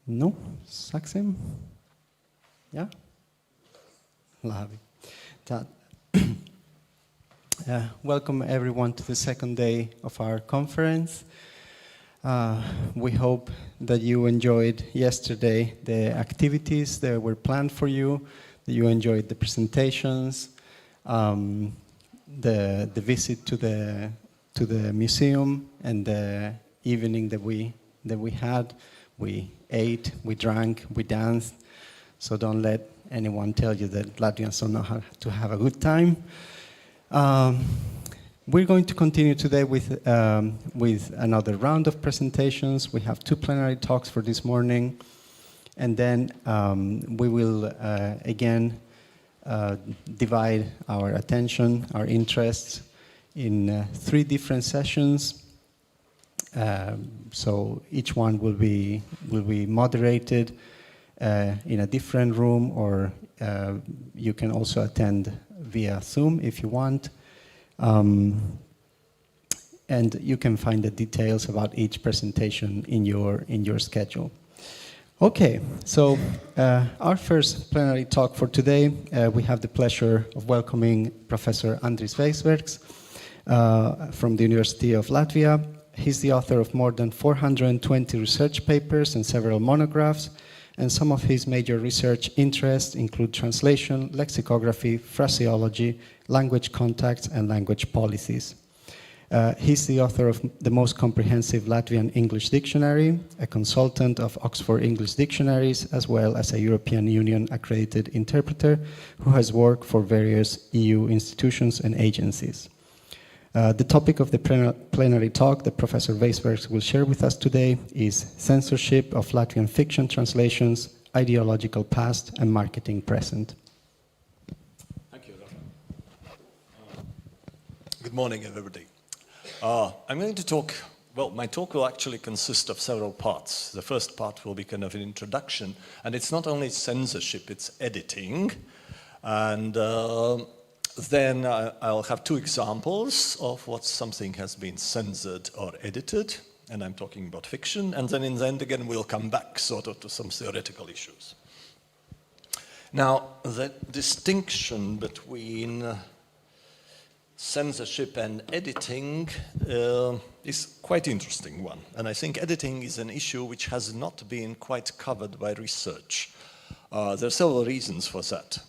Nu, sāksim? Jā? Labi. Tad, welcome everyone to the second day of our conference. We hope that you enjoyed yesterday the activities that were planned for you, that you enjoyed the presentations, the visit to the museum, and the evening that we had. We ate, we drank, we danced. So don't let anyone tell you that Latvians don't know how to have a good time. We're going to continue today with another round of presentations. We have 2 plenary talks for this morning. And then we will again divide our attention, our interests in 3 different sessions. So each one will be moderated in a different room, or you can also attend via Zoom if you want. And you can find the details about each presentation in your schedule. Okay, so our first plenary talk for today, we have the pleasure of welcoming Professor Andris Veisbergs from the University of Latvia. He's the author of more than 420 research papers and several monographs, and some of his major research interests include translation, lexicography, phraseology, language contacts, and language policies. He's the author of the most comprehensive Latvian English dictionary, a consultant of Oxford English Dictionaries, as well as a European Union accredited interpreter who has worked for various EU institutions and agencies. The topic of the plenary talk that Professor Veisbergs will share with us today is censorship of Latvian fiction translations, ideological past and marketing present. Thank you, Rafa. Good morning, everybody. I'm going to talk, well, my talk will actually consist of several parts. The first part will be kind of an introduction, and it's not only censorship, it's editing. And then I'll have 2 examples of what something has been censored or edited, and I'm talking about fiction, and then in the end again we'll come back sort of to some theoretical issues. Now, the distinction between censorship and editing is quite interesting one, and I think editing is an issue which has not been quite covered by research. There are several reasons for that.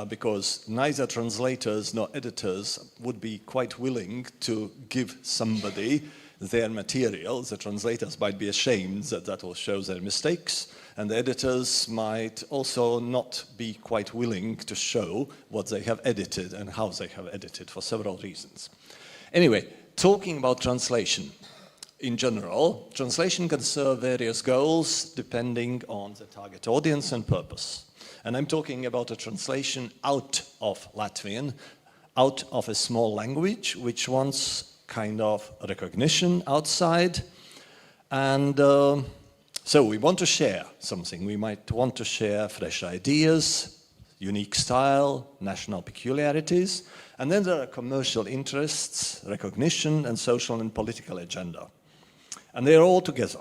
Because neither translators nor editors would be quite willing to give somebody their material. The translators might be ashamed that that will show their mistakes, and the editors might also not be quite willing to show what they have edited and how they have edited for several reasons. Anyway, talking about translation in general, translation can serve various goals depending on the target audience and purpose. And I'm talking about a translation out of Latvian, out of a small language, which wants kind of recognition outside. And so we want to share something. We might want to share fresh ideas, unique style, national peculiarities. And then there are commercial interests, recognition, and social and political agenda. And they're all together.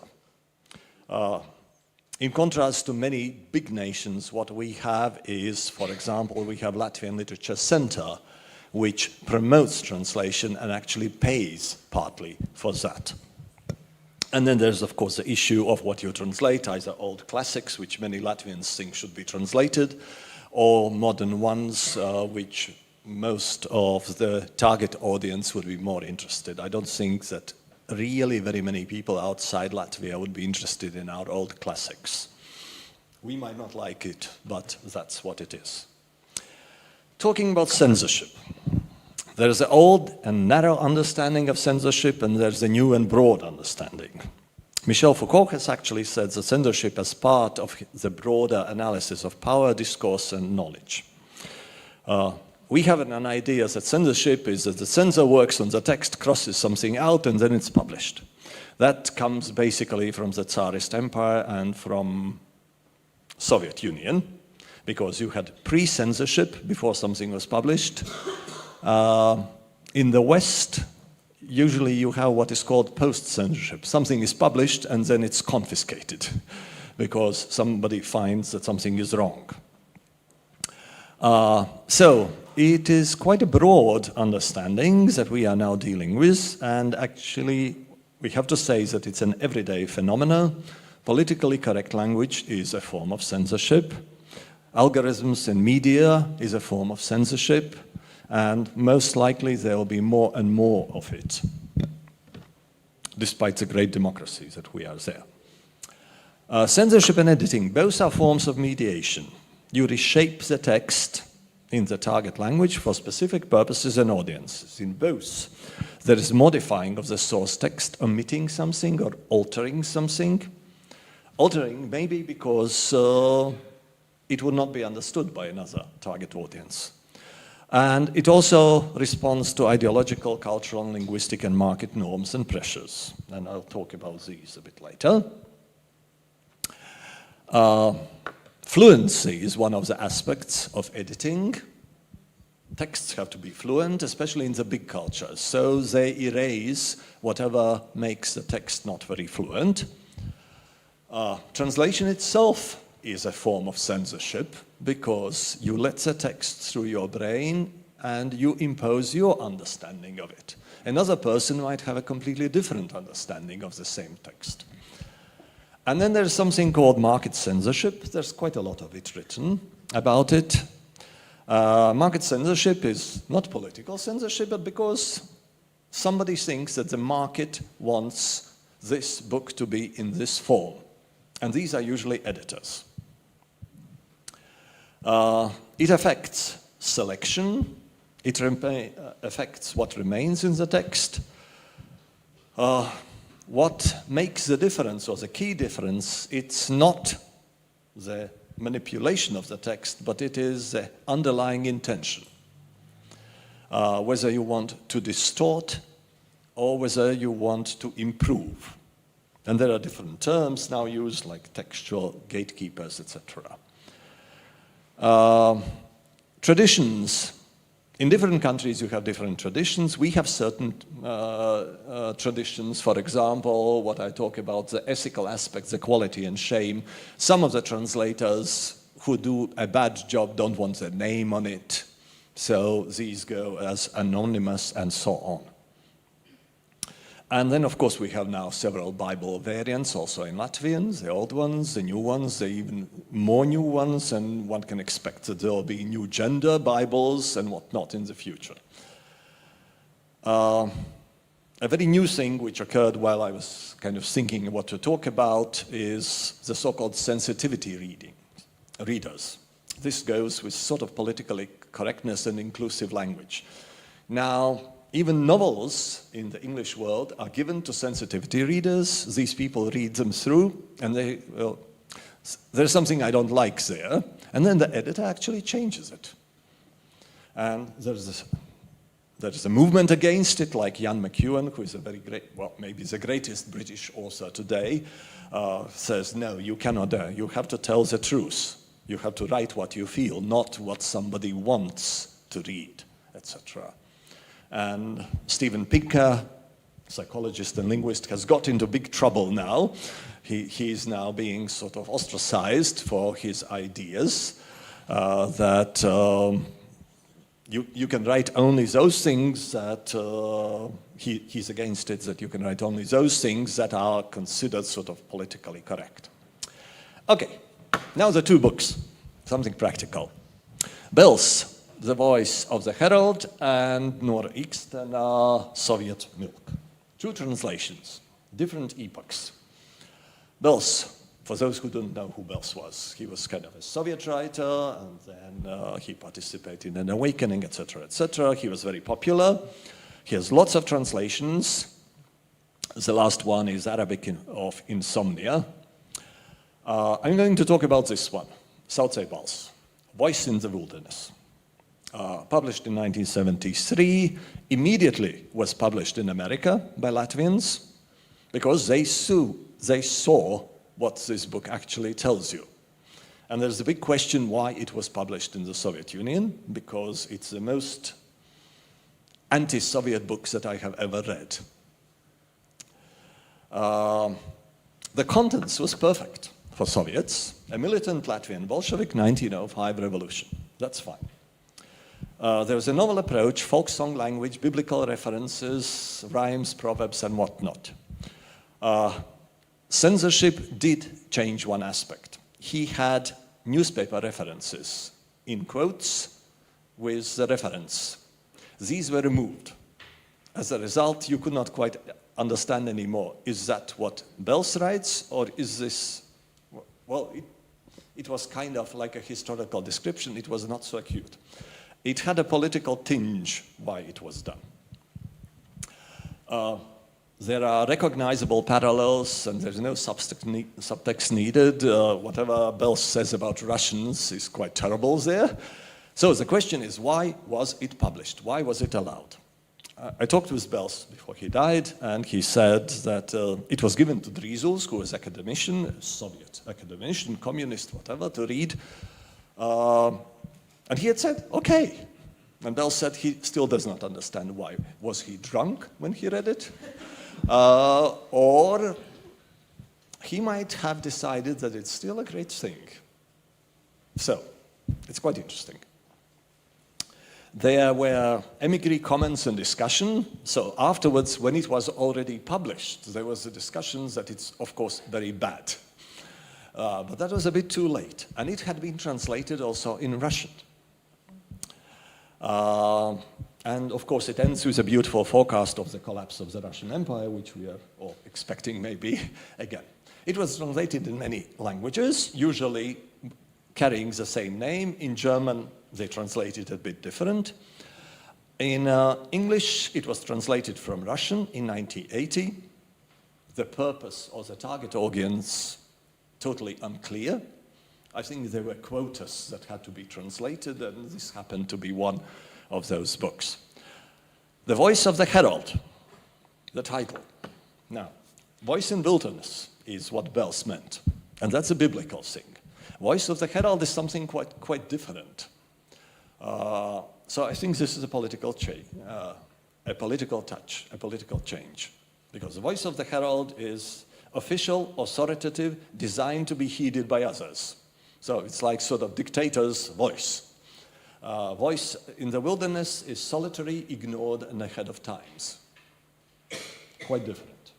In contrast to many big nations, what we have is, for example, we have Latvian Literature Center, which promotes translation and actually pays partly for that. And then there's, of course, the issue of what you translate, either old classics, which many Latvians think should be translated, or modern ones, which most of the target audience would be more interested. I don't think that really very many people outside Latvia would be interested in our old classics. We might not like it, but that's what it is. Talking about censorship. There's the old and narrow understanding of censorship, and there's the new and broad understanding. Michel Foucault has actually said that censorship as part of the broader analysis of power, discourse, and knowledge. We have an idea that censorship is that the censor works on the text, crosses something out, and then it's published. That comes basically from the Tsarist Empire and from Soviet Union, because you had pre-censorship before something was published. In the West, usually you have what is called post-censorship. Something is published and then it's confiscated. because somebody finds that something is wrong. So it is quite a broad understanding that we are now dealing with, and actually we have to say that it's an everyday phenomenon. Politically correct language is a form of censorship. Algorithms in media is a form of censorship, and most likely there will be more and more of it, despite the great democracy that we are there. Censorship and editing, both are forms of mediation. You reshape the text in the target language for specific purposes and audiences. In both, there is modifying of the source text, omitting something or altering something. Altering maybe because it would not be understood by another target audience. And it also responds to ideological, cultural, linguistic, and market norms and pressures. And I'll talk about these a bit later. Fluency is one of the aspects of editing. Texts have to be fluent, especially in the big cultures. So they erase whatever makes the text not very fluent. Translation itself is a form of censorship because you let the text through your brain and you impose your understanding of it. Another person might have a completely different understanding of the same text. And then there's something called market censorship. There's quite a lot of it written about it. Market censorship is not political censorship, but because somebody thinks that the market wants this book to be in this form. And these are usually editors. It affects selection. It affects what remains in the text. What makes the difference, or the key difference, it's not the manipulation of the text, but it is the underlying intention. Whether you want to distort or whether you want to improve. And there are different terms now used, like textual gatekeepers, etc. Traditions. In different countries, you have different traditions. We have certain traditions. For example, what I talk about, the ethical aspects, the quality and shame. Some of the translators who do a bad job don't want their name on it. So these go as anonymous and so on. And then, of course, we have now several Bible variants, also in Latvian, the old ones, the new ones, the even more new ones, and one can expect that there will be new gender Bibles and whatnot in the future. A very new thing which occurred while I was kind of thinking what to talk about is the so-called sensitivity readers. This goes with sort of politically correctness and inclusive language. Now, even novels in the English world are given to sensitivity readers. These people read them through, and they, well, there's something I don't like there, and then the editor actually changes it. And there's a movement against it, like Ian McEwan, who is a very great, well, maybe the greatest British author today, says, no, you cannot, you have to tell the truth. You have to write what you feel, not what somebody wants to read, etc. And Steven Pinker, psychologist and linguist, has got into big trouble now. He's now being sort of ostracized for his ideas that you can write only those things that, he's against it, that you can write only those things that are considered sort of politically correct. Okay, now the two books, something practical. Bells, The Voice of the Herald, and Norr Ixten, Soviet Milk. Two translations, different epochs. Bells, for those who don't know who Bells was, he was kind of a Soviet writer, and then he participated in an awakening, etc., etc. He was very popular. He has lots of translations. The last one is Arabic of Insomnia. I'm going to talk about this one, Sauce Bells, Voice in the Wilderness. Published in 1973, immediately was published in America by Latvians because they saw what this book actually tells you. And there's the big question why it was published in the Soviet Union, because it's the most anti-Soviet books that I have ever read. The contents was perfect. for Soviets, a militant Latvian Bolshevik, 1905 revolution. That's fine. There was a novel approach, folk song language, biblical references, rhymes, proverbs, and whatnot. Censorship did change one aspect. He had newspaper references in quotes with the reference. These were removed. As a result, you could not quite understand anymore. Is that what Bells writes, or is this... Well, it was kind of like a historical description. It was not so acute. It had a political tinge why it was done. There are recognizable parallels, and there's no subtext needed. Whatever Bells says about Russians is quite terrible there. So the question is, why was it published? Why was it allowed? I talked with Bells before he died, and he said that it was given to Drīzuls, who was academician, a Soviet academician, communist, whatever, to read. And he had said, okay. And Bells said he still does not understand why. Was he drunk when he read it? Or he might have decided that it's still a great thing. So, it's quite interesting. There were emigre comments and discussion. So afterwards, when it was already published, there was a discussion that it's, of course, very bad. But that was a bit too late. And it had been translated also in Russian. And of course, it ends with a beautiful forecast of the collapse of the Russian Empire, which we are all expecting maybe again. It was translated in many languages, usually carrying the same name. In German, they translate it a bit different. In English, it was translated from Russian in 1980. The purpose or the target audience, totally unclear. I think there were quotas that had to be translated, and this happened to be one of those books. The Voice of the Herald, the title. Now, voice in wilderness is what Bells meant, and that's a biblical thing. Voice of the Herald is something quite different. So I think this is a political change, a political touch, a political change. Because the Voice of the Herald is official, authoritative, designed to be heeded by others. So it's like sort of dictator's voice. Voice in the wilderness is solitary, ignored, and ahead of times. Quite different.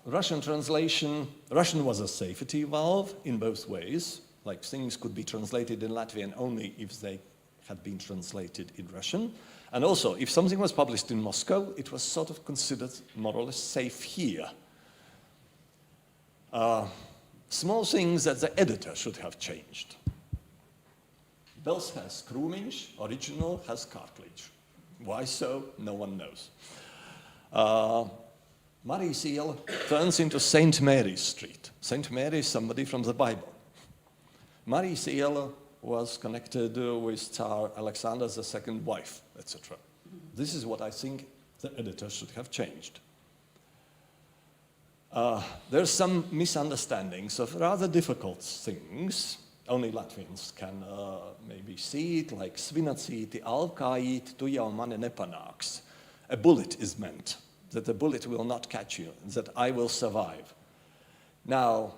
Russian translation, Russian was a safety valve in both ways. Like things could be translated in Latvian only if they had been translated in Russian. And also, if something was published in Moscow, it was sort of considered more or less safe here. Small things that the editor should have changed. Bells has Krūmiņš, original has cartilage. Why so? No one knows. Marijas iela turns into St. Mary's Street. St. Mary is somebody from the Bible. Marijas iela was connected with Tsar Alexander's second wife, etc. This is what I think the editor should have changed. There's some misunderstandings of rather difficult things. Only Latvians can maybe see it, like svinacīti, alkājīt, tu jau mani nepanāks. A bullet is meant, that the bullet will not catch you, that I will survive. Now,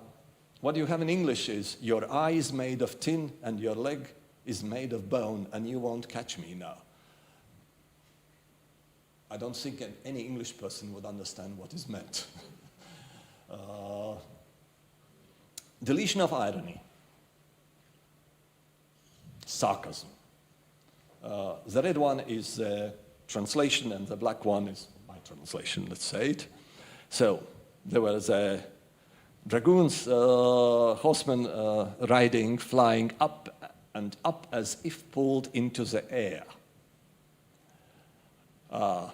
what you have in English is, your eye is made of tin and your leg is made of bone and you won't catch me now. I don't think any English person would understand what is meant. Deletion of irony. Sarcasm. The red one is the translation and the black one is my translation, let's say it. So there was a dragoons, horsemen riding, flying up and up as if pulled into the air. And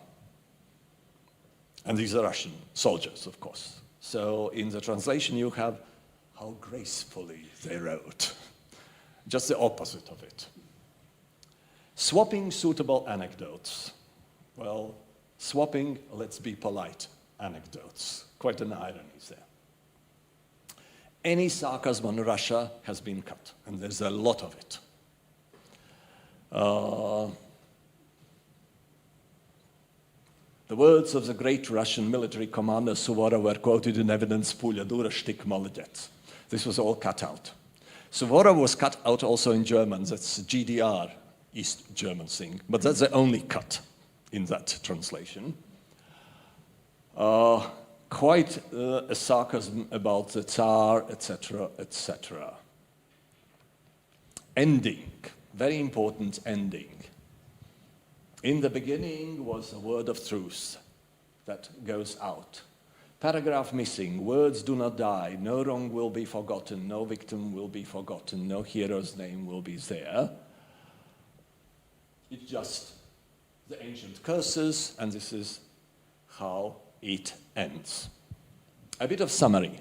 these are Russian soldiers, of course. So in the translation you have how gracefully they rode. Just the opposite of it. Swapping suitable anecdotes. Well, swapping, let's be polite, anecdotes. Quite an irony there. Any sarcasm on Russia has been cut, and there's a lot of it. The words of the great Russian military commander Suvorov were quoted in evidence, "Pulya dura, shtik молодец." This was all cut out. Suvorov was cut out also in German. That's GDR, East German thing. But that's the only cut in that translation. Quite a sarcasm about the Tsar, etc., etc. Ending, very important ending. In the beginning was a word of truth that goes out. Paragraph missing, words do not die, no wrong will be forgotten, no victim will be forgotten, no hero's name will be there. It's just the ancient curses, and this is how it ends. A bit of summary.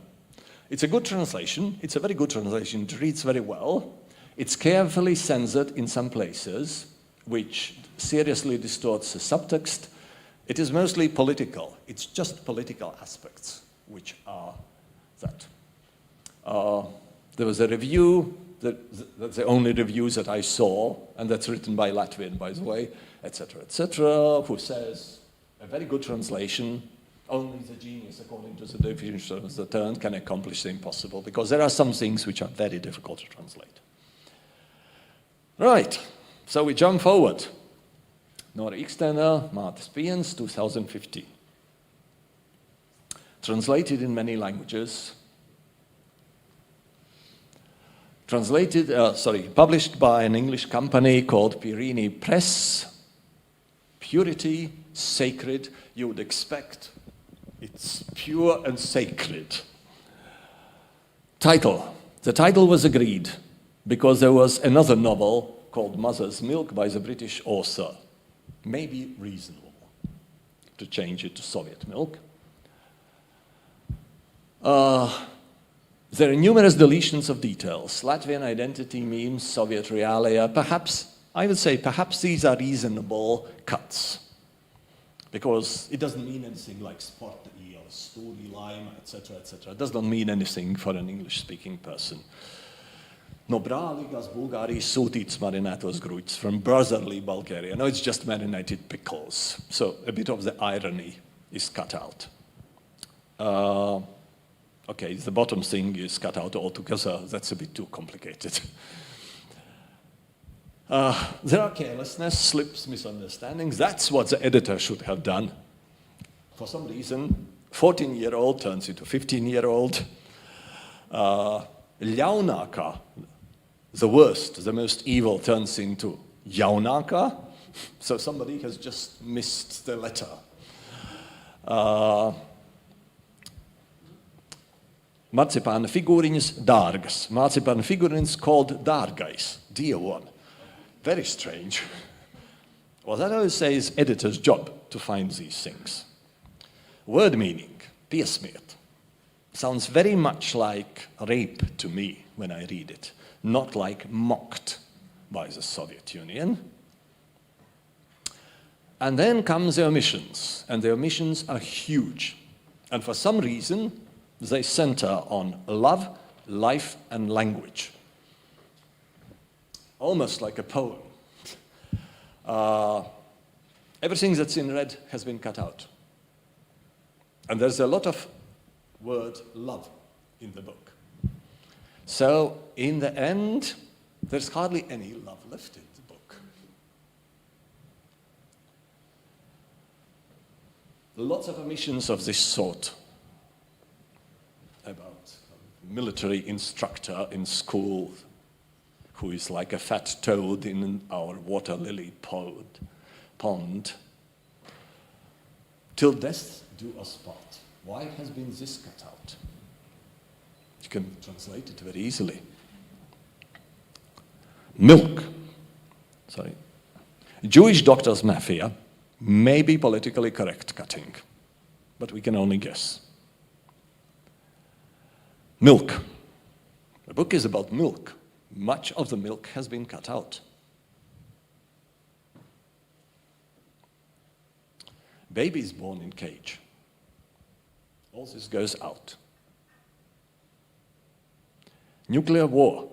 It's a good translation. It's a very good translation. It reads very well. It's carefully censored in some places, which seriously distorts the subtext. It is mostly political. It's just political aspects which are that. There was a review, that's the only reviews that I saw, and that's written by Latvian, by the way, etc., who says, a very good translation. Only the genius, according to the definition of the term, can accomplish the impossible, because there are some things which are very difficult to translate. Right, so we jump forward. Nora Iksteiner, Mātes piens, 2015. Translated in many languages. Published by an English company called Pirini Press. Purity, sacred, you would expect. It's pure and sacred. Title. The title was agreed because there was another novel called Mother's Milk by the British author. Maybe reasonable to change it to Soviet milk. There are numerous deletions of details. Latvian identity, memes, Soviet realia. Perhaps, I would say, perhaps these are reasonable cuts. Because it doesn't mean anything like sporty or storyline, etc., etc. It does not mean anything for an English-speaking person. No brālīgās Bulgārijas sūtīts marinētos gruķis from brotherly Bulgaria. No, it's just marinated pickles. So a bit of the irony is cut out. Okay, the bottom thing is cut out altogether. That's a bit too complicated. There are carelessness, slips, misunderstandings. That's what the editor should have done. For some reason, 14-year-old turns into 15-year-old. Ļaunākā, the worst, the most evil, turns into jaunākā. So somebody has just missed the letter. Marcipāna figūriņas dārgas. Marcipāna figūriņas called dārgais, dear one. Very strange. Well, that I would say is editor's job to find these things. Word meaning, piesmiet, sounds very much like rape to me when I read it, not like mocked by the Soviet Union. And then comes the omissions, and the omissions are huge. And for some reason, they center on love, life, and language. Almost like a poem. Everything that's in red has been cut out. And there's a lot of word love in the book. So in the end, there's hardly any love left in the book. Lots of omissions of this sort about a military instructor in school who is like a fat toad in our water lily pond. Till death do us part. Why has been this cut out? You can translate it very easily. Milk. Sorry. Jewish doctor's mafia may be politically correct cutting, but we can only guess. Milk. The book is about milk. Much of the milk has been cut out. Babies born in cage. All this goes out. Nuclear war.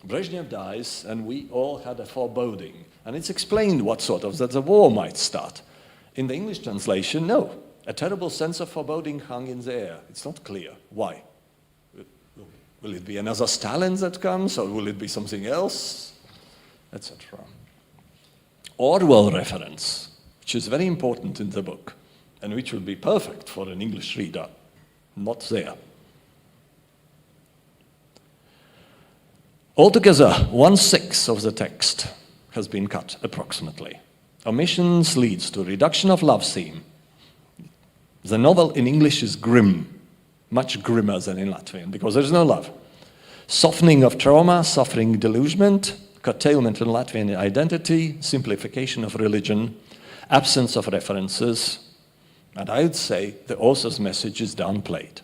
Brezhnev dies, and we all had a foreboding. And it's explained what sort of, that the war might start. in the English translation, no. A terrible sense of foreboding hung in the air. It's not clear. Why? Will it be another Stalin that comes, or will it be something else, etc.? Orwell reference, which is very important in the book, and which will be perfect for an English reader, not there. Altogether, 1/6 of the text has been cut, approximately. Omissions leads to reduction of love theme. The novel in English is grim, much grimmer than in Latvian, because there is no love. Softening of trauma, suffering delusionment, curtailment in Latvian identity, simplification of religion, absence of references, and I would say the author's message is downplayed.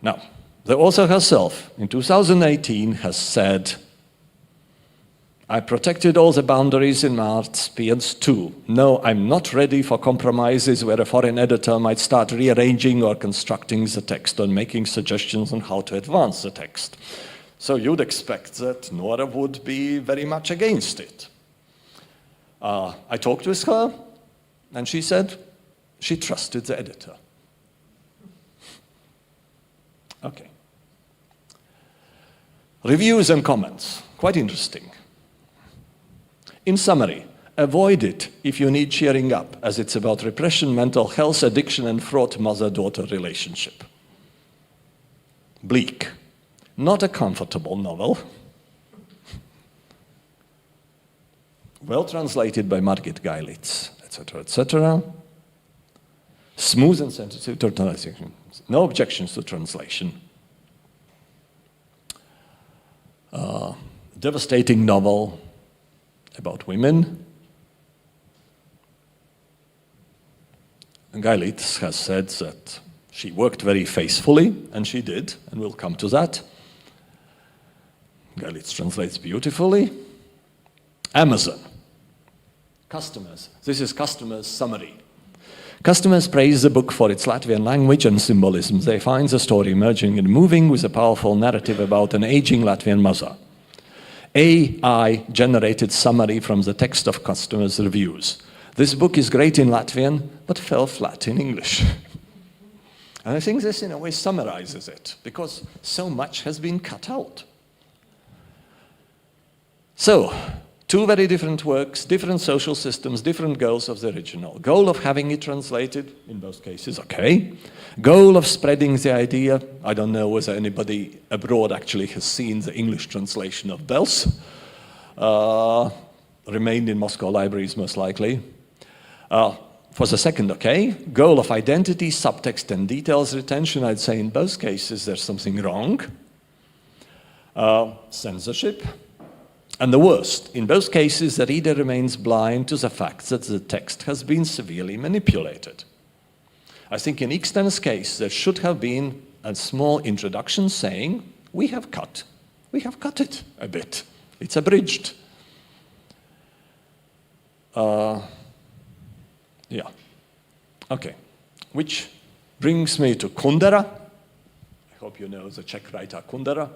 Now, the author herself, in 2018, has said, I protected all the boundaries in my experience too. No, I'm not ready for compromises where a foreign editor might start rearranging or constructing the text or making suggestions on how to advance the text. So you'd expect that Nora would be very much against it. I talked with her, and she said she trusted the editor. Okay. Reviews and comments, quite interesting. In summary, avoid it if you need cheering up, as it's about repression, mental health, addiction, and fraught mother-daughter relationship. Bleak. Not a comfortable novel. Well translated by Margit Geilitz, etc., etc. Smooth and sensitive to translation. No objections to translation. Devastating novel about women. And Geilitz has said that she worked very faithfully, and she did, and we'll come to that. Geilitz translates beautifully. Amazon. Customers. This is customers' summary. Customers praise the book for its Latvian language and symbolism. They find the story emerging and moving with a powerful narrative about an aging Latvian mother. AI-generated summary from the text of customers' reviews. This book is great in Latvian, but fell flat in English. And I think this, in a way, summarizes it, because so much has been cut out. So, two very different works, different social systems, different goals of the original. Goal of having it translated, in both cases, okay. Goal of spreading the idea. I don't know whether anybody abroad actually has seen the English translation of Bells. Remained in Moscow libraries, most likely. For the second, okay. Goal of identity, subtext, and details retention. I'd say in both cases there's something wrong. Censorship. And the worst, in both cases, the reader remains blind to the fact that the text has been severely manipulated. I think in Iksten's case, there should have been a small introduction saying, we have cut it a bit. It's abridged. Yeah. Okay. Which brings me to Kundera. I hope you know the Czech writer Kundera.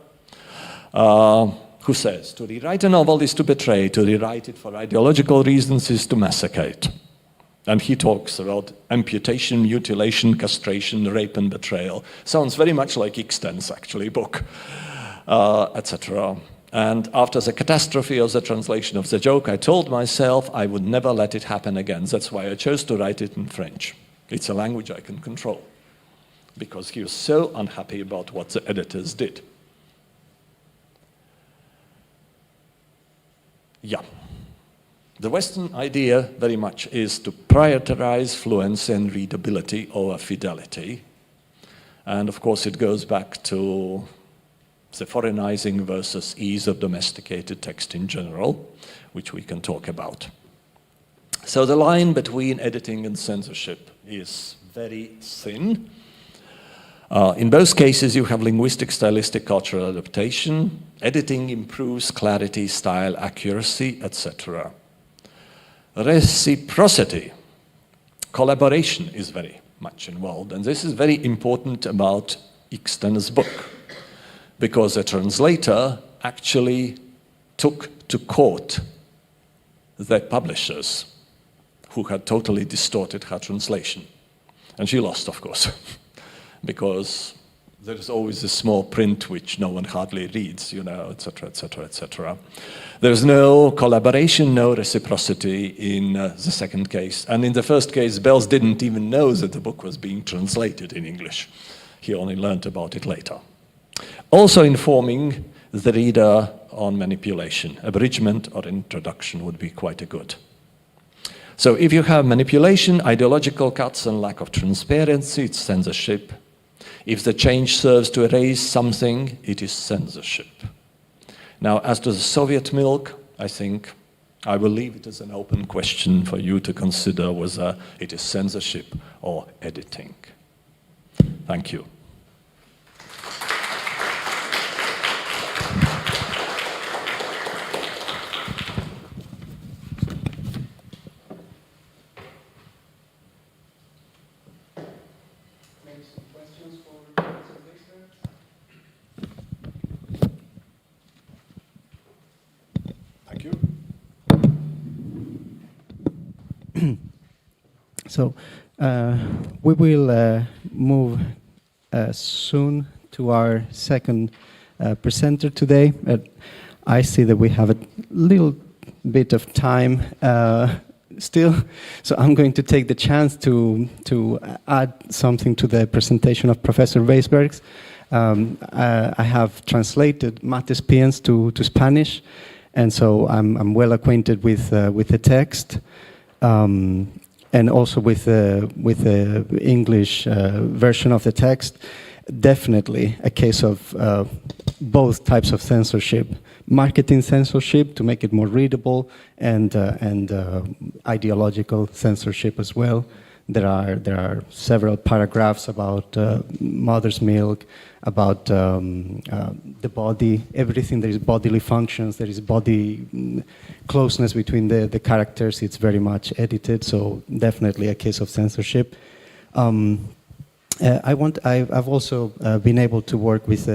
Who says, to rewrite a novel is to betray, to rewrite it for ideological reasons is to massacre it. And he talks about amputation, mutilation, castration, rape, and betrayal. Sounds very much like Iksten's, actually, book, etc. And after the catastrophe of the translation of the joke, I told myself I would never let it happen again. That's why I chose to write it in French. It's a language I can control, because he was so unhappy about what the editors did. Yeah. The Western idea very much is to prioritize fluency and readability over fidelity. And of course it goes back to the foreignizing versus ease of domesticated text in general, which we can talk about. So the line between editing and censorship is very thin. In both cases, you have linguistic, stylistic, cultural adaptation. Editing improves clarity, style, accuracy, etc. Reciprocity, collaboration is very much involved. And this is very important about Iksten's book, because the translator actually took to court the publishers who had totally distorted her translation. And she lost, of course, because there's always a small print which no one hardly reads, you know, etc., etc., etc. There's no collaboration, no reciprocity in the second case. And in the first case, Bells didn't even know that the book was being translated in English. He only learned about it later. Also informing the reader on manipulation. Abridgment or introduction would be quite a good. So if you have manipulation, ideological cuts and lack of transparency, it's censorship. If the change serves to erase something, it is censorship. Now, as to the Soviet milk, I think I will leave it as an open question for you to consider whether it is censorship or editing. Thank you. So we will move soon to our second presenter today. I see that we have a little bit of time still, so I'm going to take the chance to add something to the presentation of Professor Weisbergs. I have translated Mate's Piens to Spanish, and so I'm well acquainted with the text. And also with the English version of the text, definitely a case of both types of censorship: marketing censorship to make it more readable, and ideological censorship as well. There are several paragraphs about mother's milk, about the body, everything. There is bodily functions, there is body closeness between the characters. It's very much edited, so definitely a case of censorship. I've also been able to work with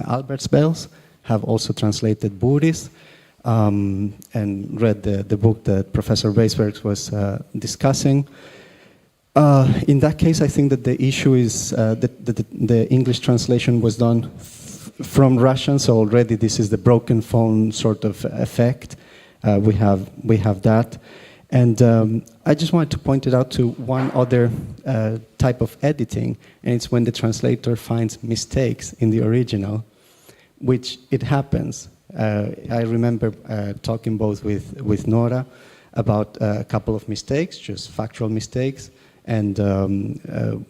Albert Bells, have also translated Buris, and read the book that Professor Weisbergs was discussing. In that case, I think that the issue is that the English translation was done from Russian, so already this is the broken phone sort of effect. We have that. And I just wanted to point it out to one other type of editing, and it's when the translator finds mistakes in the original, which it happens. I remember talking both with Nora about a couple of mistakes, just factual mistakes, and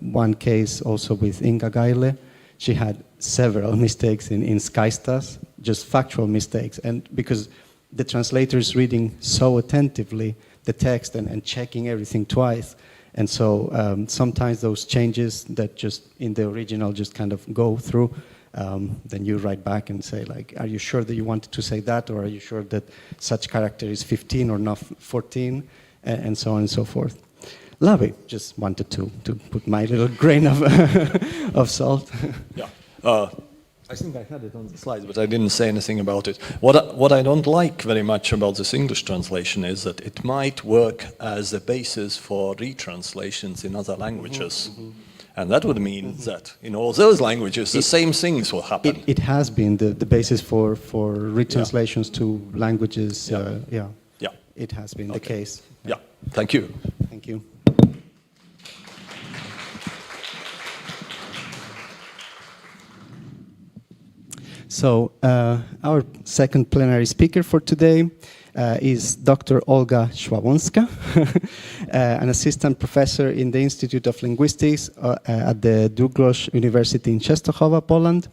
one case also with Inga Gaile. She had several mistakes in Skaistas, just factual mistakes, and because the translator is reading so attentively the text and checking everything twice, and so sometimes those changes that just in the original just kind of go through. Then you write back and say, like, are you sure that you wanted to say that, or are you sure that such character is 15 or not 14, and so on and so forth. Lavi, just wanted to put my little grain of salt. Yeah, I think I had it on the slides, but I didn't say anything about it. What I don't like very much about this English translation is that it might work as a basis for retranslations in other languages. Mm-hmm. And that would mean that in all those languages, the same things will happen. It has been the basis for retranslations to languages. Yeah. It has been the case. Yeah. Thank you. Thank you. So our second plenary speaker for today is Dr. Olga Schwabonska, an assistant professor in the Institute of Linguistics at the Douglas University in Częstochowa, Poland.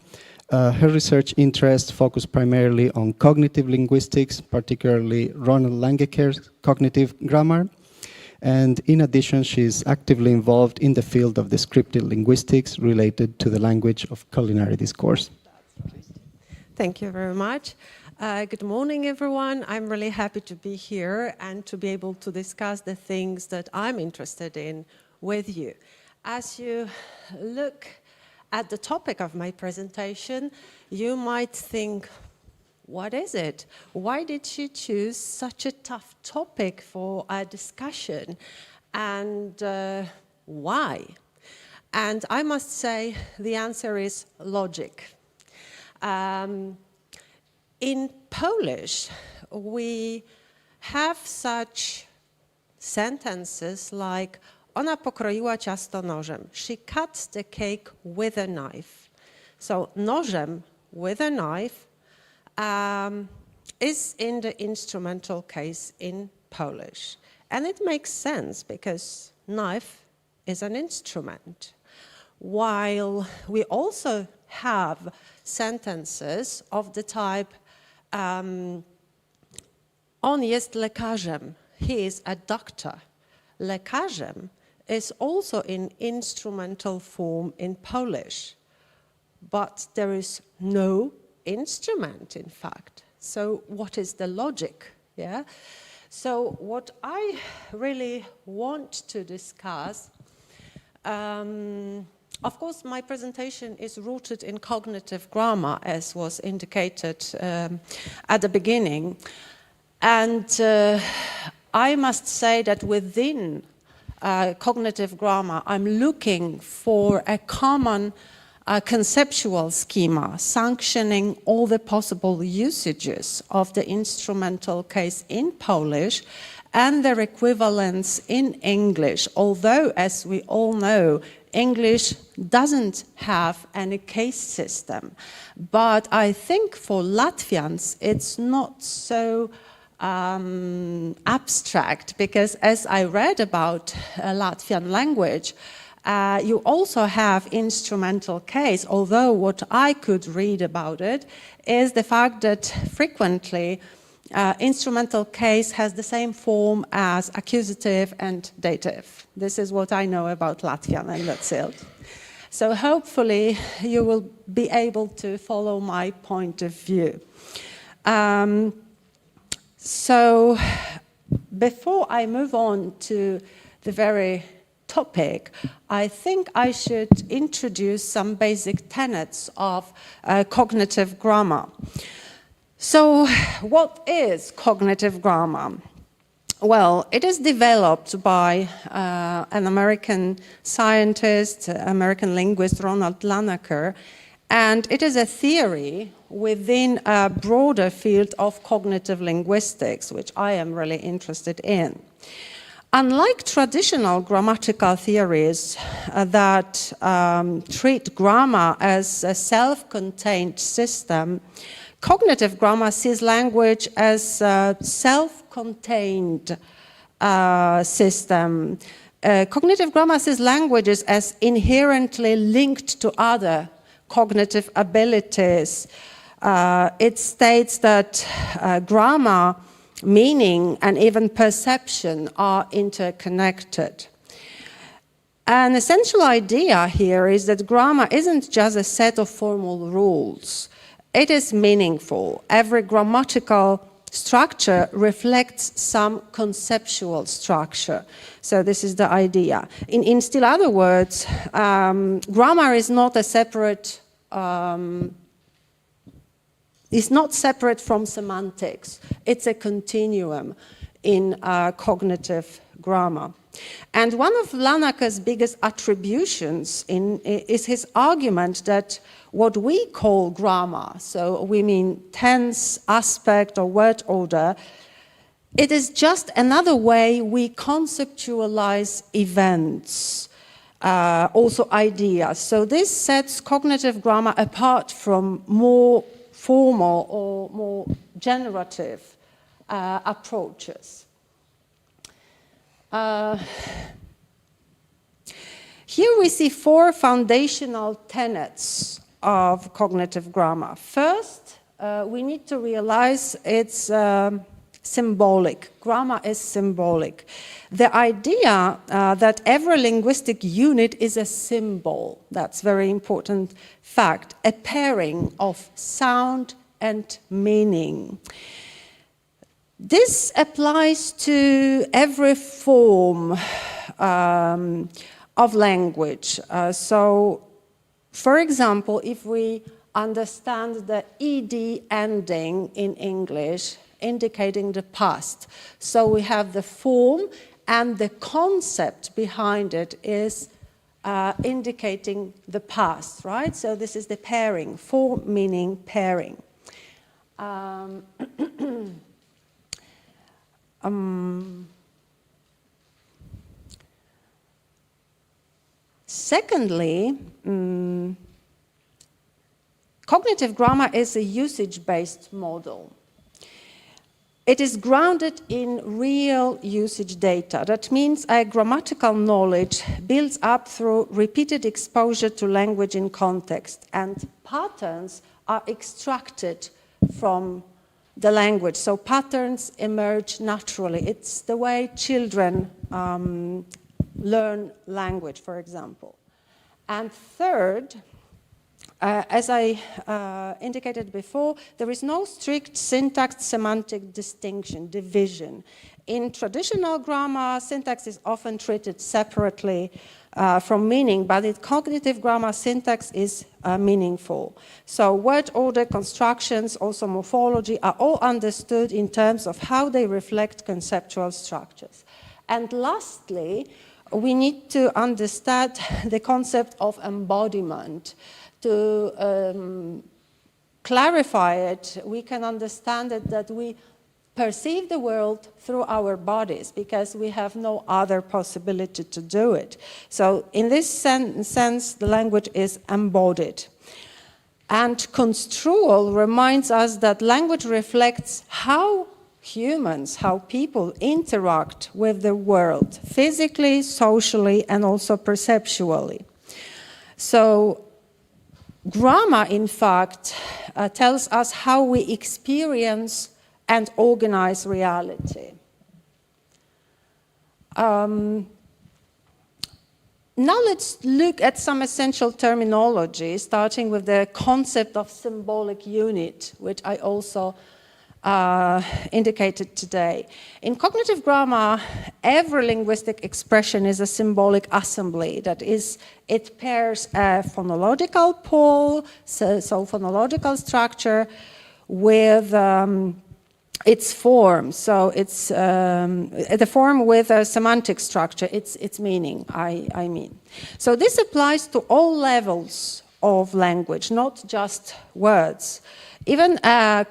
Her research interests focus primarily on cognitive linguistics, particularly Ronald Langeker's cognitive grammar. And in addition, she's actively involved in the field of descriptive linguistics related to the language of culinary discourse. Thank you very much. Good morning, everyone. I'm really happy to be here and to be able to discuss the things that I'm interested in with you. As you look at the topic of my presentation, you might think, what is it? Why did she choose such a tough topic for a discussion? And why? And I must say the answer is logic. In Polish, we have such sentences like ona pokroiła ciasto nożem. She cuts the cake with a knife. So nożem, with a knife, is in the instrumental case in Polish. And it makes sense because knife is an instrument. While we also have sentences of the type on jest lekarzem, he is a doctor. Lekarzem is also in instrumental form in Polish, but there is no instrument, in fact. So what is the logic? Yeah. So what I really want to discuss, of course, my presentation is rooted in cognitive grammar, as was indicated at the beginning. And I must say that within cognitive grammar, I'm looking for a common conceptual schema sanctioning all the possible usages of the instrumental case in Polish and their equivalents in English, although, as we all know, English doesn't have any case system. But I think for Latvians, it's not so abstract, because as I read about Latvian language, you also have instrumental case, although what I could read about it is the fact that frequently instrumental case has the same form as accusative and dative. This is what I know about Latvian, and that's it. So hopefully you will be able to follow my point of view. So before I move on to the very topic, I think I should introduce some basic tenets of cognitive grammar. So what is cognitive grammar? Well, it is developed by an American scientist, American linguist, Ronald Lanaker, and it is a theory within a broader field of cognitive linguistics, which I am really interested in. Unlike traditional grammatical theories that treat grammar as a self-contained system, cognitive grammar sees language as a self-contained system. Cognitive grammar sees languages as inherently linked to other cognitive abilities. It states that grammar, meaning, and even perception are interconnected. An essential idea here is that grammar isn't just a set of formal rules. It is meaningful. Every grammatical structure reflects some conceptual structure. So this is the idea. In still other words, grammar is not a separate is not separate from semantics. It's a continuum in cognitive grammar. And one of Lanaker's biggest attributions is his argument that what we call grammar, so we mean tense, aspect, or word order, it is just another way we conceptualize events, also ideas. So this sets cognitive grammar apart from more formal or more generative approaches. Here we see four foundational tenets of cognitive grammar. First, we need to realize it's symbolic. Grammar is symbolic. The idea that every linguistic unit is a symbol, that's a very important fact, a pairing of sound and meaning. This applies to every form of language. So, for example, if we understand the ed ending in English, indicating the past. So we have the form, and the concept behind it is indicating the past, right? So this is the pairing, form meaning pairing. Secondly, cognitive grammar is a usage-based model. It is grounded in real usage data. That means a grammatical knowledge builds up through repeated exposure to language in context, and patterns are extracted from the language. So patterns emerge naturally. It's the way children learn language, for example. And third, as I indicated before, there is no strict syntax-semantic distinction, division. In traditional grammar, syntax is often treated separately from meaning, but in cognitive grammar, syntax is meaningful. So word order, constructions, also morphology are all understood in terms of how they reflect conceptual structures. And lastly, we need to understand the concept of embodiment. To clarify it, we can understand it that we perceive the world through our bodies because we have no other possibility to do it. So in this sense, the language is embodied. And construal reminds us that language reflects how humans, how people interact with the world, physically, socially, and also perceptually. So grammar, in fact, tells us how we experience and organize reality. Now let's look at some essential terminology, starting with the concept of symbolic unit, which I also indicated today. In cognitive grammar, every linguistic expression is a symbolic assembly. That is, it pairs a phonological pole, so phonological structure, with its form. So it's the form with a semantic structure, its meaning, I mean. So this applies to all levels of language, not just words. Even a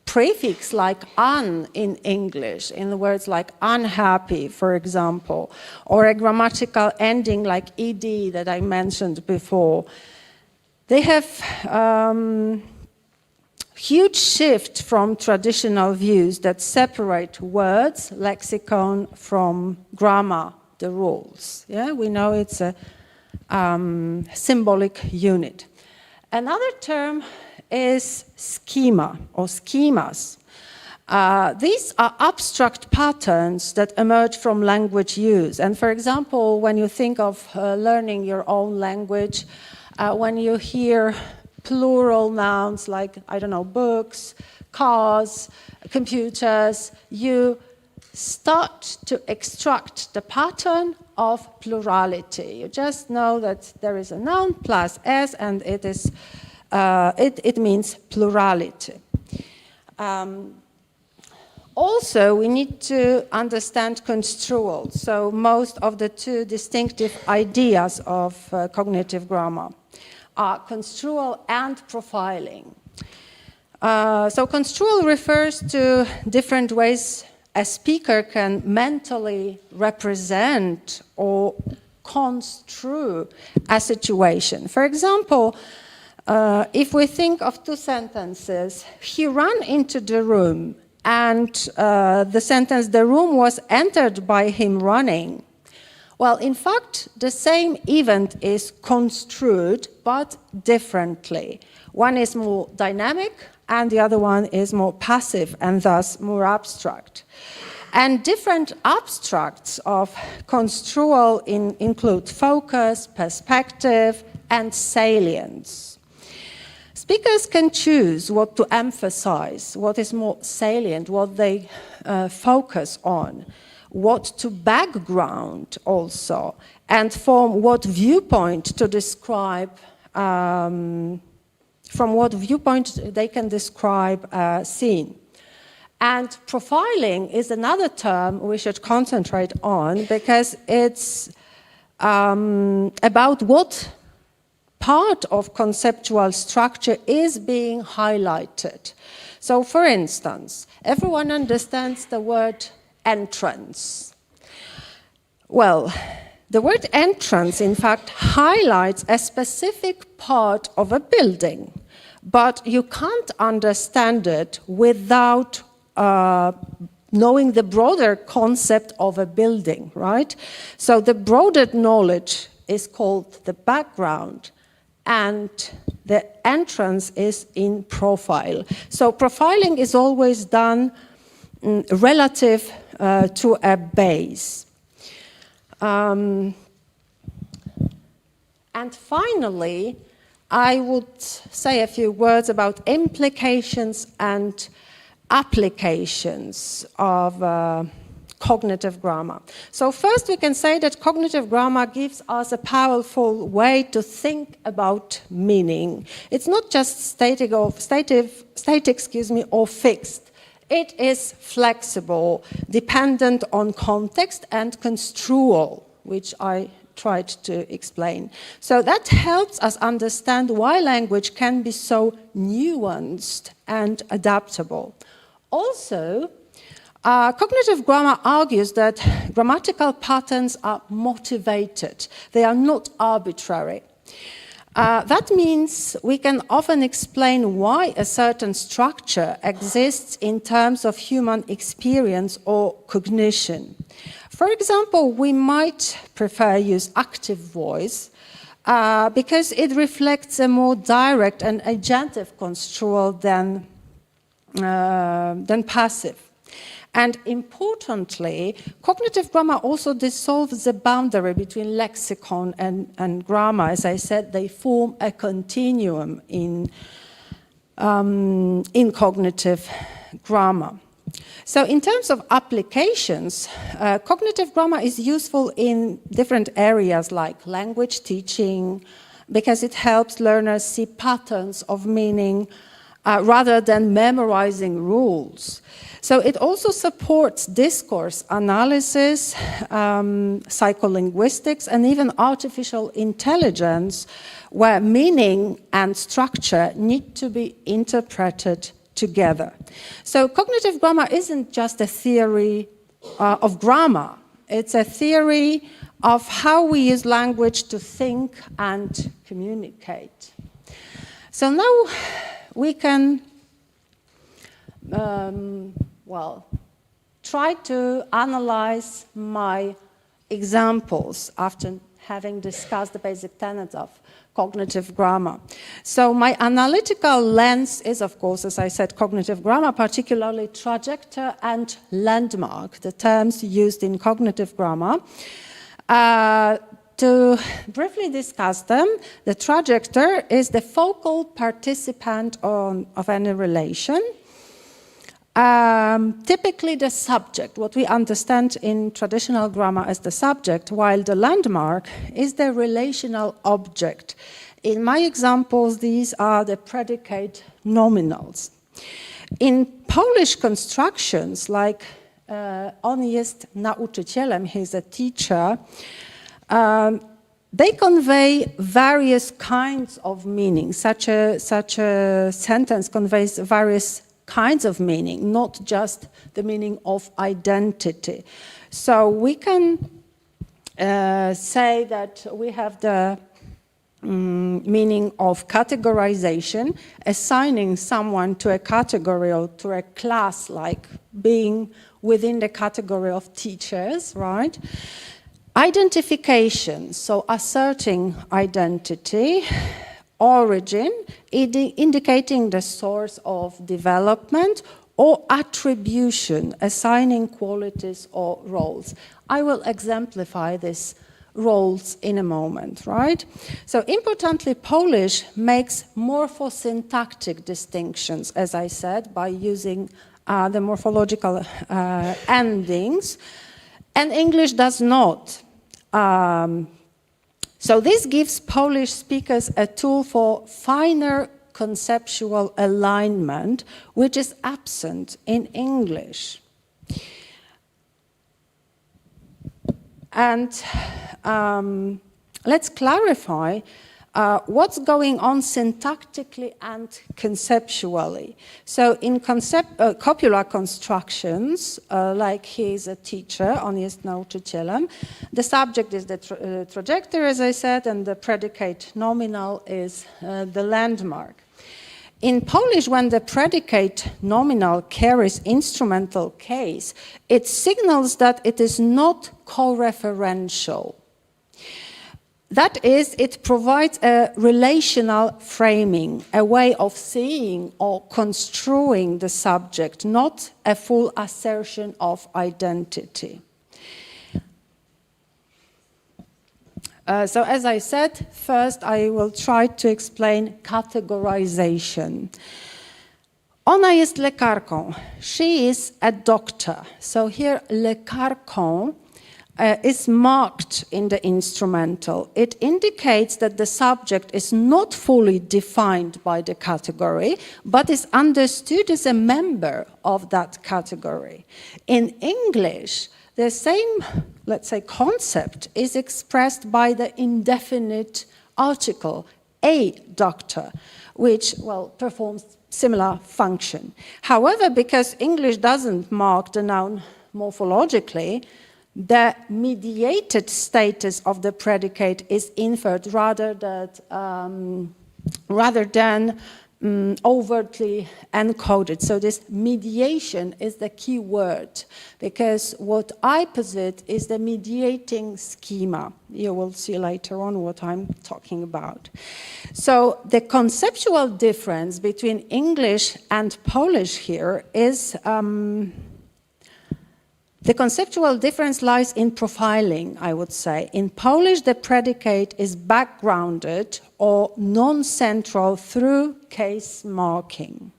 prefix like "un" in English, in words like unhappy, for example, or a grammatical ending like "ed" that I mentioned before, they have huge shift from traditional views that separate words, lexicon, from grammar, the rules. Yeah, we know it's a symbolic unit. Another term is schema or schemas. These are abstract patterns that emerge from language use. And for example, when you think of learning your own language, when you hear plural nouns like, I don't know, books, cars, computers, you start to extract the pattern of plurality. You just know that there is a noun plus s, and it is it means plurality. Also, we need to understand construal. So most of the two distinctive ideas of cognitive grammar are construal and profiling. So construal refers to different ways a speaker can mentally represent or construe a situation. For example, if we think of two sentences, he ran into the room, and the sentence, the room was entered by him running. Well, in fact, the same event is construed, but differently. One is more dynamic, and the other one is more passive, and thus more abstract. And different abstracts of construal include focus, perspective, and salience. Speakers can choose what to emphasize, what is more salient, what they focus on, what to background also, and from what viewpoint to describe from what viewpoint they can describe a scene. And profiling is another term we should concentrate on because it's about what part of conceptual structure is being highlighted. So, for instance, everyone understands the word entrance. Well, the word entrance, in fact, highlights a specific part of a building, but you can't understand it without knowing the broader concept of a building, right? So the broader knowledge is called the background, and the entrance is in profile. So profiling is always done relative to a base. And finally, I would say a few words about implications and applications of cognitive grammar. So first we can say that cognitive grammar gives us a powerful way to think about meaning. It's not just static, or fixed. It is flexible, dependent on context and construal, which I tried to explain. So that helps us understand why language can be so nuanced and adaptable. Also, cognitive grammar argues that grammatical patterns are motivated. They are not arbitrary. That means we can often explain why a certain structure exists in terms of human experience or cognition. For example, we might prefer use active voice because it reflects a more direct and agentive construal than passive. And importantly, cognitive grammar also dissolves the boundary between lexicon and grammar. As I said, they form a continuum in cognitive grammar. So in terms of applications, cognitive grammar is useful in different areas like language teaching, because it helps learners see patterns of meaning rather than memorizing rules. So it also supports discourse analysis, psycholinguistics, and even artificial intelligence, where meaning and structure need to be interpreted together. So cognitive grammar isn't just a theory of grammar. It's a theory of how we use language to think and communicate. So now we can, try to analyze my examples after having discussed the basic tenets of cognitive grammar. So my analytical lens is, of course, as I said, cognitive grammar, particularly trajector and landmark, the terms used in cognitive grammar. To briefly discuss them, the trajector is the focal participant of any relation. Typically the subject, what we understand in traditional grammar as the subject, while the landmark is the relational object. In my examples, these are the predicate nominals. In Polish constructions, like on jest nauczycielem, he's a teacher, they convey various kinds of meaning. Such a sentence conveys various kinds of meaning, not just the meaning of identity. So we can say that we have the meaning of categorization, assigning someone to a category or to a class, like being within the category of teachers, right? Identification, so asserting identity. Origin, indicating the source of development, or attribution, assigning qualities or roles. I will exemplify these roles in a moment, right? So importantly, Polish makes morphosyntactic distinctions, as I said, by using the morphological endings, and English does not. So this gives Polish speakers a tool for finer conceptual alignment, which is absent in English. And let's clarify what's going on syntactically and conceptually. So in copular constructions, like he is a teacher, on jest nauczycielem, the subject is the trajectory, as I said, and the predicate nominal is the landmark. In Polish, when the predicate nominal carries instrumental case, it signals that it is not co-referential. That is, it provides a relational framing, a way of seeing or construing the subject, not a full assertion of identity. So as I said, first I will try to explain categorization. Ona jest lekarką. She is a doctor. So here lekarką is marked in the instrumental. It indicates that the subject is not fully defined by the category, but is understood as a member of that category. In English, the same, let's say, concept is expressed by the indefinite article, a doctor, which, well, performs similar function. However, because English doesn't mark the noun morphologically, the mediated status of the predicate is inferred rather than overtly encoded. So this mediation is the key word, because what I posit is the mediating schema. You will see later on what I'm talking about. So the conceptual difference between English and Polish here is the conceptual difference lies in profiling, I would say. In Polish, the predicate is backgrounded or non-central through case marking.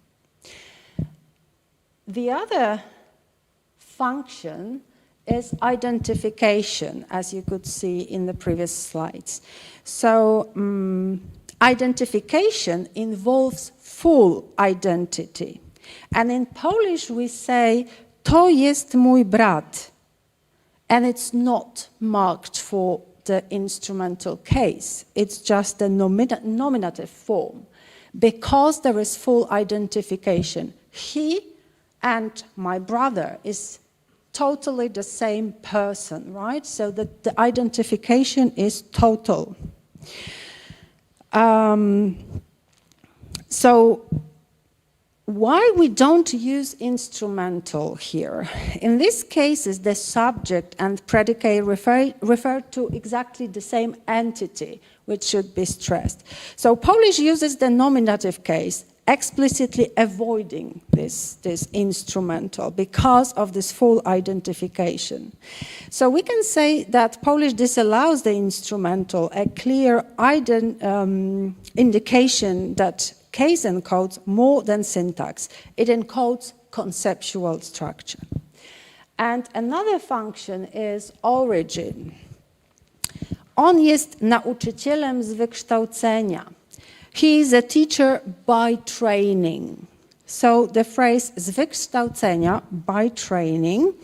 The other function is identification, as you could see in the previous slides. So identification involves full identity. And in Polish, we say, to jest mój brat, and it's not marked for the instrumental case. It's just a nominative form, because there is full identification. He and my brother is totally the same person, right? So that the identification is total. So why we don't use instrumental here? In these cases, the subject and predicate refer to exactly the same entity, which should be stressed. So Polish uses the nominative case, explicitly avoiding this instrumental because of this full identification. So we can say that Polish disallows the instrumental, a clear indication that case encodes more than syntax. It encodes conceptual structure. And another function is origin. On jest nauczycielem z wykształcenia. He is a teacher by training. So the phrase z wykształcenia, by training,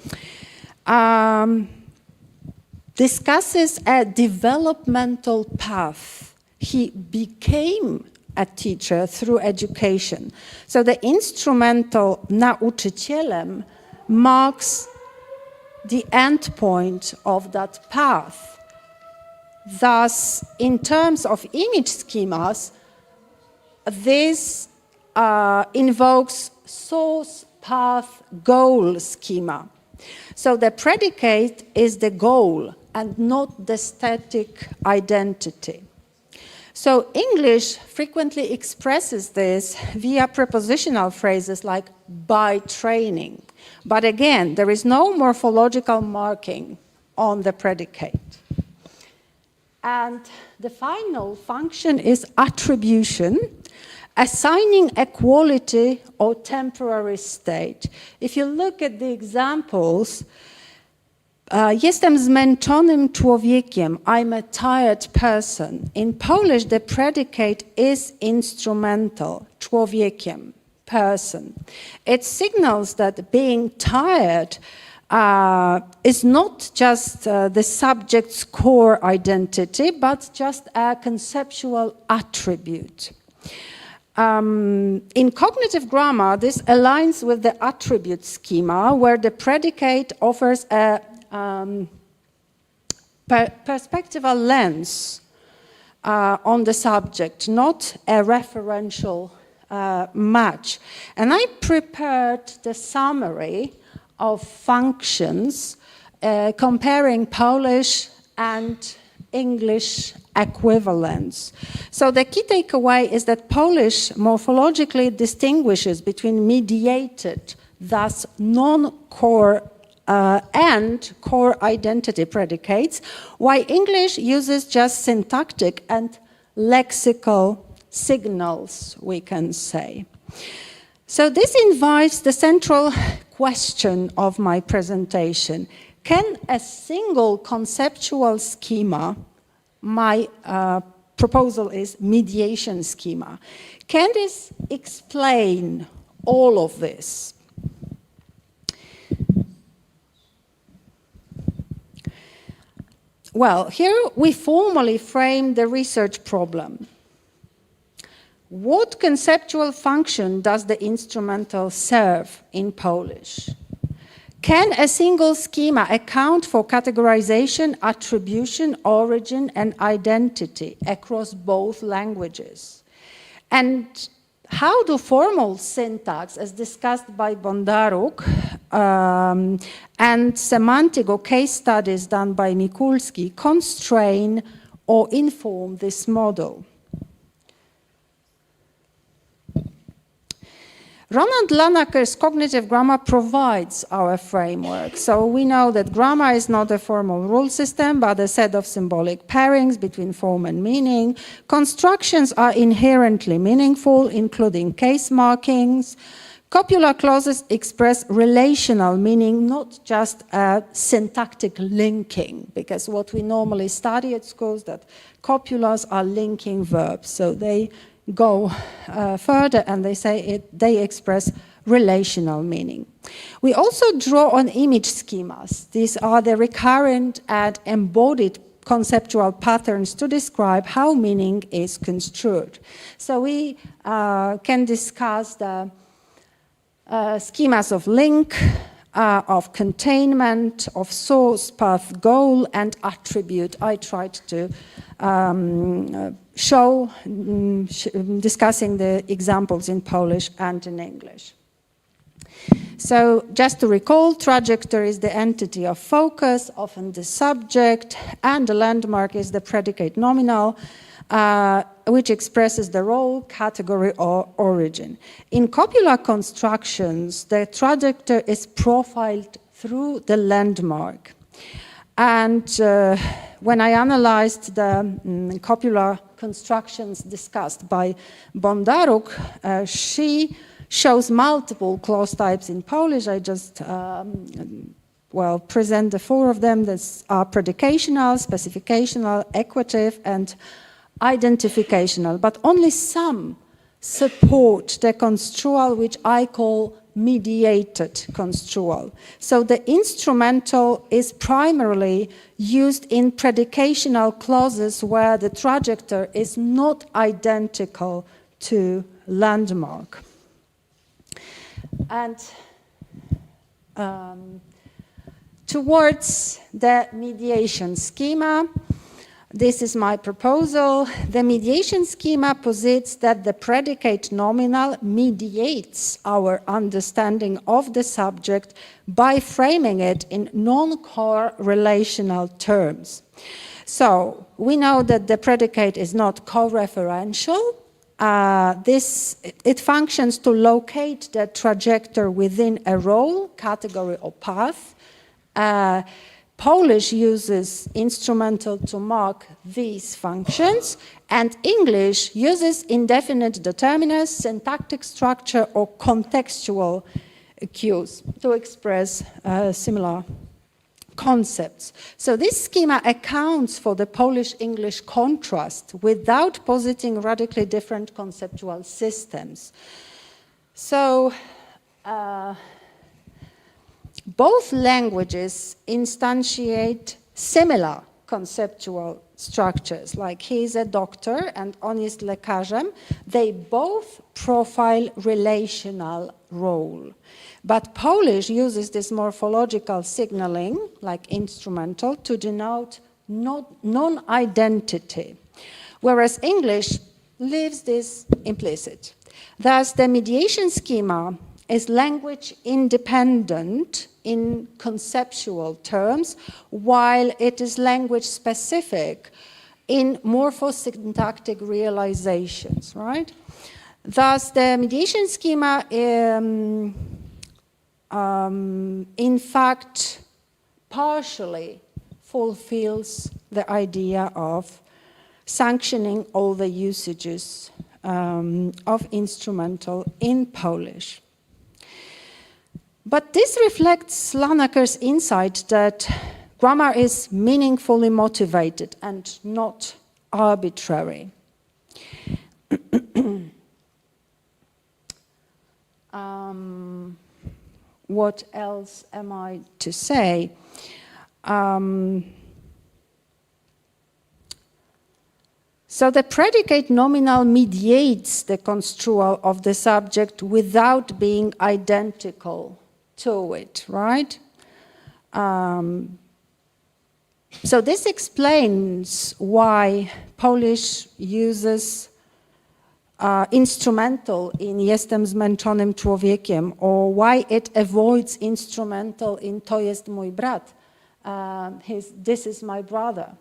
discusses a developmental path. He became a teacher through education. So the instrumental nauczycielem marks the end point of that path. Thus, in terms of image schemas, this invokes source, path, goal schema. So the predicate is the goal and not the static identity. So English frequently expresses this via prepositional phrases like by training. But again, there is no morphological marking on the predicate. And the final function is attribution, assigning a quality or temporary state. If you look at the examples, Jestem zmęczonym człowiekiem. I'm a tired person. In Polish, the predicate is instrumental. Człowiekiem, person. It signals that being tired is not just the subject's core identity, but just a conceptual attribute. In cognitive grammar, this aligns with the attribute schema, where the predicate offers a perspectival lens on the subject, not a referential match. And I prepared the summary of functions comparing Polish and English equivalents. So the key takeaway is that Polish morphologically distinguishes between mediated, thus non-core and core identity predicates, while English uses just syntactic and lexical signals, we can say. So this invites the central question of my presentation. Can a single conceptual schema, my proposal is mediation schema, can this explain all of this? Well, here we formally frame the research problem. What conceptual function does the instrumental serve in Polish? Can a single schema account for categorization, attribution, origin, and identity across both languages? And how do formal syntax, as discussed by Bondaruk, and semantic or case studies done by Mikulski constrain or inform this model? Ronald Lanaker's cognitive grammar provides our framework. So we know that grammar is not a formal rule system, but a set of symbolic pairings between form and meaning. Constructions are inherently meaningful, including case markings. Copular clauses express relational meaning, not just a syntactic linking, because what we normally study at schools that copulars are linking verbs. So they go further and they say they express relational meaning. We also draw on image schemas. These are the recurrent and embodied conceptual patterns to describe how meaning is construed. So we can discuss the schemas of link, of containment, of source, path, goal, and attribute. I tried to show, discussing the examples in Polish and in English. So just to recall, trajectory is the entity of focus, often the subject, and the landmark is the predicate nominal, which expresses the role, category, or origin. In copular constructions, the trajectory is profiled through the landmark. And when I analyzed the copular constructions discussed by Bondaruk, she shows multiple clause types in Polish. I just present the four of them. These are predicational, specificational, equative, and identificational, but only some support the construal, which I call mediated construal. So the instrumental is primarily used in predicational clauses where the trajectory is not identical to landmark. And towards the mediation schema, this is my proposal. The mediation schema posits that the predicate nominal mediates our understanding of the subject by framing it in non-core relational terms. So we know that the predicate is not co-referential. It functions to locate the trajectory within a role, category, or path. Polish uses instrumental to mark these functions, and English uses indefinite determiners, syntactic structure, or contextual cues to express similar concepts. So this schema accounts for the Polish-English contrast without positing radically different conceptual systems. So both languages instantiate similar conceptual structures, like he is a doctor and on jest lekarzem. They both profile relational role. But Polish uses this morphological signaling, like instrumental, to denote non-identity, whereas English leaves this implicit. Thus, the mediation schema is language independent in conceptual terms, while it is language specific in morphosyntactic realizations, right? Thus, the mediation schema in fact partially fulfills the idea of sanctioning all the usages of instrumental in Polish. But this reflects Lanaker's insight that grammar is meaningfully motivated and not arbitrary. What else am I to say? So the predicate nominal mediates the construal of the subject without being identical to it, right? So this explains why Polish uses instrumental in jestem zmęczonym człowiekiem, or why it avoids instrumental in to jest mój brat, this is my brother.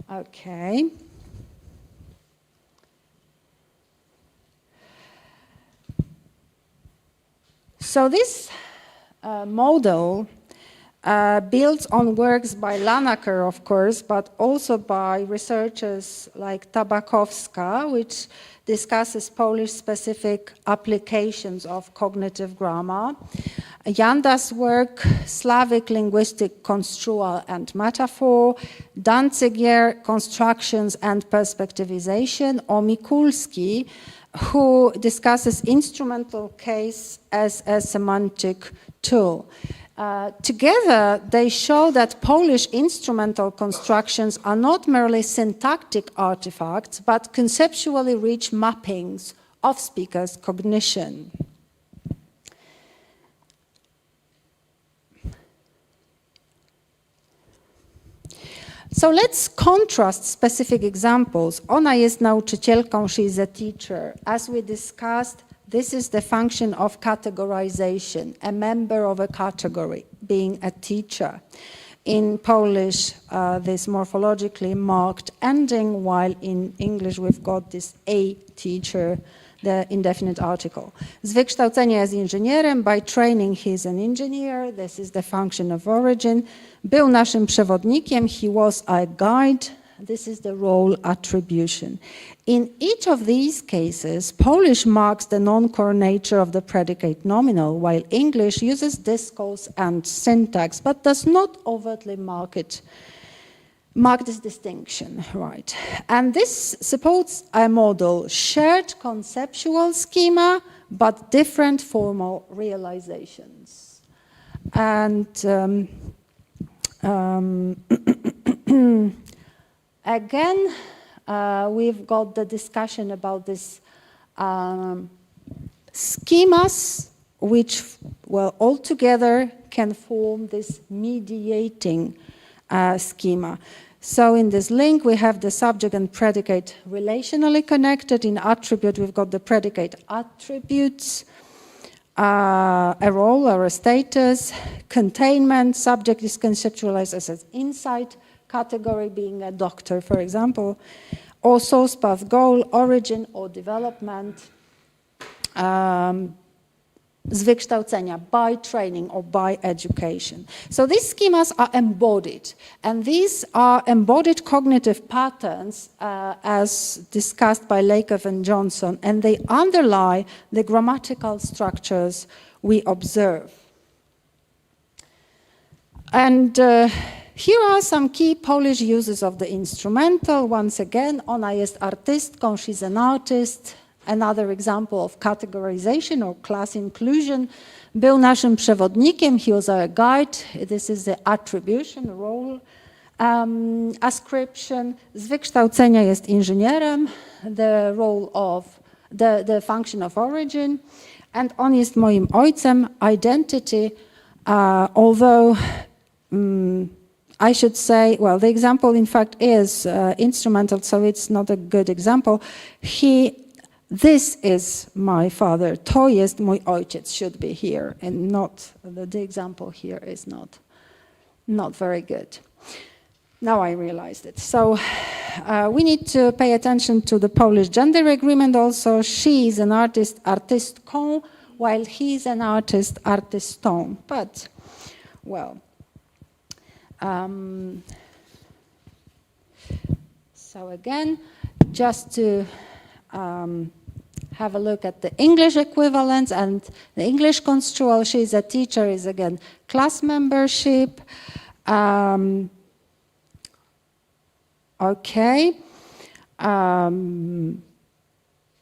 Okay. So this model builds on works by Lanaker, of course, but also by researchers like Tabakowska, which discusses Polish-specific applications of cognitive grammar. Janda's work, Slavic linguistic construal and metaphor, Danziger, constructions and perspectivization, or Mikulski, who discusses instrumental case as a semantic tool. Together, they show that Polish instrumental constructions are not merely syntactic artifacts, but conceptually rich mappings of speakers' cognition. So let's contrast specific examples. Ona jest nauczycielką, she is a teacher. As we discussed, this is the function of categorization, a member of a category, being a teacher. In Polish, this morphologically marked ending, while in English we've got this a teacher, the indefinite article. Z wykształcenia jest inżynierem, by training he is an engineer, this is the function of origin. Był naszym przewodnikiem, he was our guide, this is the role attribution. In each of these cases, Polish marks the non-core nature of the predicate nominal, while English uses discourse and syntax, but does not overtly mark this distinction, right? And this supports a model, shared conceptual schema, but different formal realizations. And again, we've got the discussion about this schemas, which, well, altogether can form this mediating schema. So in this link, we have the subject and predicate relationally connected. In attribute, we've got the predicate attributes, a role or a status, containment, subject is conceptualized as an insight, category being a doctor, for example, or source path goal, origin or development. z wykształcenia, by training or by education. So these schemas are embodied, and these are embodied cognitive patterns as discussed by Lakoff and Johnson, and they underlie the grammatical structures we observe. And here are some key Polish uses of the instrumental. Once again, ona jest artystką, she's an artist. Another example of categorization or class inclusion. Był naszym przewodnikiem, he was our guide. This is the attribution, role ascription. Z wykształcenia jest inżynierem, the role of, the function of origin. And on jest moim ojcem, identity, although I should say, well, the example in fact is instrumental, so it's not a good example. This is my father, to jest mój ojciec should be here, and not, the example here is not very good. Now I realized it. So we need to pay attention to the Polish gender agreement also. She is an artist, artystką, while he is an artist, artystą. But, well, so again, just to have a look at the English equivalents and the English construal. She is a teacher is again class membership. Okay.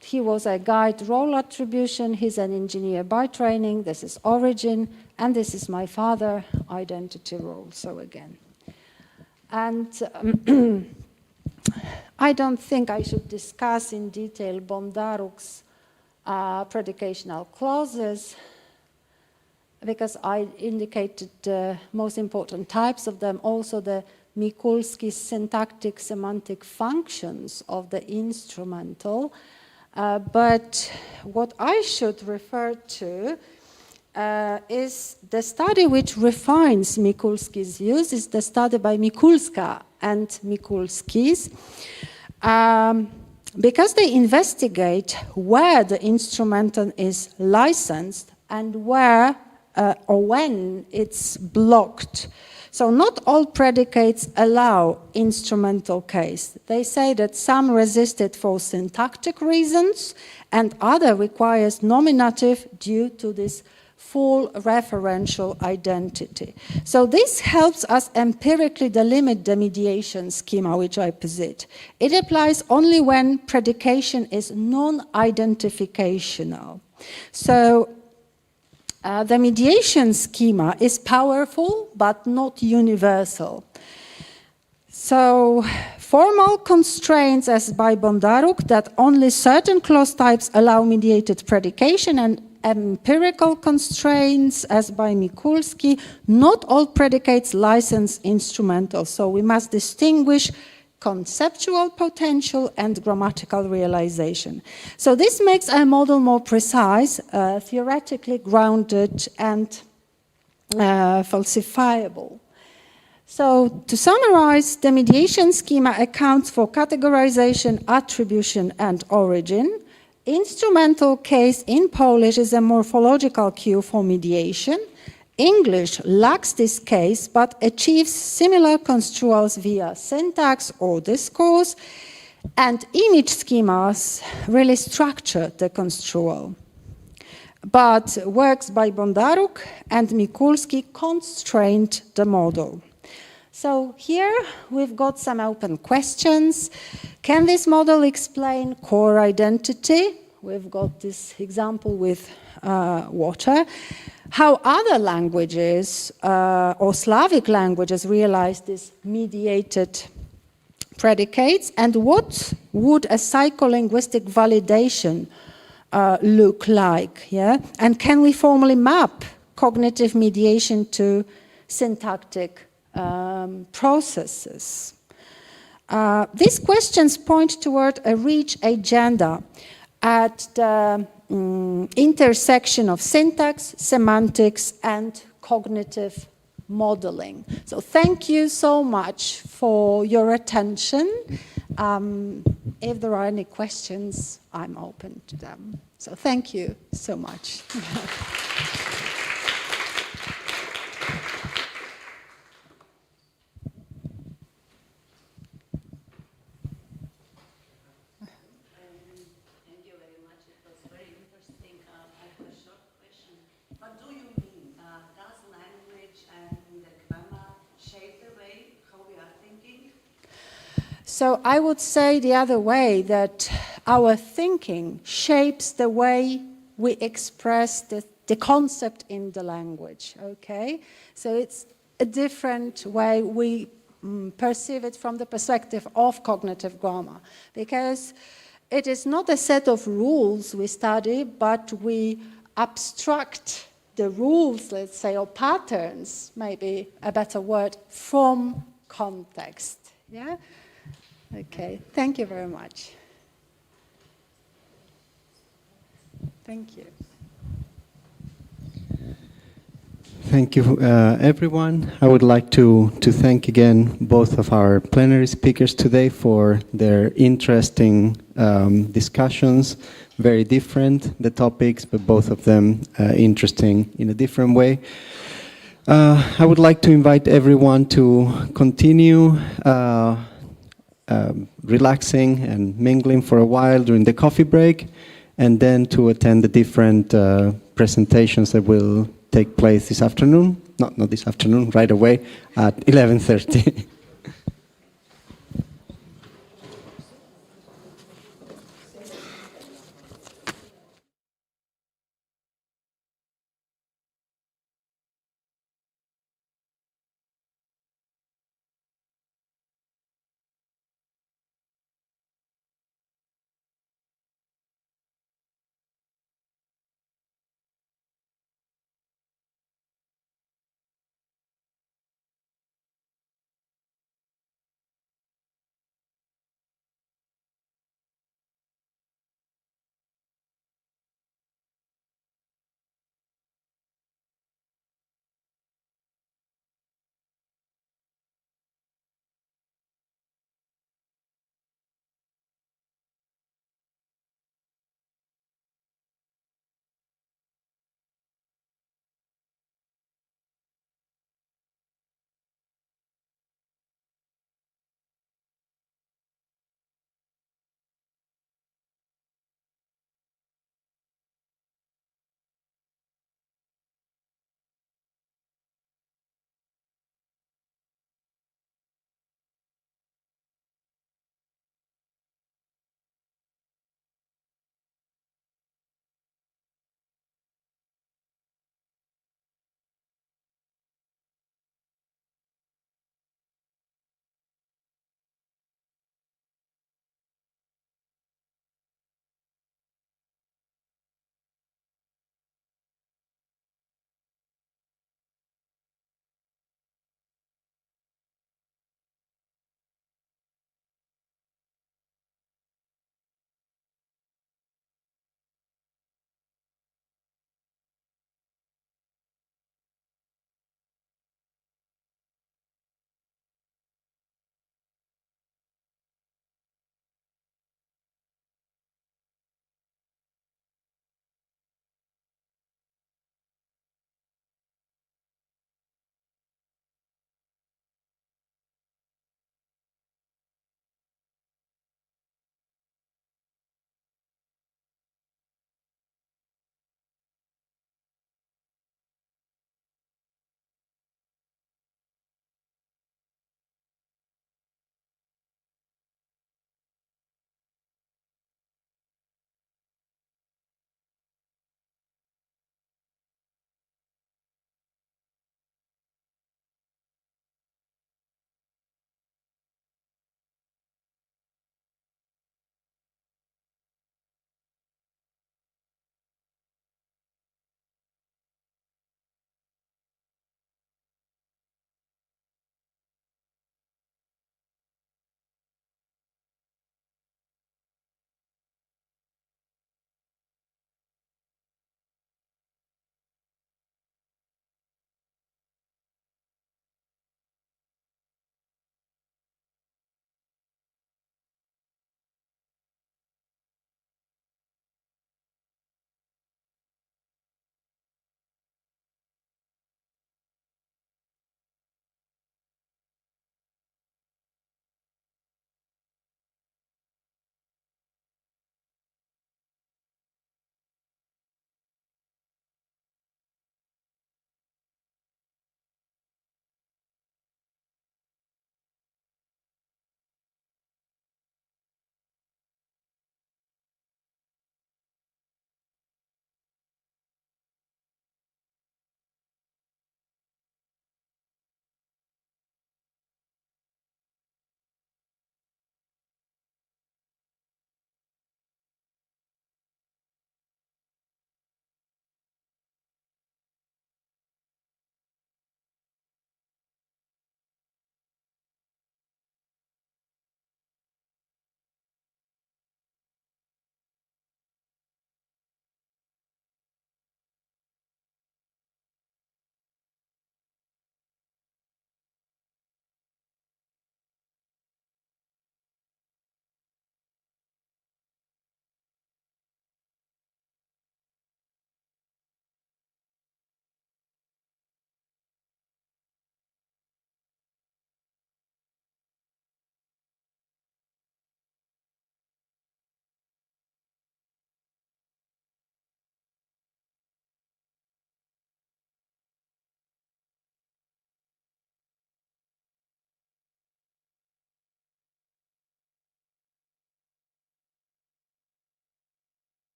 He was a guide, role attribution. He's an engineer by training. This is origin. And this is my father, identity role. So again. And I don't think I should discuss in detail Bondaruk's predicational clauses, because I indicated the most important types of them, also the Mikulski's syntactic semantic functions of the instrumental. But what I should refer to is the study which refines Mikulski's use, is the study by Mikulska and Mikulski's, because they investigate where the instrumental is licensed and where or when it's blocked. So not all predicates allow instrumental case. They say that some resist it for syntactic reasons and other requires nominative due to this full referential identity. So this helps us empirically delimit the mediation schema which I posit. It applies only when predication is non-identificational. So the mediation schema is powerful but not universal. So formal constraints as by Bondaruk that only certain clause types allow mediated predication, and empirical constraints as by Mikulski, not all predicates license instrumental. So we must distinguish conceptual potential and grammatical realization. So this makes our model more precise, theoretically grounded, and falsifiable. So to summarize, the mediation schema accounts for categorization, attribution, and origin. Instrumental case in Polish is a morphological cue for mediation. English lacks this case, but achieves similar construals via syntax or discourse, and image schemas really structure the construal. But works by Bondaruk and Mikulski constrained the model. So here we've got some open questions. Can this model explain core identity? We've got this example with water. How other languages or Slavic languages realize these mediated predicates, and what would a psycholinguistic validation look like? Yeah? And can we formally map cognitive mediation to syntactic processes? These questions point toward a rich agenda at the intersection of syntax, semantics, and cognitive modeling. So thank you so much for your attention. If there are any questions, I'm open to them. So thank you so much. Thank you very much. It was very interesting. I have a short question. What do you mean? Does language and the grammar shape the way how we are thinking? So I would say the other way, that our thinking shapes the way we express the concept in the language, okay? So it's a different way we perceive it from the perspective of cognitive grammar, because it is not a set of rules we study, but we abstract the rules, let's say, or patterns, maybe a better word, from context, yeah? Okay, thank you very much. Thank you. Thank you, everyone. I would like to thank again both of our plenary speakers today for their interesting discussions. Very different, the topics, but both of them interesting in a different way. I would like to invite everyone to continue relaxing and mingling for a while during the coffee break, and then to attend the different presentations that will take place this afternoon. Not this afternoon, right away at 11:30.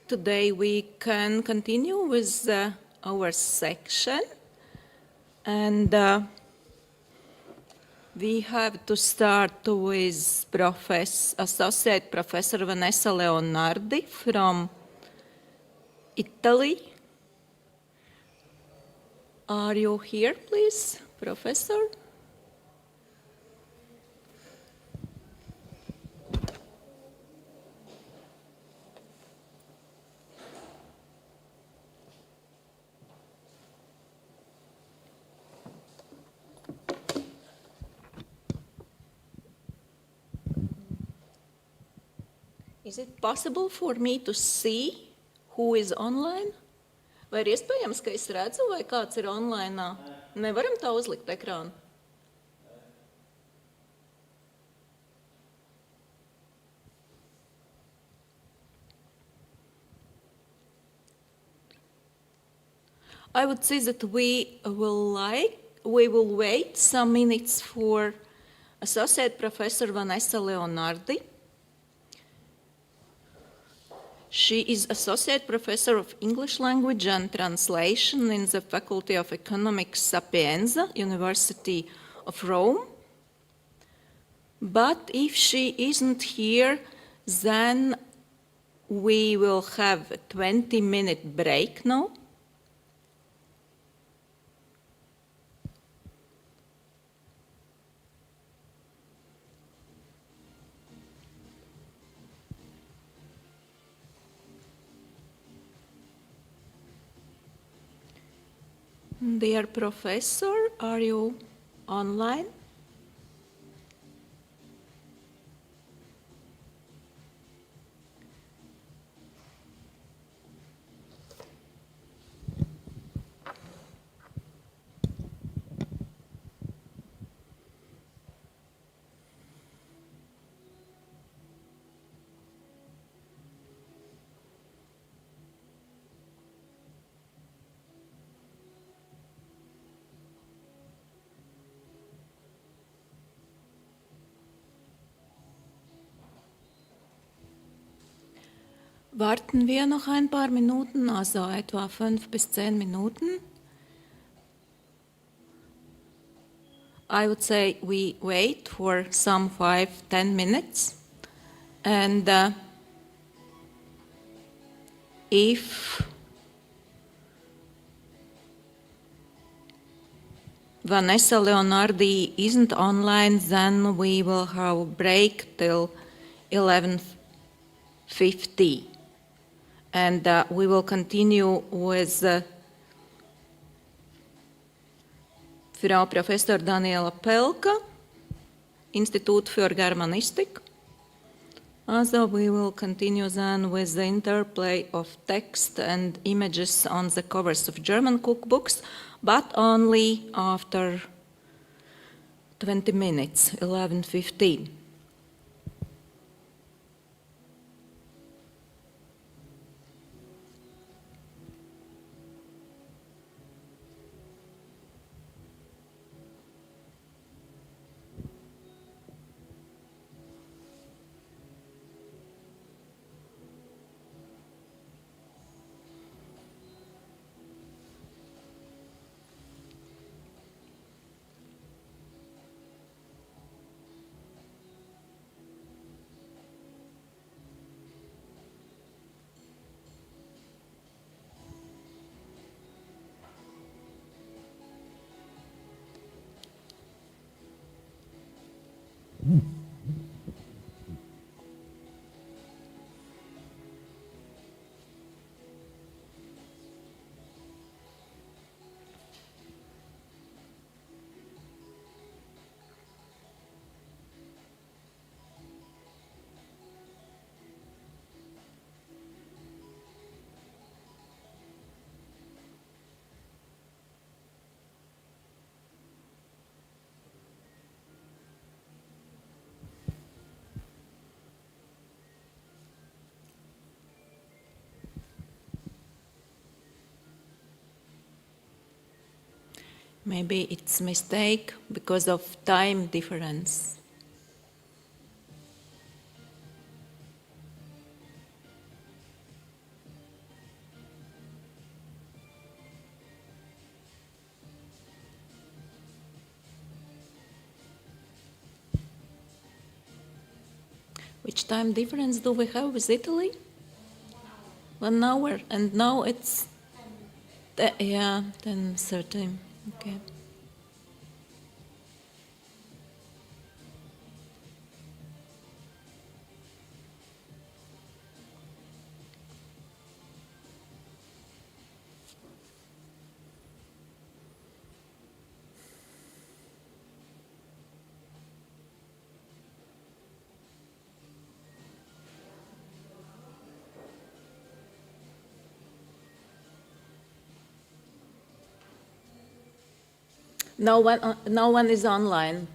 today we can continue with our section. And we have to start with Associate Professor Vanessa Leonardi from Italy. Are you here, please, Professor? Is it possible for me to see who is online? Vai ir iespējams, ka es redzu, vai kāds ir online? Nevaram tā uzlikt ekrānu. I would say that we will wait some minutes for Associate Professor Vanessa Leonardi. She is Associate Professor of English Language and Translation in the Faculty of Economics Sapienza, University of Rome. But if she isn't here, then we will have a 20-minute break now. Dear Professor, are you online? Warten wir noch ein paar Minuten, also etwa 5 bis 10 Minuten. I would say we wait for some 5-10 minutes. And if Vanessa Leonardi isn't online, then we will have a break till 11:50. And we will continue with Frau Professor Daniela Pelka, Institute for Germanistik. Also, we will continue then with the interplay of text and images on the covers of German cookbooks, but only after 20 minutes, 11:15. Maybe it's a mistake because of time difference. Which time difference do we have with Italy? 1 hour, and now it's 10:30. Okay. No one is online.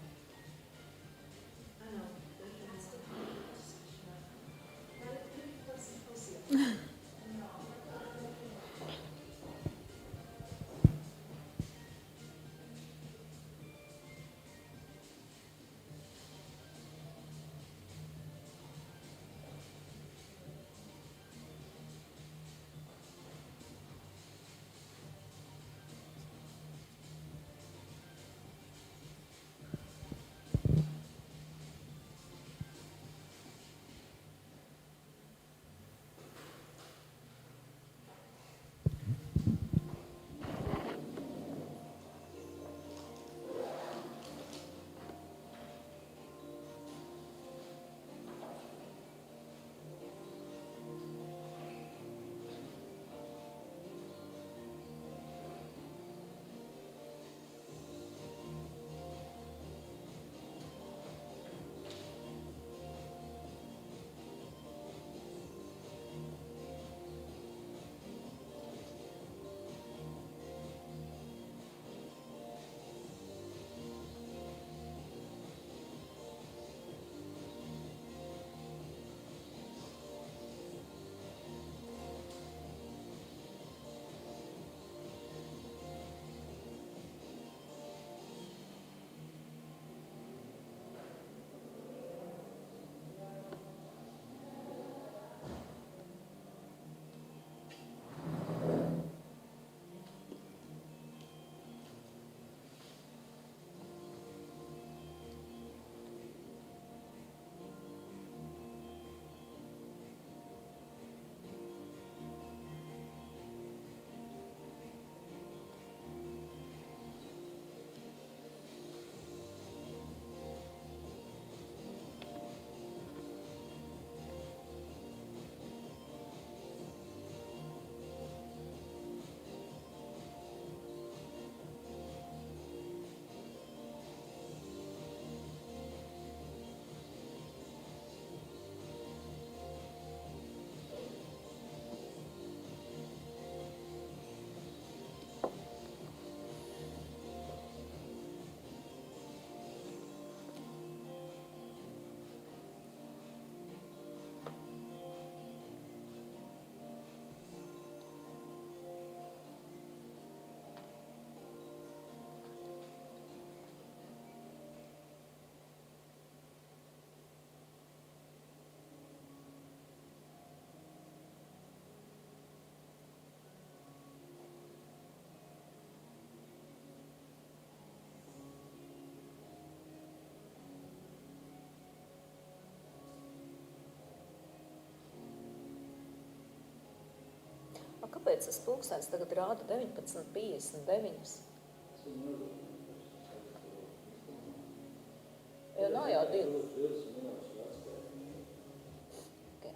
Kāpēc tas pulkstenis tagad rāda 19:59? Jo nav jau 2. Okay.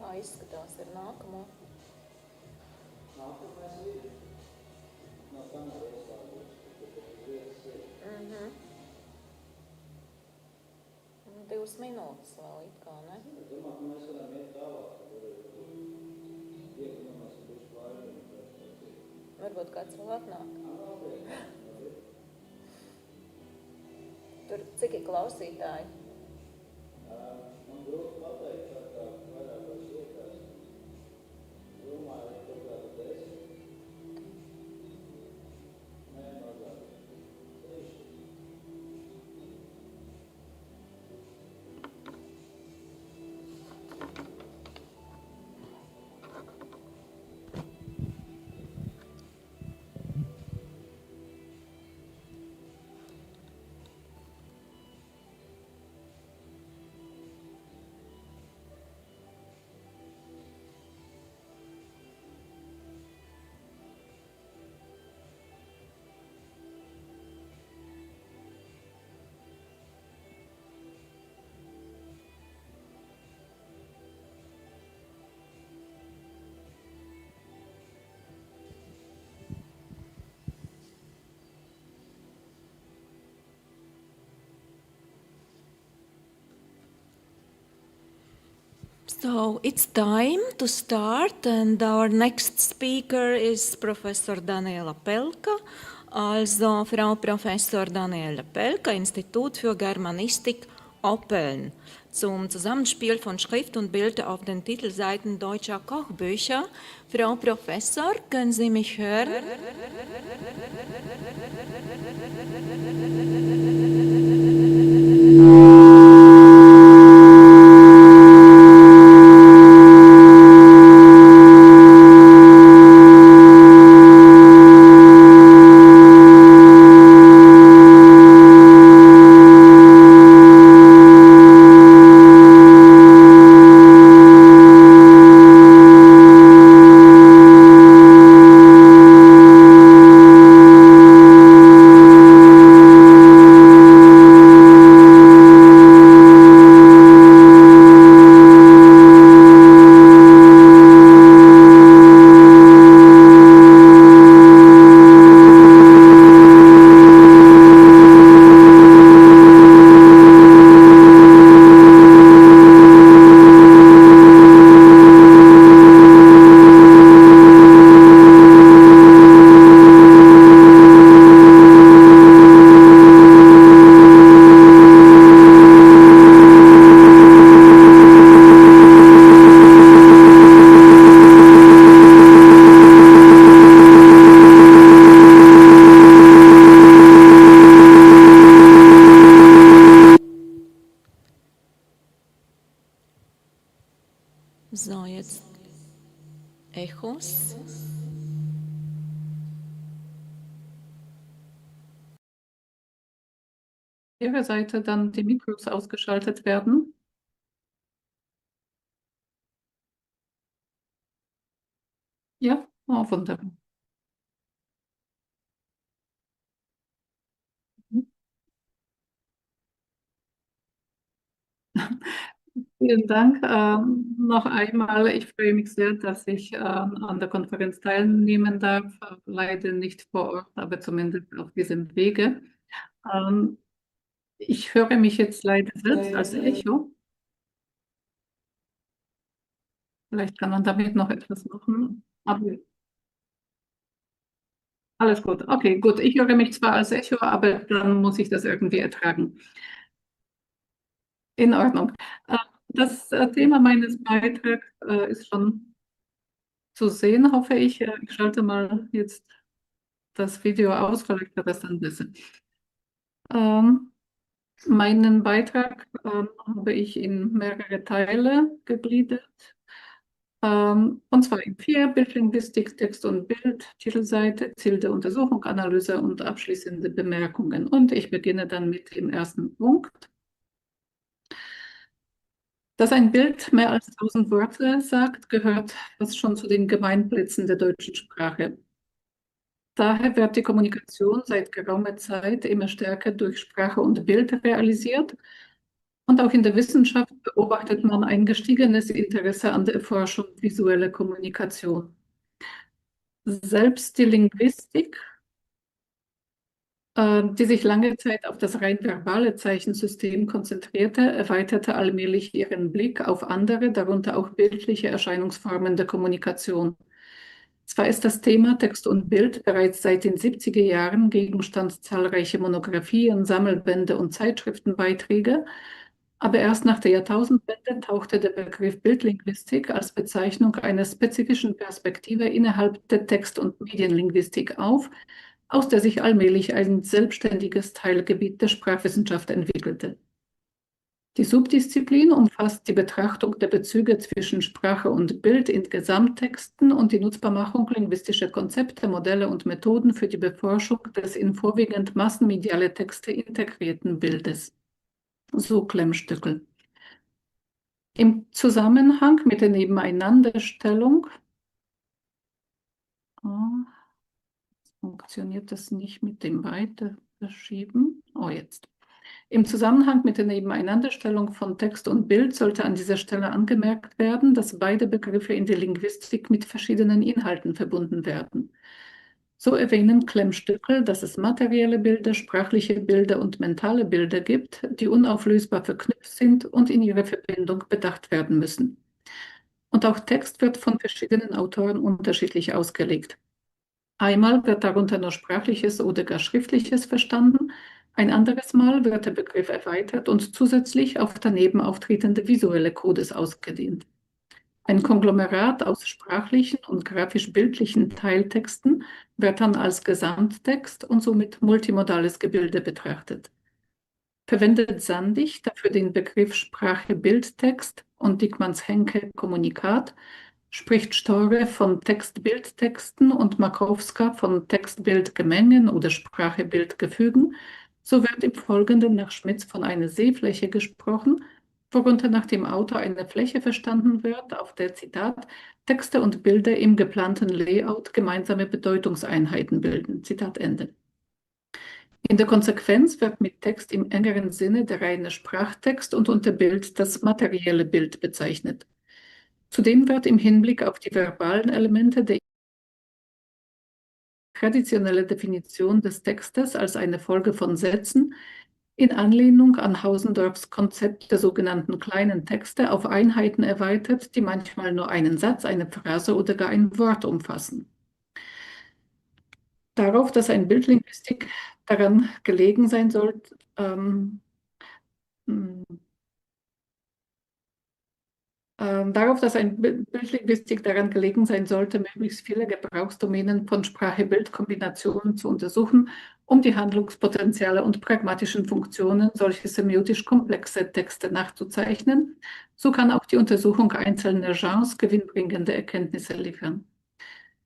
Kā izskatās ar nākamo? Divas minūtes vēl it kā, ne? Varbūt kāds vēl atnāk. Tur cik ir klausītāji? So it's time to start, and our next speaker is Professor Daniela Pelka. Also Frau Professor Daniela Pelka, Institut für Germanistik, Oppeln, zum Zusammenspiel von Schrift und Bild auf den Titelseiten deutscher Kochbücher. Frau Professor, können Sie mich hören? So, jetzt Echos. Ihrer Seite dann die Mikros ausgeschaltet werden. Ja, oh, wunderbar. Vielen Dank. Noch einmal, ich freue mich sehr, dass ich an der Konferenz teilnehmen darf. Leider nicht vor Ort, aber zumindest auf diesem Wege. Ich höre mich jetzt leider selbst als Echo. Vielleicht kann man damit noch etwas machen. Aber alles gut. Okay, gut. Ich höre mich zwar als Echo, aber dann muss ich das irgendwie ertragen. In Ordnung. Das Thema meines Beitrags ist schon zu sehen, hoffe ich. Ich schalte mal jetzt das Video aus, vielleicht wird das dann besser. Meinen Beitrag habe ich in mehrere Teile gegliedert. Und zwar in 4: Bildlinguistik, Text und Bild, Titelseite, Ziel der Untersuchung, Analyse und abschließende Bemerkungen. Und ich beginne dann mit dem ersten Punkt. Dass ein Bild mehr als 1000 Worte sagt, gehört fast schon zu den Gemeinplätzen der deutschen Sprache. Daher wird die Kommunikation seit geraumer Zeit immer stärker durch Sprache und Bild realisiert. Und auch in der Wissenschaft beobachtet man ein gestiegenes Interesse an der Erforschung visueller Kommunikation. Selbst die Linguistik, die sich lange Zeit auf das rein verbale Zeichensystem konzentrierte, erweiterte allmählich ihren Blick auf andere, darunter auch bildliche Erscheinungsformen der Kommunikation. Zwar ist das Thema Text und Bild bereits seit den 70er Jahren Gegenstand zahlreicher Monographien, Sammelbände und Zeitschriftenbeiträge, aber erst nach der Jahrtausendwende tauchte der Begriff Bildlinguistik als Bezeichnung einer spezifischen Perspektive innerhalb der Text- und Medienlinguistik auf, aus der sich allmählich ein selbstständiges Teilgebiet der Sprachwissenschaft entwickelte. Die Subdisziplin umfasst die Betrachtung der Bezüge zwischen Sprache und Bild in Gesamttexten und die Nutzbarmachung linguistischer Konzepte, Modelle und Methoden für die Beforschung des in vorwiegend massenmediale Texte integrierten Bildes. So Klemmstückel. Im Zusammenhang mit der Nebeneinanderstellung funktioniert das nicht mit dem Weiterverschieben. Oh, jetzt. Im Zusammenhang mit der Nebeneinanderstellung von Text und Bild sollte an dieser Stelle angemerkt werden, dass beide Begriffe in der Linguistik mit verschiedenen Inhalten verbunden werden. So erwähnen Klemmstückel, dass es materielle Bilder, sprachliche Bilder und mentale Bilder gibt, die unauflösbar verknüpft sind und in ihrer Verbindung bedacht werden müssen. Und auch Text wird von verschiedenen Autoren unterschiedlich ausgelegt. Einmal wird darunter nur Sprachliches oder gar Schriftliches verstanden, ein anderes Mal wird der Begriff erweitert und zusätzlich auf daneben auftretende visuelle Codes ausgedehnt. Ein Konglomerat aus sprachlichen und grafisch-bildlichen Teiltexten wird dann als Gesamttext und somit multimodales Gebilde betrachtet. Verwendet Sandig dafür den Begriff Sprache-Bildtext und Dickmanns-Henke Kommunikat, spricht Storre von Text-Bild-Texten und Makowska von Text-Bild-Gemengen oder Sprache-Bild-Gefügen, so wird im Folgenden nach Schmitz von einer Seefläche gesprochen, worunter nach dem Autor eine Fläche verstanden wird, auf der, Zitat, Texte und Bilder im geplanten Layout gemeinsame Bedeutungseinheiten bilden. Zitat Ende. In der Konsequenz wird mit Text im engeren Sinne der reine Sprachtext und unter Bild das materielle Bild bezeichnet. Zudem wird im Hinblick auf die verbalen Elemente der traditionelle Definition des Textes als eine Folge von Sätzen in Anlehnung an Hausendorffs Konzept der sogenannten kleinen Texte auf Einheiten erweitert, die manchmal nur einen Satz, eine Phrase oder gar ein Wort umfassen. Darauf, dass ein Bildlinguistik daran gelegen sein sollte, darauf, dass ein Bildlinguistik daran gelegen sein sollte, möglichst viele Gebrauchsdomänen von Sprache-Bild-Kombinationen zu untersuchen, um die Handlungspotenziale und pragmatischen Funktionen solcher semiotisch komplexer Texte nachzuzeichnen. So kann auch die Untersuchung einzelner Genres gewinnbringende Erkenntnisse liefern.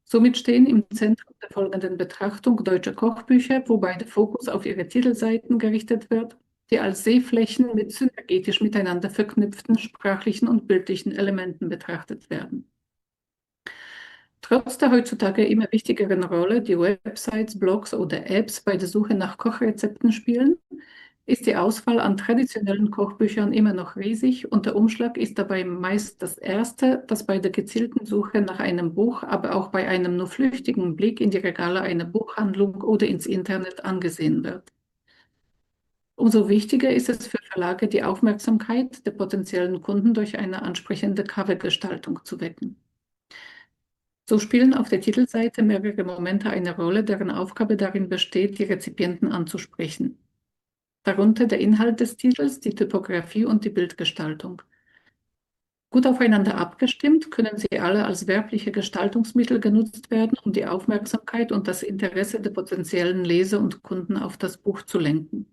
Somit stehen im Zentrum der folgenden Betrachtung deutsche Kochbücher, wobei der Fokus auf ihre Titelseiten gerichtet wird, die als Sehflächen mit synergetisch miteinander verknüpften sprachlichen und bildlichen Elementen betrachtet werden. Trotz der heutzutage immer wichtigeren Rolle, die Websites, Blogs oder Apps bei der Suche nach Kochrezepten spielen, ist die Auswahl an traditionellen Kochbüchern immer noch riesig und der Umschlag ist dabei meist das erste, das bei der gezielten Suche nach einem Buch, aber auch bei einem nur flüchtigen Blick in die Regale einer Buchhandlung oder ins Internet angesehen wird. Umso wichtiger ist es für Verlage, die Aufmerksamkeit der potenziellen Kunden durch eine ansprechende Covergestaltung zu wecken. So spielen auf der Titelseite mehrere Momente eine Rolle, deren Aufgabe darin besteht, die Rezipienten anzusprechen. Darunter der Inhalt des Titels, die Typografie und die Bildgestaltung. Gut aufeinander abgestimmt können sie alle als werbliche Gestaltungsmittel genutzt werden, um die Aufmerksamkeit und das Interesse der potenziellen Leser und Kunden auf das Buch zu lenken.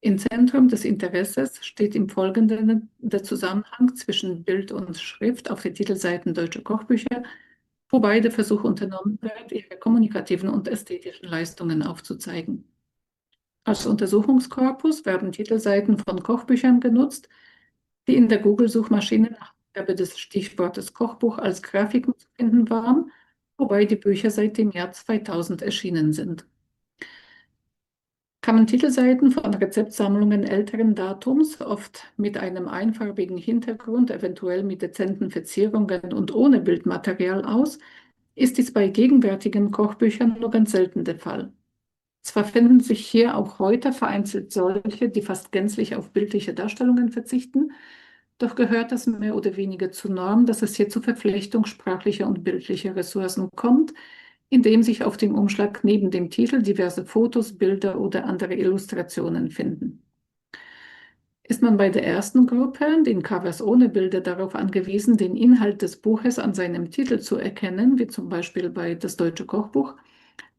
Im Zentrum des Interesses steht im Folgenden der Zusammenhang zwischen Bild und Schrift auf den Titelseiten deutscher Kochbücher, wobei der Versuch unternommen wird, ihre kommunikativen und ästhetischen Leistungen aufzuzeigen. Als Untersuchungskorpus werden Titelseiten von Kochbüchern genutzt, die in der Google-Suchmaschine nach Angabe des Stichwortes Kochbuch als Grafiken zu finden waren, wobei die Bücher seit dem Jahr 2000 erschienen sind. kamen Titelseiten von Rezeptsammlungen älteren Datums, oft mit einem einfarbigen Hintergrund, eventuell mit dezenten Verzierungen und ohne Bildmaterial aus, ist dies bei gegenwärtigen Kochbüchern nur ganz selten der Fall. Zwar finden sich hier auch heute vereinzelt solche, die fast gänzlich auf bildliche Darstellungen verzichten, doch gehört es mehr oder weniger zur Norm, dass es hier zur Verflechtung sprachlicher und bildlicher Ressourcen kommt, indem sich auf dem Umschlag neben dem Titel diverse Fotos, Bilder oder andere Illustrationen finden. Ist man bei der ersten Gruppe, den Covers ohne Bilder, darauf angewiesen, den Inhalt des Buches an seinem Titel zu erkennen, wie zum Beispiel bei Das Deutsche Kochbuch,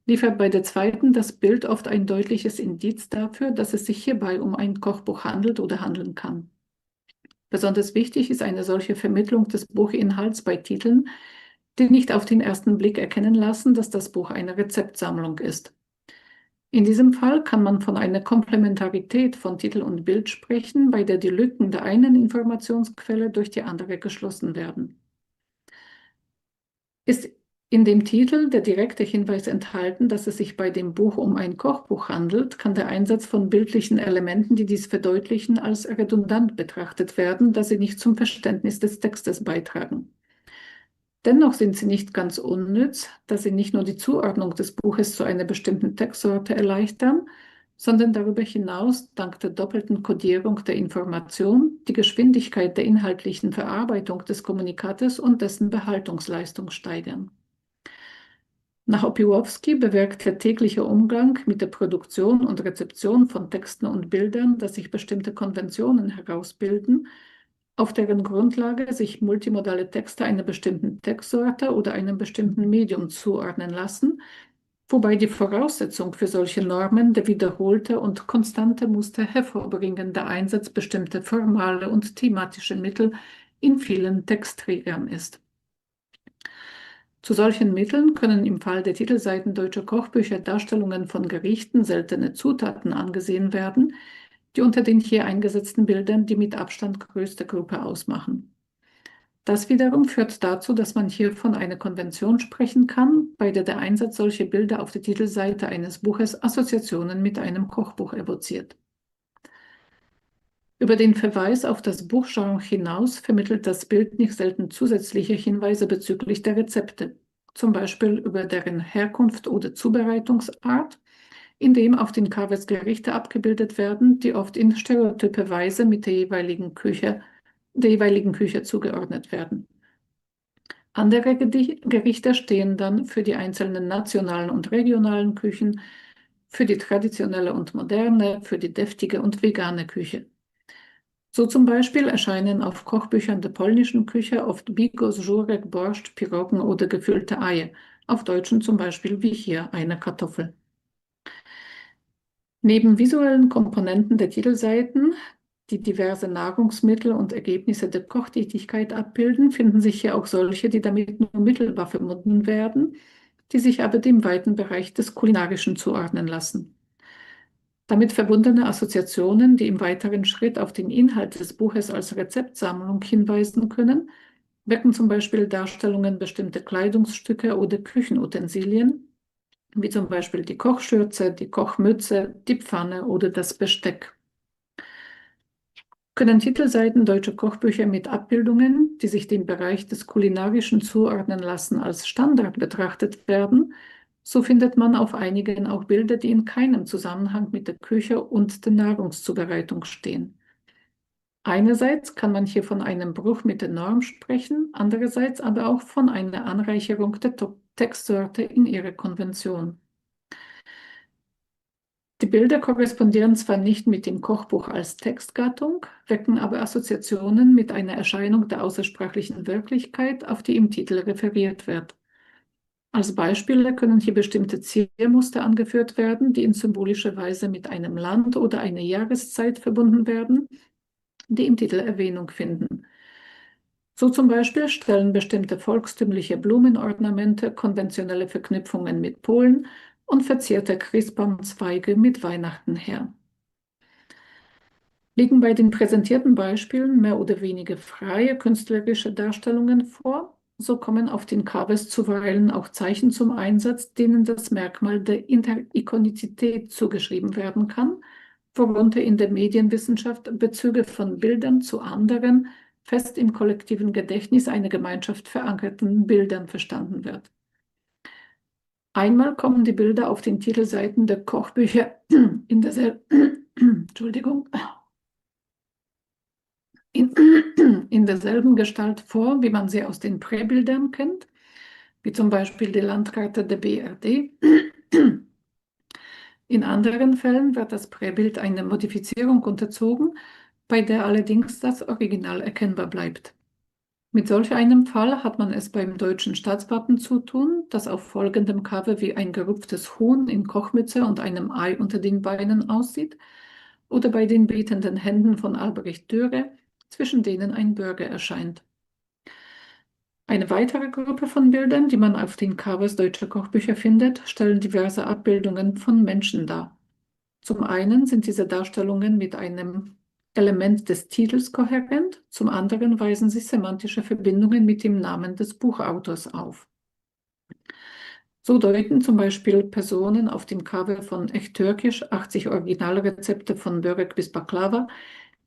liefert bei der zweiten das Bild oft ein deutliches Indiz dafür, dass es sich hierbei um ein Kochbuch handelt oder handeln kann. Besonders wichtig ist eine solche Vermittlung des Buchinhalts bei Titeln, die nicht auf den ersten Blick erkennen lassen, dass das Buch eine Rezeptsammlung ist. In diesem Fall kann man von einer Komplementarität von Titel und Bild sprechen, bei der die Lücken der einen Informationsquelle durch die andere geschlossen werden. Ist in dem Titel der direkte Hinweis enthalten, dass es sich bei dem Buch um ein Kochbuch handelt, kann der Einsatz von bildlichen Elementen, die dies verdeutlichen, als redundant betrachtet werden, da sie nicht zum Verständnis des Textes beitragen. Dennoch sind sie nicht ganz unnütz, da sie nicht nur die Zuordnung des Buches zu einer bestimmten Textsorte erleichtern, sondern darüber hinaus dank der doppelten Kodierung der Information die Geschwindigkeit der inhaltlichen Verarbeitung des Kommunikates und dessen Behaltungsleistung steigern. Nach Opiłowski bewirkt der tägliche Umgang mit der Produktion und Rezeption von Texten und Bildern, dass sich bestimmte Konventionen herausbilden, auf deren Grundlage sich multimodale Texte einer bestimmten Textsorte oder einem bestimmten Medium zuordnen lassen, wobei die Voraussetzung für solche Normen der wiederholte und konstante Muster hervorbringende Einsatz bestimmter formale und thematische Mittel in vielen Textträgern ist. Zu solchen Mitteln können im Fall der Titelseiten deutscher Kochbücher Darstellungen von Gerichten, seltene Zutaten angesehen werden, die unter den hier eingesetzten Bildern die mit Abstand größte Gruppe ausmachen. Das wiederum führt dazu, dass man hier von einer Konvention sprechen kann, bei der der Einsatz solcher Bilder auf der Titelseite eines Buches Assoziationen mit einem Kochbuch evoziert. Über den Verweis auf das Buchgenre hinaus vermittelt das Bild nicht selten zusätzliche Hinweise bezüglich der Rezepte, zum Beispiel über deren Herkunft oder Zubereitungsart, indem auf den Covers Gerichte abgebildet werden, die oft in stereotype Weise mit der jeweiligen Küche zugeordnet werden. Andere Gerichte stehen dann für die einzelnen nationalen und regionalen Küchen, für die traditionelle und moderne, für die deftige und vegane Küche. So zum Beispiel erscheinen auf Kochbüchern der polnischen Küche oft Bigos, Żurek, Borscht, Piroggen oder gefüllte Eier, auf deutschen zum Beispiel wie hier eine Kartoffel. Neben visuellen Komponenten der Titelseiten, die diverse Nahrungsmittel und Ergebnisse der Kochtätigkeit abbilden, finden sich hier auch solche, die damit nur mittelbar verbunden werden, die sich aber dem weiten Bereich des Kulinarischen zuordnen lassen. Damit verbundene Assoziationen, die im weiteren Schritt auf den Inhalt des Buches als Rezeptsammlung hinweisen können, wecken zum Beispiel Darstellungen bestimmter Kleidungsstücke oder Küchenutensilien, wie zum Beispiel die Kochschürze, die Kochmütze, die Pfanne oder das Besteck. Können Titelseiten deutscher Kochbücher mit Abbildungen, die sich dem Bereich des Kulinarischen zuordnen lassen, als Standard betrachtet werden, so findet man auf einigen auch Bilder, die in keinem Zusammenhang mit der Küche und der Nahrungszubereitung stehen. Einerseits kann man hier von einem Bruch mit der Norm sprechen, andererseits aber auch von einer Anreicherung der Textsorte in ihrer Konvention. Die Bilder korrespondieren zwar nicht mit dem Kochbuch als Textgattung, wecken aber Assoziationen mit einer Erscheinung der außersprachlichen Wirklichkeit, auf die im Titel referiert wird. Als Beispiele können hier bestimmte Ziermuster angeführt werden, die in symbolischer Weise mit einem Land oder einer Jahreszeit verbunden werden, die im Titel Erwähnung finden. So zum Beispiel stellen bestimmte volkstümliche Blumenornamente konventionelle Verknüpfungen mit Polen und verzierte Christbaumzweige mit Weihnachten her. Liegen bei den präsentierten Beispielen mehr oder weniger freie künstlerische Darstellungen vor, So kommen auf den Covers zuweilen auch Zeichen zum Einsatz, denen das Merkmal der Interikonizität zugeschrieben werden kann, worunter in der Medienwissenschaft Bezüge von Bildern zu anderen, fest im kollektiven Gedächtnis einer Gemeinschaft verankerten Bildern verstanden wird. Einmal kommen die Bilder auf den Titelseiten der Kochbücher in Entschuldigung, in derselben Gestalt vor, wie man sie aus den Präbildern kennt, wie zum Beispiel die Landkarte der BRD. In anderen Fällen wird das Präbild einer Modifizierung unterzogen, bei der allerdings das Original erkennbar bleibt. Mit solch einem Fall hat man es beim deutschen Staatswappen zu tun, das auf folgendem Cover wie ein gerupftes Huhn in Kochmütze und einem Ei unter den Beinen aussieht, oder bei den betenden Händen von Albrecht Dürer, zwischen denen ein Bürger erscheint. Eine weitere Gruppe von Bildern, die man auf den Covers deutscher Kochbücher findet, stellen diverse Abbildungen von Menschen dar. Zum einen sind diese Darstellungen mit einem Element des Titels kohärent, zum anderen weisen sie semantische Verbindungen mit dem Namen des Buchautors auf. So deuten zum Beispiel Personen auf dem Cover von Echt Türkisch, 80 Originalrezepte von Börek bis Baklava,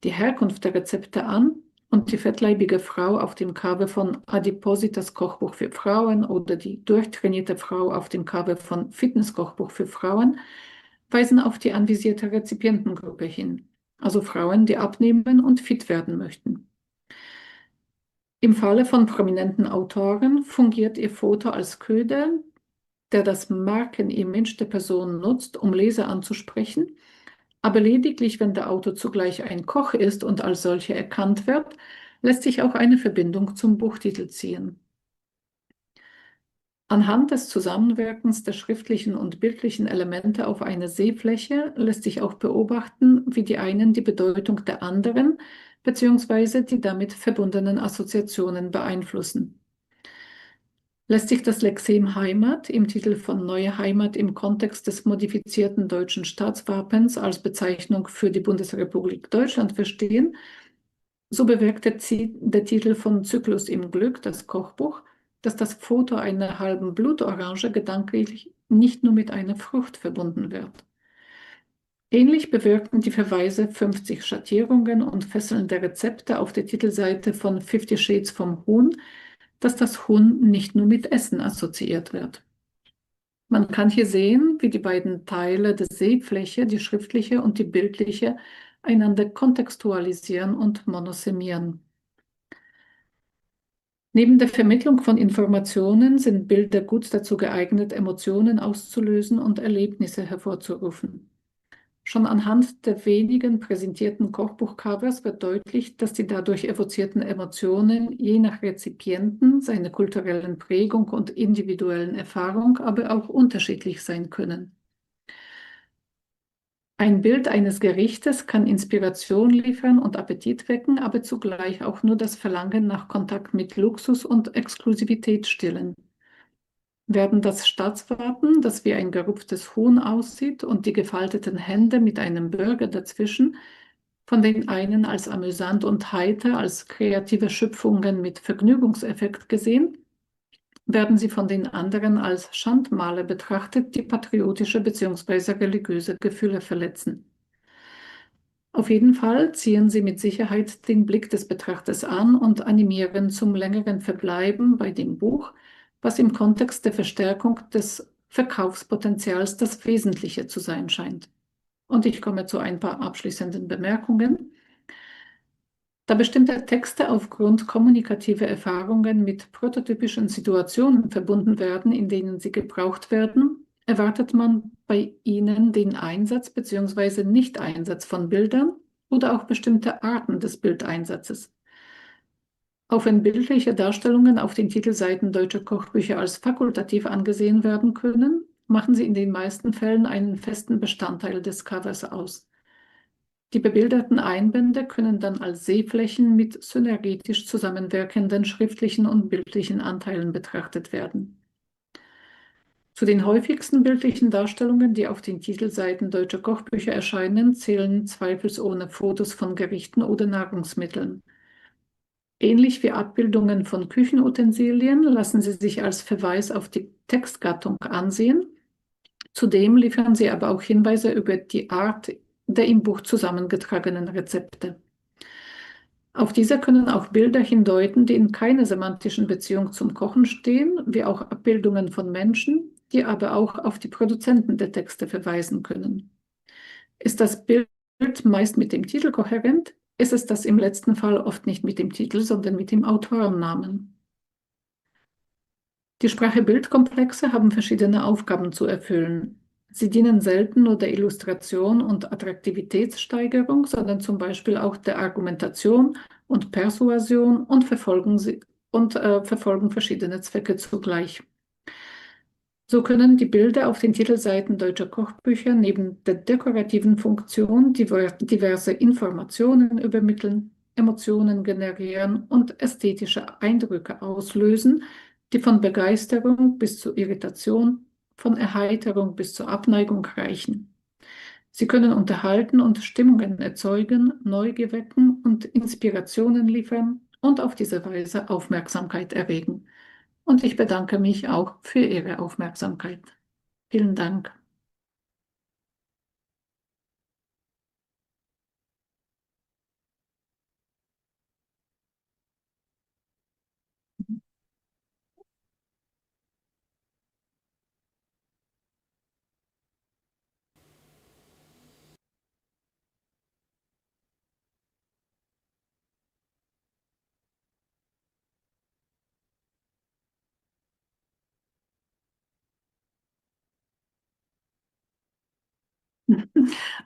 die Herkunft der Rezepte an, und die fettleibige Frau auf dem Cover von Adipositas Kochbuch für Frauen oder die durchtrainierte Frau auf dem Cover von Fitnesskochbuch für Frauen weisen auf die anvisierte Rezipientengruppe hin, also Frauen, die abnehmen und fit werden möchten. Im Falle von prominenten Autoren fungiert ihr Foto als Köder, der das Markenimage der Person nutzt, um Leser anzusprechen, aber lediglich, wenn der Autor zugleich ein Koch ist und als solcher erkannt wird, lässt sich auch eine Verbindung zum Buchtitel ziehen. Anhand des Zusammenwirkens der schriftlichen und bildlichen Elemente auf einer Sehfläche lässt sich auch beobachten, wie die einen die Bedeutung der anderen bzw. die damit verbundenen Assoziationen beeinflussen. Lässt sich das Lexem Heimat im Titel von Neue Heimat im Kontext des modifizierten deutschen Staatswappens als Bezeichnung für die Bundesrepublik Deutschland verstehen, so bewirkt der Titel von Zyklus im Glück, das Kochbuch, dass das Foto einer halben Blutorange gedanklich nicht nur mit einer Frucht verbunden wird. Ähnlich bewirken die Verweise 50 Schattierungen und fesselnde Rezepte auf der Titelseite von 50 Shades vom Huhn, dass das Huhn nicht nur mit Essen assoziiert wird. Man kann hier sehen, wie die beiden Teile der Sehfläche, die schriftliche und die bildliche, einander kontextualisieren und monosemieren. Neben der Vermittlung von Informationen sind Bilder gut dazu geeignet, Emotionen auszulösen und Erlebnisse hervorzurufen. Schon anhand der wenigen präsentierten Kochbuchcovers wird deutlich, dass die dadurch evozierten Emotionen je nach Rezipienten, seiner kulturellen Prägung und individuellen Erfahrung aber auch unterschiedlich sein können. Ein Bild eines Gerichtes kann Inspiration liefern und Appetit wecken, aber zugleich auch nur das Verlangen nach Kontakt mit Luxus und Exklusivität stillen. Werden das Staatswappen, das wie ein gerupftes Huhn aussieht, und die gefalteten Hände mit einem Bürger dazwischen, von den einen als amüsant und heiter, als kreative Schöpfungen mit Vergnügungseffekt gesehen, werden sie von den anderen als Schandmale betrachtet, die patriotische bzw. religiöse Gefühle verletzen. Auf jeden Fall ziehen sie mit Sicherheit den Blick des Betrachters an und animieren zum längeren Verbleiben bei dem Buch, was im Kontext der Verstärkung des Verkaufspotenzials das Wesentliche zu sein scheint. Und ich komme zu ein paar abschließenden Bemerkungen. Da bestimmte Texte aufgrund kommunikativer Erfahrungen mit prototypischen Situationen verbunden werden, in denen sie gebraucht werden, erwartet man bei ihnen den Einsatz bzw. Nicht-Einsatz von Bildern oder auch bestimmte Arten des Bildeinsatzes. Auch wenn bildliche Darstellungen auf den Titelseiten deutscher Kochbücher als fakultativ angesehen werden können, machen sie in den meisten Fällen einen festen Bestandteil des Covers aus. Die bebilderten Einbände können dann als Sehflächen mit synergetisch zusammenwirkenden schriftlichen und bildlichen Anteilen betrachtet werden. Zu den häufigsten bildlichen Darstellungen, die auf den Titelseiten deutscher Kochbücher erscheinen, zählen zweifelsohne Fotos von Gerichten oder Nahrungsmitteln. Ähnlich wie Abbildungen von Küchenutensilien lassen sie sich als Verweis auf die Textgattung ansehen. Zudem liefern sie aber auch Hinweise über die Art der im Buch zusammengetragenen Rezepte. Auf diese können auch Bilder hindeuten, die in keiner semantischen Beziehung zum Kochen stehen, wie auch Abbildungen von Menschen, die aber auch auf die Produzenten der Texte verweisen können. Ist das Bild meist mit dem Titel kohärent, ist es das im letzten Fall oft nicht mit dem Titel, sondern mit dem Autorennamen. Die Sprache-Bild-Komplexe haben verschiedene Aufgaben zu erfüllen. Sie dienen selten nur der Illustration und Attraktivitätssteigerung, sondern zum Beispiel auch der Argumentation und Persuasion und verfolgen verschiedene Zwecke zugleich. So können die Bilder auf den Titelseiten deutscher Kochbücher neben der dekorativen Funktion diverse Informationen übermitteln, Emotionen generieren und ästhetische Eindrücke auslösen, die von Begeisterung bis zu Irritation, von Erheiterung bis zur Abneigung reichen. Sie können unterhalten und Stimmungen erzeugen, Neugier wecken und Inspirationen liefern und auf diese Weise Aufmerksamkeit erregen. Und ich bedanke mich auch für Ihre Aufmerksamkeit. Vielen Dank.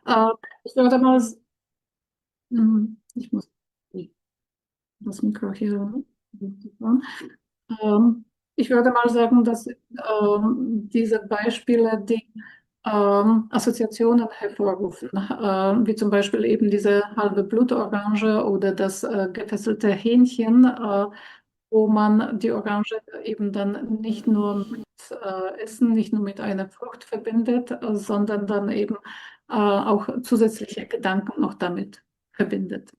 Äh, Ich würde mal, ich muss das Mikro hier. Ähm, Ich würde mal sagen, dass diese Beispiele die Assoziationen hervorrufen, wie zum Beispiel eben diese halbe Blutorange oder das gefesselte Hähnchen, wo man die Orange eben dann nicht nur mit Essen, nicht nur mit einer Frucht verbindet, sondern dann eben auch zusätzliche Gedanken noch damit verbindet.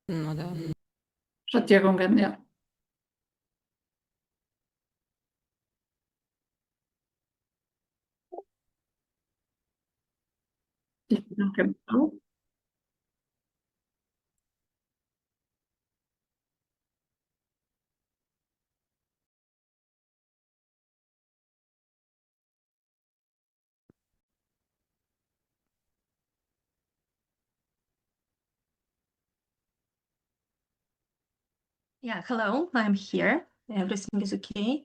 Oder Schattierungen, ja. Ich bedanke mich auch. Yeah, hello, I'm here. Everything is okay.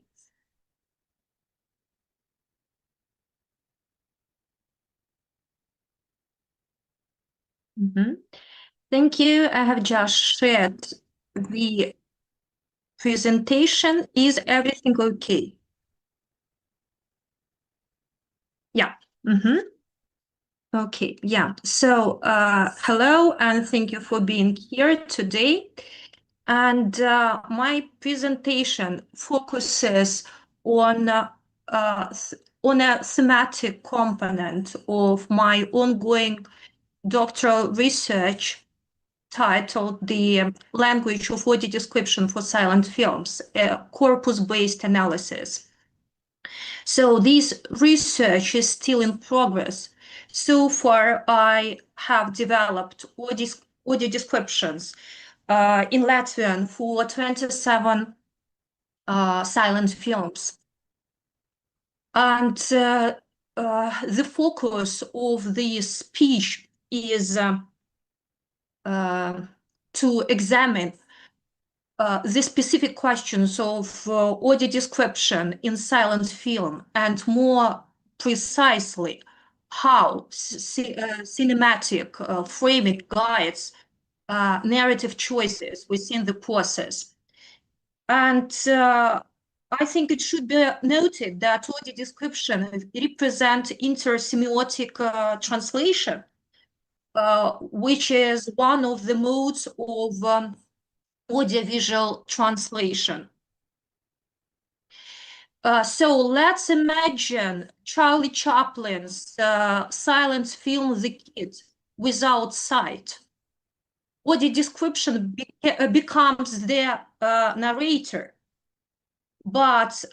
Mhm. Thank you. I have just shared the presentation. Is everything okay? Yeah. Mhm. Okay, yeah. So, hello, and thank you for being here today. And my presentation focuses on on a thematic component of my ongoing doctoral research titled The Language of Audio Description for Silent Films, a corpus-based analysis. So this research is still in progress. So far, I have developed audio descriptions in Latvian for 27 silent films. And the focus of this speech is to examine the specific questions of audio description in silent film, and more precisely, how cinematic framing guides narrative choices within the process. And I think it should be noted that audio description represents intersemiotic translation, which is one of the modes of audiovisual translation. So let's imagine Charlie Chaplin's silent film The Kid, without sight. Audio description becomes the narrator. But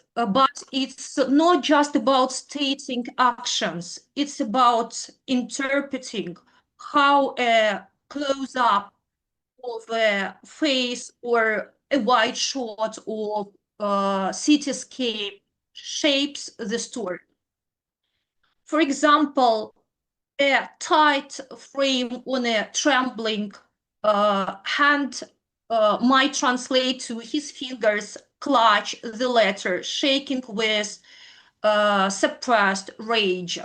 it's not just about stating actions. It's about interpreting how a close-up of a face or a wide shot of a cityscape shapes the story. For example, a tight frame on a trembling hand might translate to his fingers clutch the letter, shaking with suppressed rage.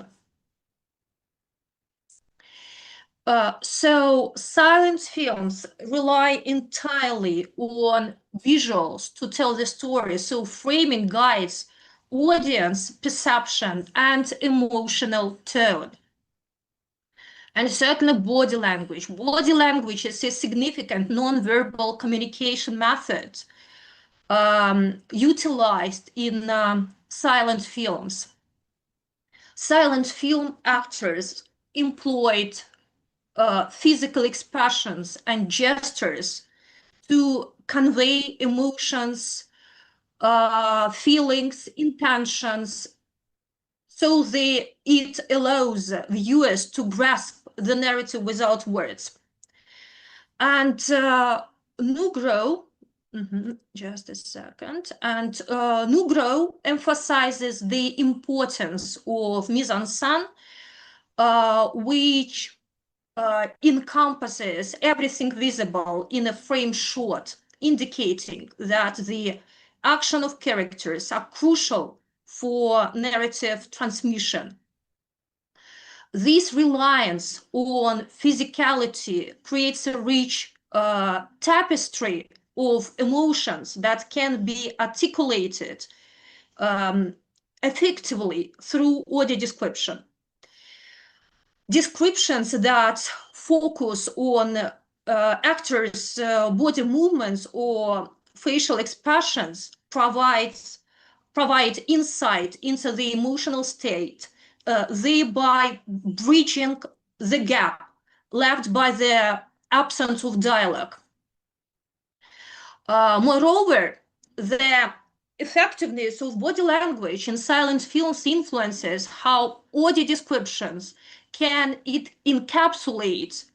So silent films rely entirely on visuals to tell the story. So framing guides audience perception and emotional tone. And certainly body language. Body language is a significant non-verbal communication method utilized in silent films. Silent film actors employed physical expressions and gestures to convey emotions, feelings, intentions, so it allows viewers to grasp the narrative without words. And Nugro, just a second, and Nugro emphasizes the importance of mise-en-scène, which encompasses everything visible in a frame shot, indicating that the action of characters are crucial for narrative transmission. This reliance on physicality creates a rich tapestry of emotions that can be articulated effectively through audio description. Descriptions that focus on actors' body movements or facial expressions provide insight into the emotional state, thereby bridging the gap left by the absence of dialogue. Moreover, the effectiveness of body language in silent films influences how audio descriptions can encapsulate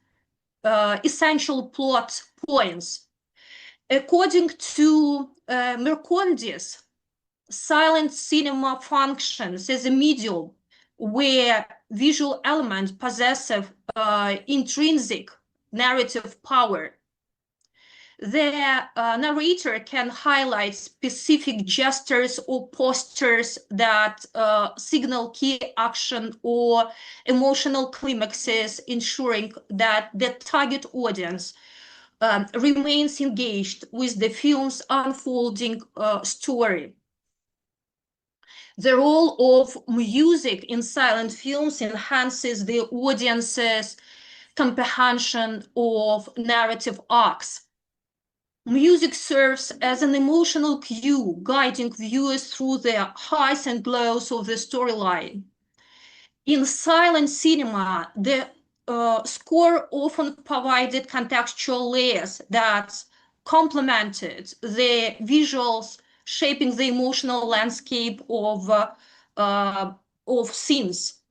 essential plot points. According to Mercondis, silent cinema functions as a medium where visual elements possess intrinsic narrative power. The narrator can highlight specific gestures or postures that signal key action or emotional climaxes, ensuring that the target audience remains engaged with the film's unfolding story. The role of music in silent films enhances the audience's comprehension of narrative arcs. Music serves as an emotional cue, guiding viewers through the highs and lows of the storyline. In silent cinema, the score often provided contextual layers that complemented the visuals, shaping the emotional landscape of scenes.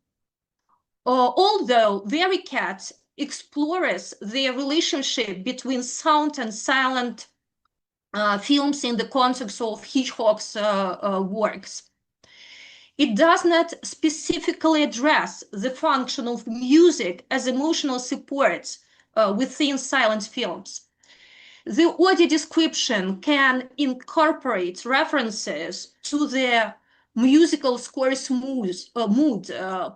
Although Vericat explores the relationship between sound and silent films in the context of Hitchcock's works, it does not specifically address the function of music as emotional support within silent films. The audio description can incorporate references to the musical score's mood,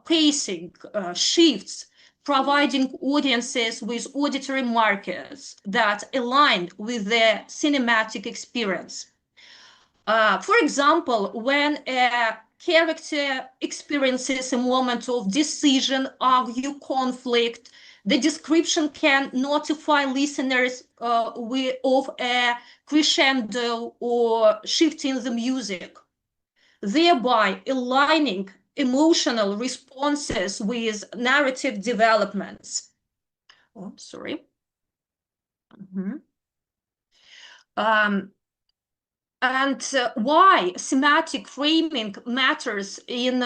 pacing, shifts, providing audiences with auditory markers that align with the cinematic experience. For example, when a character experiences a moment of decision, argue, conflict, the description can notify listeners of a crescendo or shift in the music, thereby aligning emotional responses with narrative developments. Oh, sorry. Why thematic framing matters in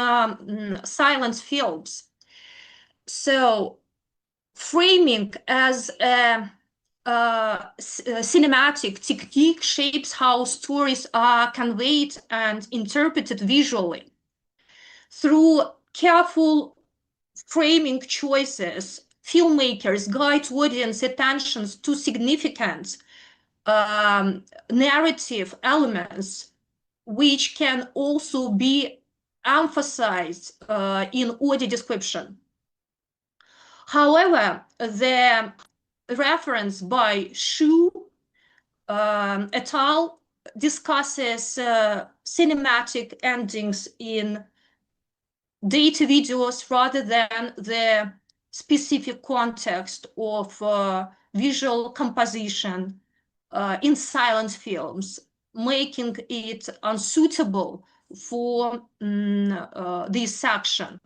silent films. So framing as a cinematic technique shapes how stories are conveyed and interpreted visually. Through careful framing choices, filmmakers guide audience attentions to significant narrative elements, which can also be emphasized in audio description. However, the reference by Shu et al. Discusses cinematic endings in Day2 videos rather than the specific context of visual composition in silent films, making it unsuitable for this section.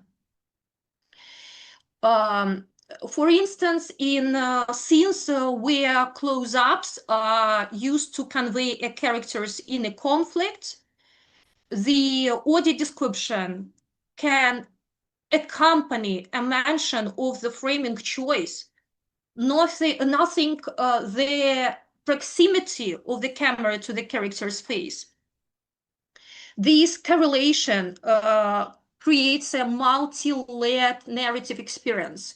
For instance, in scenes where close-ups are used to convey a characters in a conflict, the audio description can accompany a mention of the framing choice, nothing the proximity of the camera to the character's face. This correlation creates a multi-layered narrative experience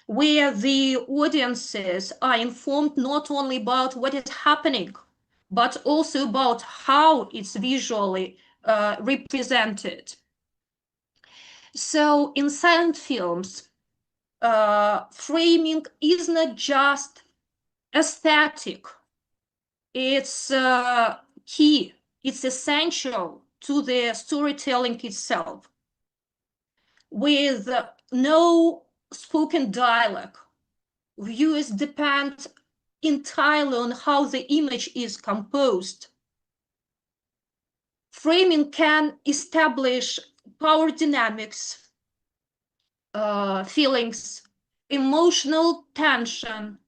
where the audiences are informed not only about what is happening, but also about how it's visually represented. So in silent films, framing is not just aesthetic, it's key, it's essential to the storytelling itself. With no spoken dialogue, viewers depend entirely on how the image is composed. Framing can establish power dynamics, feelings, emotional tension,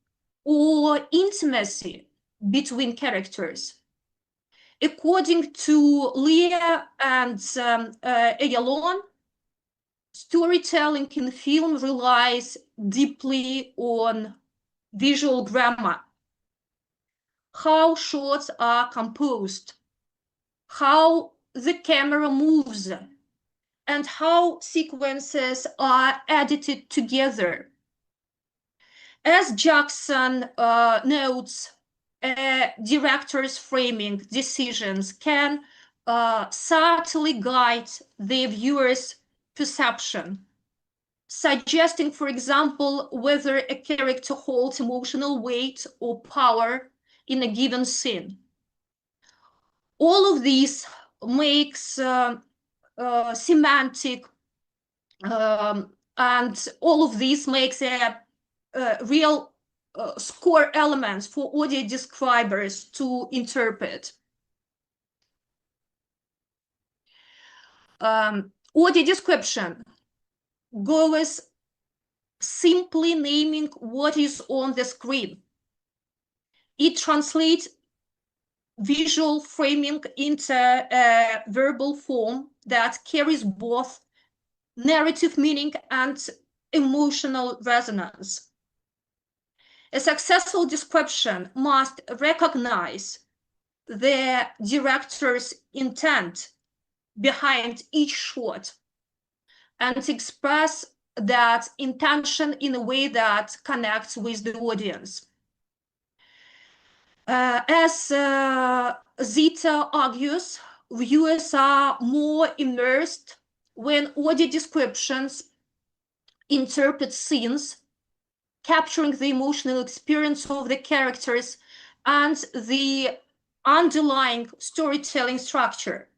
or intimacy between characters. According to Leah and Ayalon, storytelling in film relies deeply on visual grammar. How shots are composed, how the camera moves, and how sequences are edited together. As Jackson notes, a director's framing decisions can subtly guide the viewer's perception, suggesting, for example, whether a character holds emotional weight or power in a given scene. All of these makes semantic, and all of this makes a real score elements for audio describers to interpret. Audio description goes simply naming what is on the screen. It translates visual framing into a verbal form that carries both narrative meaning and emotional resonance. A successful description must recognize the director's intent behind each shot and express that intention in a way that connects with the audience. As Zita argues, viewers are more immersed when audio descriptions interpret scenes, capturing the emotional experience of the characters and the underlying storytelling structure.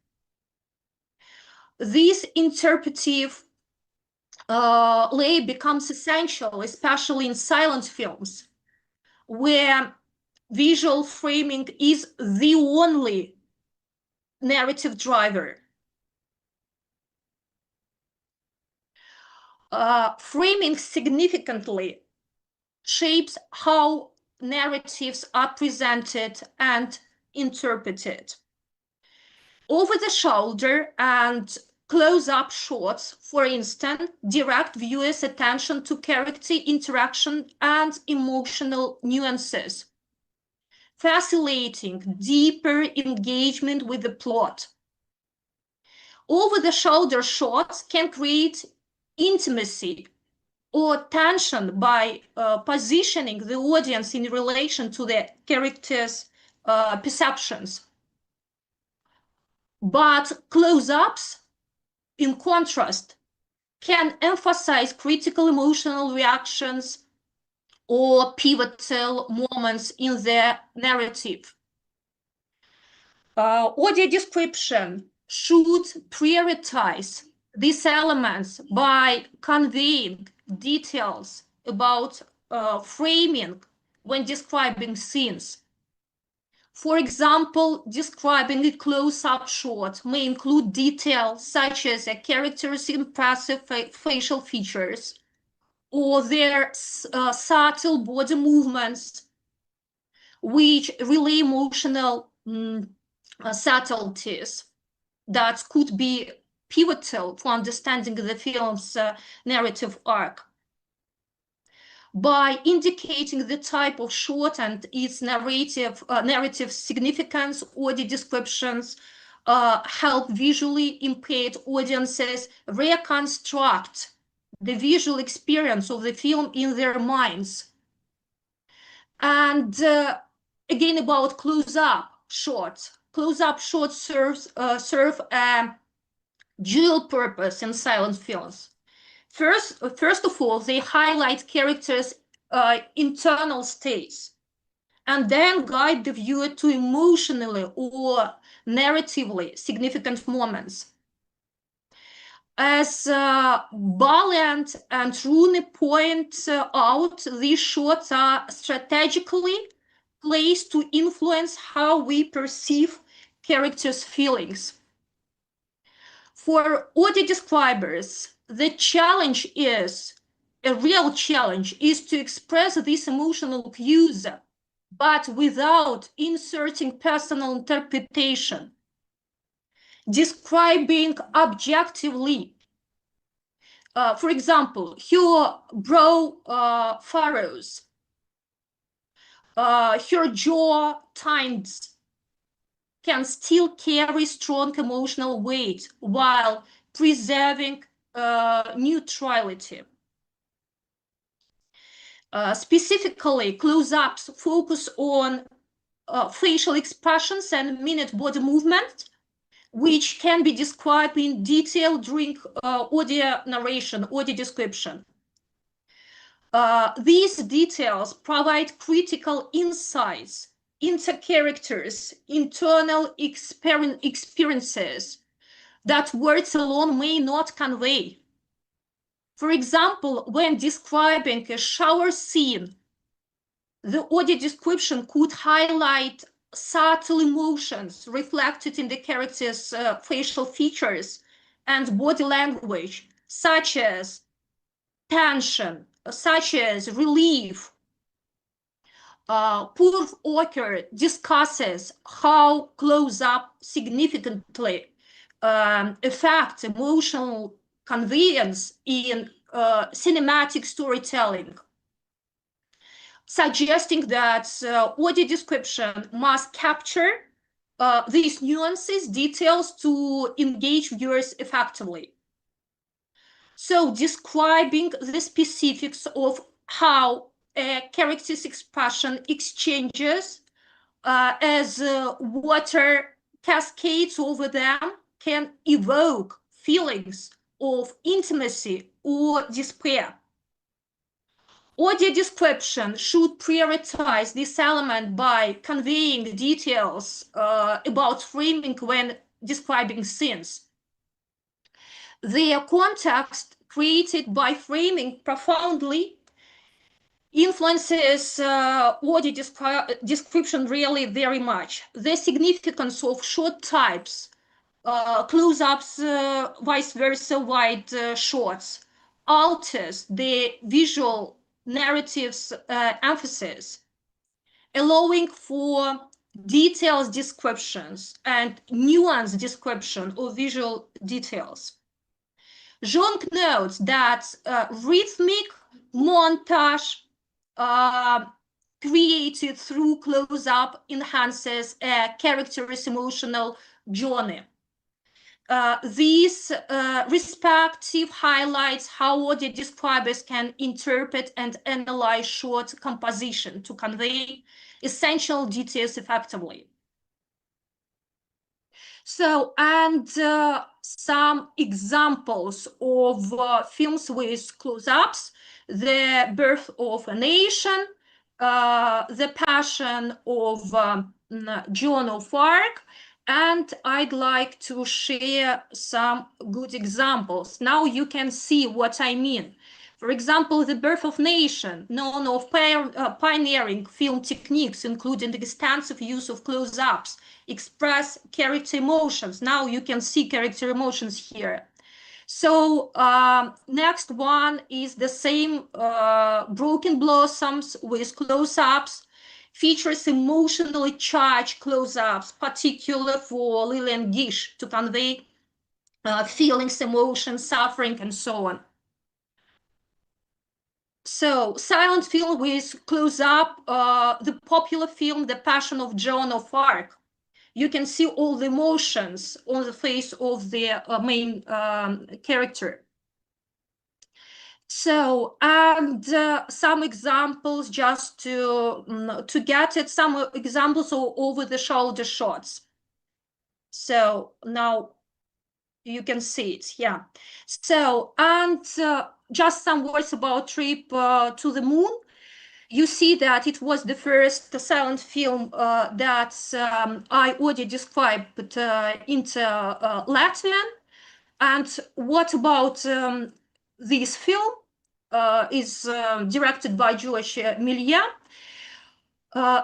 This interpretive layer becomes essential, especially in silent films, where visual framing is the only narrative driver. Framing significantly shapes how narratives are presented and interpreted. Over the shoulder and close-up shots, for instance, direct viewers' attention to character interaction and emotional nuances, facilitating deeper engagement with the plot. Over-the-shoulder shots can create intimacy or tension by positioning the audience in relation to the character's perceptions. But close-ups, in contrast, can emphasize critical emotional reactions or pivotal moments in the narrative. Audio description should prioritize these elements by conveying details about framing when describing scenes. For example, describing a close-up shot may include details such as a character's impressive facial features or their subtle body movements, which relay emotional subtleties that could be pivotal for understanding the film's narrative arc. By indicating the type of shot and its narrative significance, audio descriptions help visually impaired audiences reconstruct the visual experience of the film in their minds. And again, about close-up shots. Close-up shots serve a dual purpose in silent films. First of all, they highlight characters' internal states and then guide the viewer to emotionally or narratively significant moments. As Ballant and Rooney point out, these shots are strategically placed to influence how we perceive characters' feelings. For audio describers, the challenge is, a real challenge, is to express these emotional cues, but without inserting personal interpretation. Describing objectively, for example, her brow furrows, her jaw tightens, can still carry strong emotional weight while preserving neutrality. Specifically, close-ups focus on facial expressions and minute body movement, which can be described in detail during audio narration, audio description. These details provide critical insights into characters' internal experiences that words alone may not convey. For example, when describing a shower scene, the audio description could highlight subtle emotions reflected in the character's facial features and body language, such as tension, such as relief. Poor Ocker discusses how close-up significantly affects emotional conveyance in cinematic storytelling, suggesting that audio description must capture these nuances, details to engage viewers effectively. So describing the specifics of how a character's expression exchanges as water cascades over them can evoke feelings of intimacy or despair. Audio description should prioritize this element by conveying details about framing when describing scenes. Their context created by framing profoundly influences audio description really very much. The significance of shot types, close-ups, vice versa, wide shots, alters the visual narrative's emphasis, allowing for detailed descriptions and nuanced description of visual details. Zhong notes that rhythmic montage created through close-up enhances a character's emotional journey. These respective highlights how audio describers can interpret and analyze short composition to convey essential details effectively. So, and some examples of films with close-ups: The Birth of a Nation, The Passion of Joan of Arc, and I'd like to share some good examples. Now you can see what I mean. For example, The Birth of Nation, known of pioneering film techniques, including the extensive use of close-ups, express character emotions. Now you can see character emotions here. So next one is the same Broken Blossoms with close-ups, features emotionally charged close-ups, particularly for Lillian Gish to convey feelings, emotions, suffering, and so on. So, silent film with close-up, the popular film The Passion of Joan of Arc. You can see all the emotions on the face of the main character. So, and some examples just to get it, some examples of over-the-shoulder shots. So now you can see it, yeah. So, and just some words about Trip to the Moon. You see that it was the first silent film that I already described into Latvian. And what about this film is directed by Josh Milya.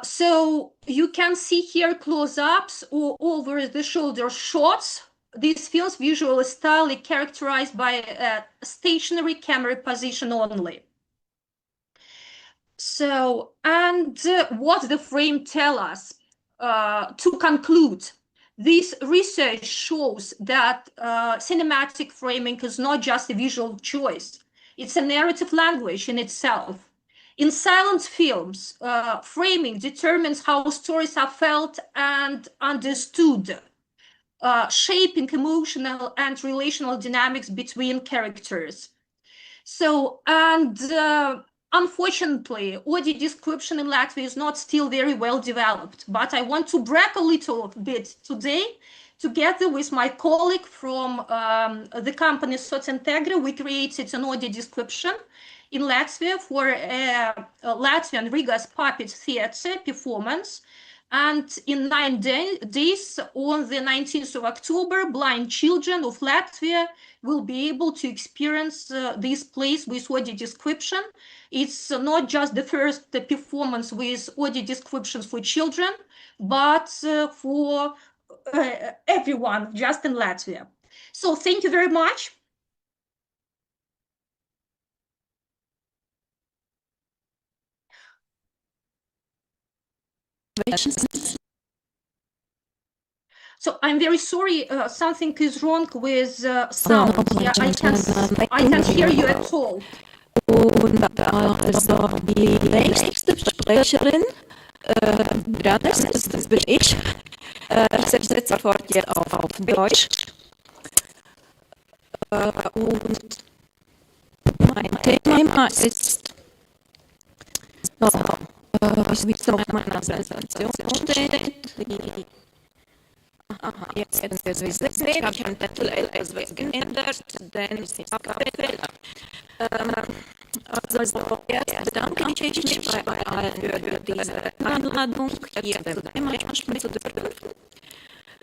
So you can see here close-ups or over-the-shoulder shots. These films' visual style is characterized by a stationary camera position only. So, and what the frame tell us? To conclude, this research shows that cinematic framing is not just a visual choice. It's a narrative language in itself. In silent films, framing determines how stories are felt and understood, shaping emotional and relational dynamics between characters. So, and unfortunately, audio description in Latvia is not still very well developed, but I want to brag a little bit today. Together with my colleague from the company Socintegra, we created an audio description in Latvia for a Latvian Riga's Puppet Theatre performance. And in 9 days, on the 19th of October, blind children of Latvia will be able to experience this place with audio description. It's not just the first performance with audio descriptions for children, but for everyone just in Latvia. So thank you very much. So I'm very sorry, something is wrong with sound. Yeah, I can't hear you at all. Und also die nächste Sprecherin, das bin ich. Ich setze sofort jetzt auf Deutsch. Und mein Thema ist, wie es auf meiner Präsentation steht. Aha, jetzt werden wir es sehen. Ich habe den Titel etwas geändert, denn es ist kein Fehler. Also jetzt bedanke ich mich bei allen für diese Einladung, hier zu dem Ansprechen zu dürfen.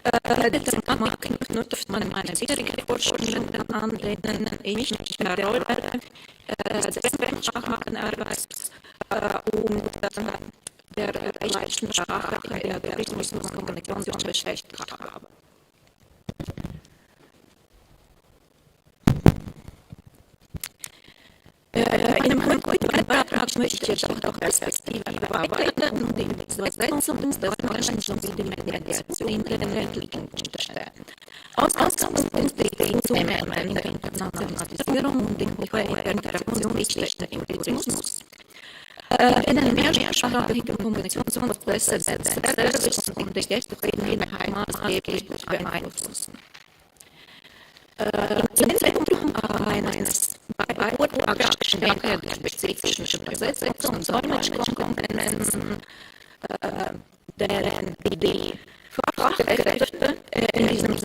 Das kann knüpft man meine bisherige Vorstellungen an, denen ich mich mehr Rolle des Fremdsprachenarbeits und der leichten Sprache der Tourismuskommunikation beschäftigt habe. In meinem heutigen Beitrag möchte jedoch auch Perspektive erweitern und die Übersetzung des Deutschen sowie die Mediation in den ländlichen Städten. Ausgangspunkt ist die zunehmende Internationalisierung und die hohe Interaktionsdichte im Tourismus. In den mehrsprachigen Kommunikationsprozessen der Service und die Gästezufriedenheit maßgeblich beeinflussen. Im Zentrum eines Beitrags stehen die spezifischen Übersetzungen und Dolmetschkompetenzen, deren die Fachkräfte in diesem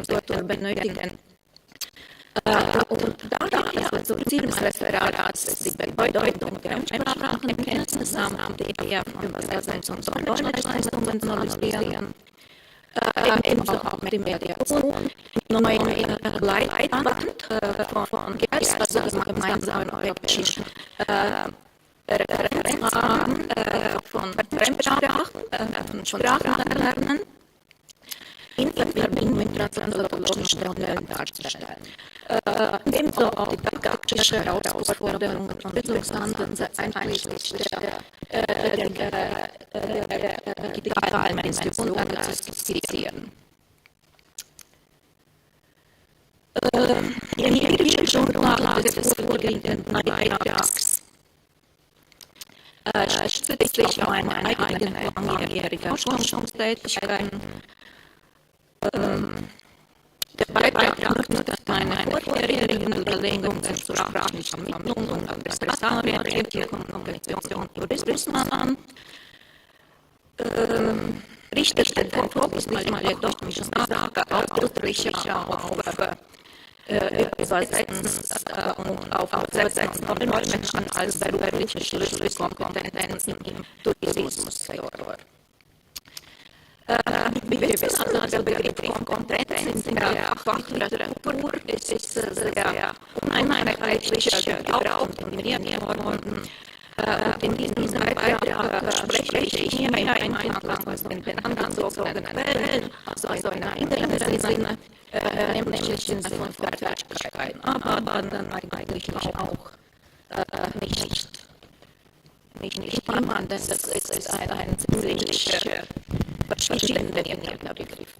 Sektor benötigen, und daher, also Ziel des Referats ist die Bedeutung der Fremdsprachenkenntnisse samt der von Übersetzung und Dolmetschleistungen zu analysieren. Ebenso auch mit der Mediation, neuen Leitband von GERS, also dem gemeinsamen europäischen Referenzrahmen von Fremdsprachen, von Sprachenlernen, in Verbindung mit translatorischen Modellen darzustellen. Ebenso auch die praktische Herausforderungen und Lösungsansätze einschließlich der digitalen Dimension zu skizzieren. Die empirische Grundlage des vorliegenden Beitrags stützt sich auf eine eigene langjährige Forschungstätigkeit. Der Beitrag knüpft eine vorherigen Überlegungen zur sprachlichen Vermittlung und Adressarienorientierung, Kommunikation und Tourismus an, richtet den Fokus mal jedoch, wie schon gesagt, ausdrücklicher auf Übersetzen und auf Übersetzen und Dolmetschen als berufliche Schlüsselkompetenzen im Tourismussektor. Wie wir wissen, der Begriff von Kompetenz in der Fachliteratur ist sehr uneinheitlich gebraucht und definiert worden. In diesem Beitrag spreche ich hier in Einklang mit den angezogenen Quellen, also in einem Sinne, nämlich im Sinne von Fertigkeit, aber dann eigentlich auch nicht immer, denn das ist ein ziemlich verschieden definierter Begriff.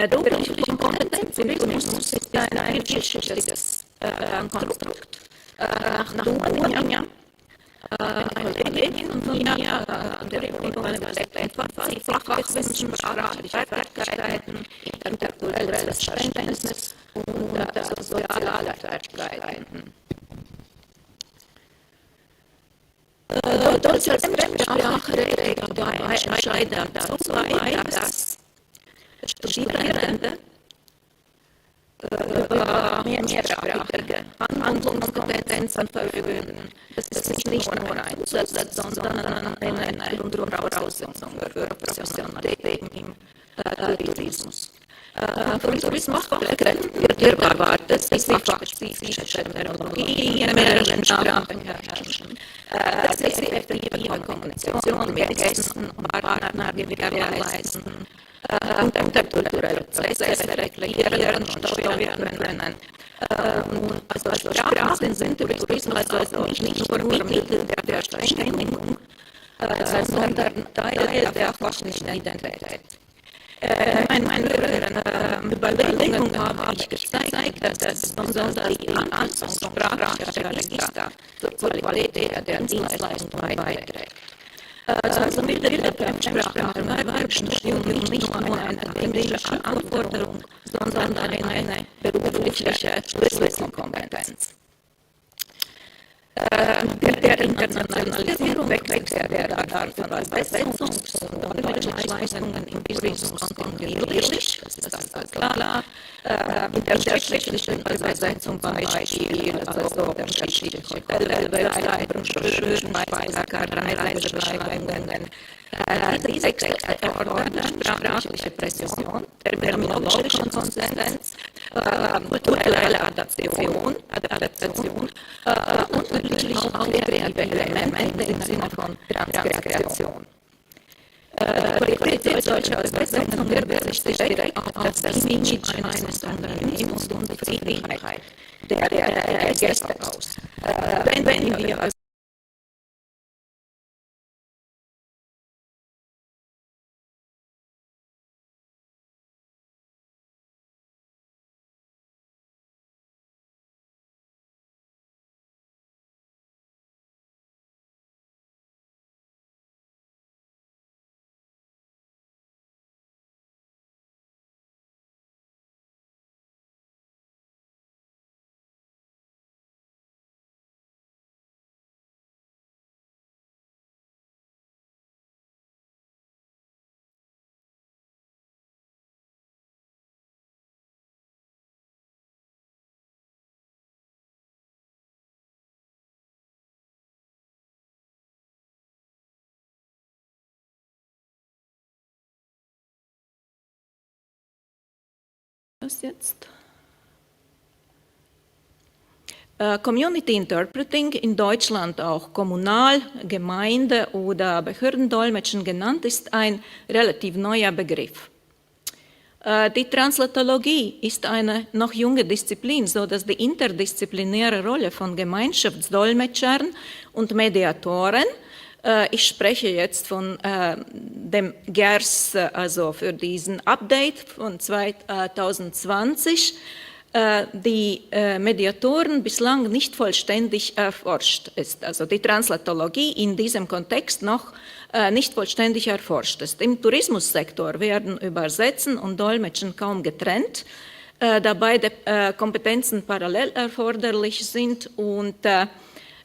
Berufliche Kompetenz im Tourismus ist ein vielschichtiges Konstrukt. Nach Unia, eine Kollegin von mir, der überlegt etwa Fachwissen, sprachliche Fertigkeiten, interkulturelles Verständnis und soziale Fertigkeiten. Deutsche Fremdsprache trägt dabei entscheidend dazu bei, dass Studierende über mehrsprachige Handlungskompetenzen verfügen. Das ist nicht nur ein Zusatz, sondern eine Grundvoraussetzung für Professionalität im Tourismus. Von Tourismusfachkräften wird erwartet, dass sie fachspezifische Terminologie in mehreren Sprachen beherrschen, dass sie effektive Kommunikation mit Gästen und Partnern gewährleisten, interkulturelle Prozesse reflektieren und steuern können. Und als Sprachen sind Tourismus also nicht nur Mittel der Verständigung, sondern Teil der fachlichen Identität. In meinen Überlegungen habe ich gezeigt, dass besonders die Anpassung sprachlicher Register zur Qualität der Dienstleistung beiträgt. Also wird der Fremdsprache Erwerbsstudium nicht nur eine akademische Anforderung, sondern eine berufliche Schlüsselkompetenz. Der Internationalisierung wächst der Bedarf von Übersetzungs- und Dolmetschleistungen im Tourismus kontinuierlich, das ist also klar. Mit der schriftlichen Übersetzung Beispiel, also unterschiedliche Hotels, Webseiten, Broschüren, Plakaten, Reisebeschreibungen. Diese Texte erfordern sprachliche Präzision, terminologische Konsistenz, kulturelle Adaptation und natürlich auch kreative Elemente im Sinne von Transkription. Qualität solcher Übersetzungen wirkt sich direkt auf das Image eines Unternehmens und die Zufriedenheit der Gäste aus. Wenn wir als jetzt? Community Interpreting, in Deutschland auch Kommunal-, Gemeinde- oder Behördendolmetschen genannt, ist ein relativ neuer Begriff. Die Translatologie ist eine noch junge Disziplin, sodass die interdisziplinäre Rolle von Gemeinschaftsdolmetschern und Mediatoren, ich spreche jetzt von dem GERS, also für diesen Update von 2020, die Mediatoren bislang nicht vollständig erforscht ist. Also die Translatologie in diesem Kontext noch nicht vollständig erforscht ist. Im Tourismussektor werden Übersetzen und Dolmetschen kaum getrennt, da beide Kompetenzen parallel erforderlich sind und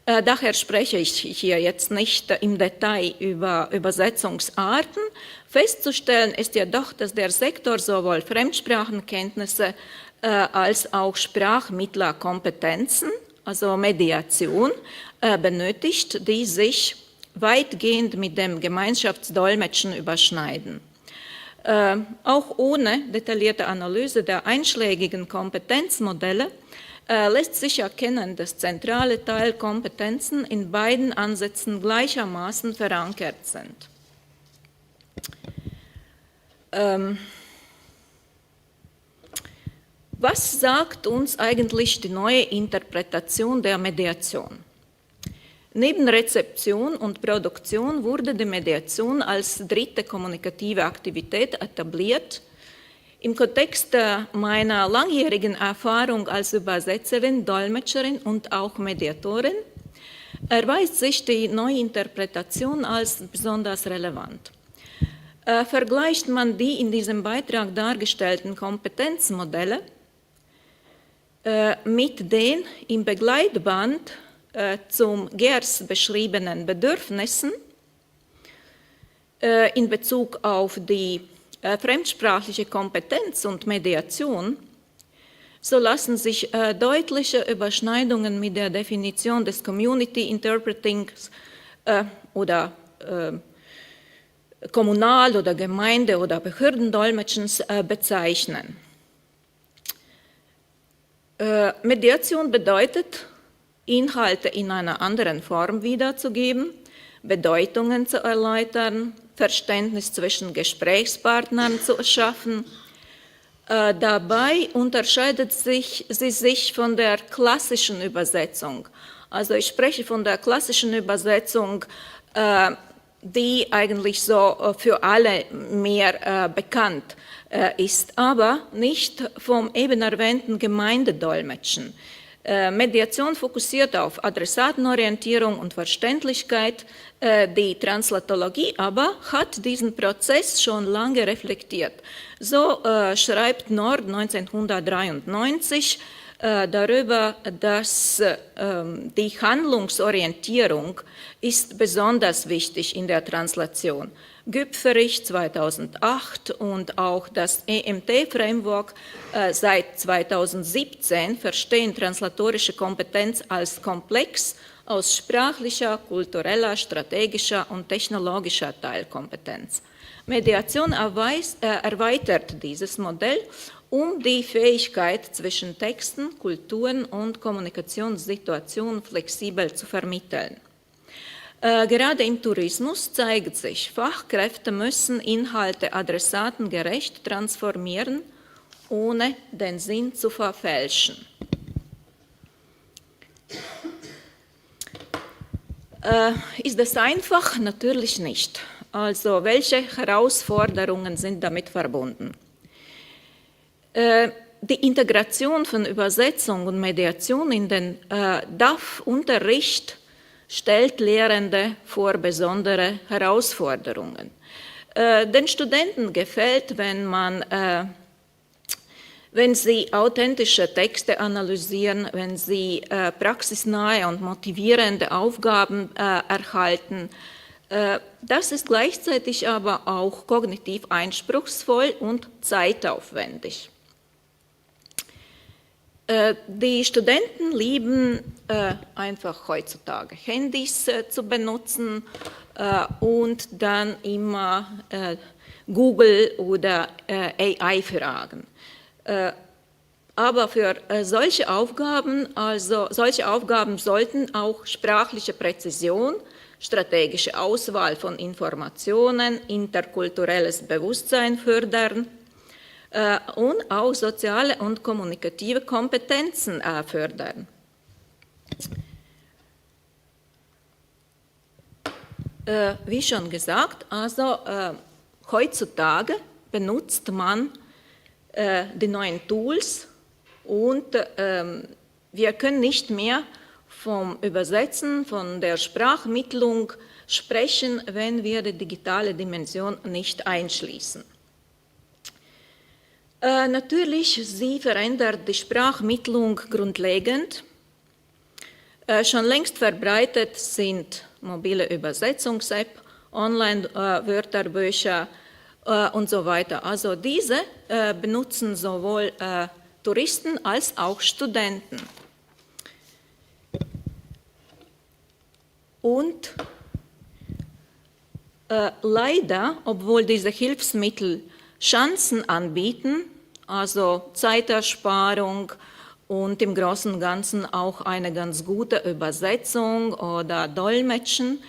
daher spreche ich hier jetzt nicht im Detail über Übersetzungsarten. Festzustellen ist jedoch, dass der Sektor sowohl Fremdsprachenkenntnisse als auch Sprachmittlerkompetenzen, also Mediation, benötigt, die sich weitgehend mit dem Gemeinschaftsdolmetschen überschneiden. Auch ohne detaillierte Analyse der einschlägigen Kompetenzmodelle lässt sich erkennen, dass zentrale Teilkompetenzen in beiden Ansätzen gleichermaßen verankert sind. Was sagt uns eigentlich die neue Interpretation der Mediation? Neben Rezeption und Produktion wurde die Mediation als dritte kommunikative Aktivität etabliert. Im Kontext meiner langjährigen Erfahrung als Übersetzerin, Dolmetscherin und auch Mediatorin erweist sich die Neuinterpretation als besonders relevant. Vergleicht man die in diesem Beitrag dargestellten Kompetenzmodelle mit den im Begleitband zum GERS beschriebenen Bedürfnissen in Bezug auf die fremdsprachliche Kompetenz und Mediation, so lassen sich deutliche Überschneidungen mit der Definition des Community Interpretings oder Kommunal- oder Gemeinde- oder Behördendolmetschens bezeichnen. Mediation bedeutet, Inhalte in einer anderen Form wiederzugeben, Bedeutungen zu erläutern, Verständnis zwischen Gesprächspartnern zu erschaffen. Dabei unterscheidet sie sich von der klassischen Übersetzung. Also ich spreche von der klassischen Übersetzung, die eigentlich so für alle mehr bekannt ist, aber nicht vom eben erwähnten Gemeindedolmetschen. Mediation fokussiert auf Adressatenorientierung und Verständlichkeit. Die Translatologie aber hat diesen Prozess schon lange reflektiert. So schreibt Nord 1993 darüber, dass die Handlungsorientierung ist besonders wichtig in der Translation. Güpferich 2008 und auch das EMT-Framework seit 2017 verstehen translatorische Kompetenz als komplex aus sprachlicher, kultureller, strategischer und technologischer Teilkompetenz. Mediation erweitert dieses Modell, um die Fähigkeit zwischen Texten, Kulturen und Kommunikationssituationen flexibel zu vermitteln. Gerade im Tourismus zeigt sich, Fachkräfte müssen Inhalte adressatengerecht transformieren, ohne den Sinn zu verfälschen. Ist das einfach? Natürlich nicht. Also welche Herausforderungen sind damit verbunden? Die Integration von Übersetzung und Mediation in den DAF-Unterricht stellt Lehrende vor besondere Herausforderungen. Den Studenten gefällt, wenn sie authentische Texte analysieren, wenn sie praxisnahe und motivierende Aufgaben erhalten. Das ist gleichzeitig aber auch kognitiv anspruchsvoll und zeitaufwendig. Die Studenten lieben einfach heutzutage Handys zu benutzen und dann immer Google oder AI fragen. Aber für solche Aufgaben sollten auch sprachliche Präzision, strategische Auswahl von Informationen, interkulturelles Bewusstsein fördern und auch soziale und kommunikative Kompetenzen fördern. Wie schon gesagt, also heutzutage benutzt man die neuen Tools und wir können nicht mehr vom Übersetzen, von der Sprachmittlung sprechen, wenn wir die digitale Dimension nicht einschließen. Natürlich, sie verändert die Sprachmittlung grundlegend. Schon längst verbreitet sind mobile Übersetzungs-App, Online-Wörterbücher und so weiter. Also diese benutzen sowohl Touristen als auch Studenten. Und leider, obwohl diese Hilfsmittel Chancen anbieten, also Zeitersparung und im Großen und Ganzen auch eine ganz gute Übersetzung oder Dolmetschen,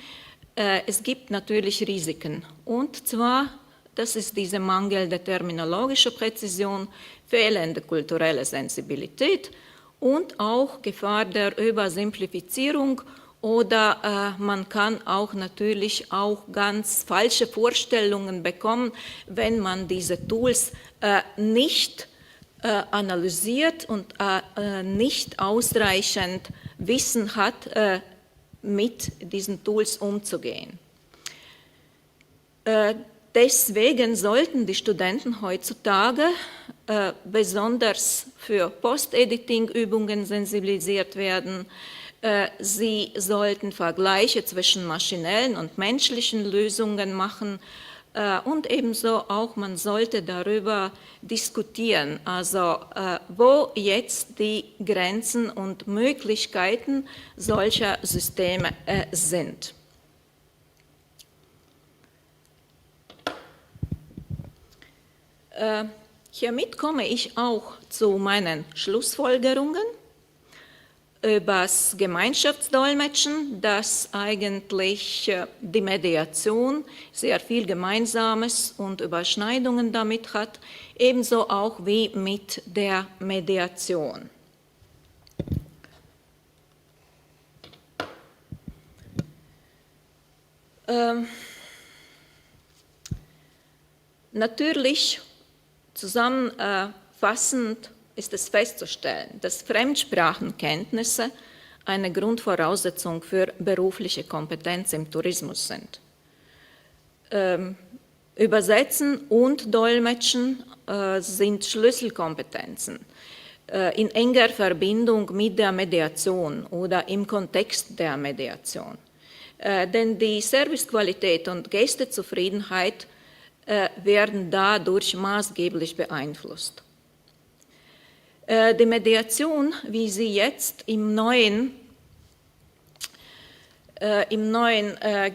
es gibt natürlich Risiken. Und zwar, das ist diese mangelnde terminologische Präzision, fehlende kulturelle Sensibilität und auch Gefahr der Übersimplifizierung. Oder man kann auch natürlich auch ganz falsche Vorstellungen bekommen, wenn man diese Tools nicht analysiert und nicht ausreichend Wissen hat, mit diesen Tools umzugehen. Deswegen sollten die Studenten heutzutage besonders für Post-Editing-Übungen sensibilisiert werden. Sie sollten Vergleiche zwischen maschinellen und menschlichen Lösungen machen und ebenso auch man sollte darüber diskutieren, also wo jetzt die Grenzen und Möglichkeiten solcher Systeme sind. Hiermit komme ich auch zu meinen Schlussfolgerungen über das Gemeinschaftsdolmetschen, das eigentlich die Mediation sehr viel Gemeinsames und Überschneidungen damit hat, ebenso auch wie mit der Mediation. Natürlich zusammenfassend ist es festzustellen, dass Fremdsprachenkenntnisse eine Grundvoraussetzung für berufliche Kompetenz im Tourismus sind. Übersetzen und Dolmetschen sind Schlüsselkompetenzen in enger Verbindung mit der Mediation oder im Kontext der Mediation. Denn die Servicequalität und Gästezufriedenheit werden dadurch maßgeblich beeinflusst. Die Mediation, wie sie jetzt im neuen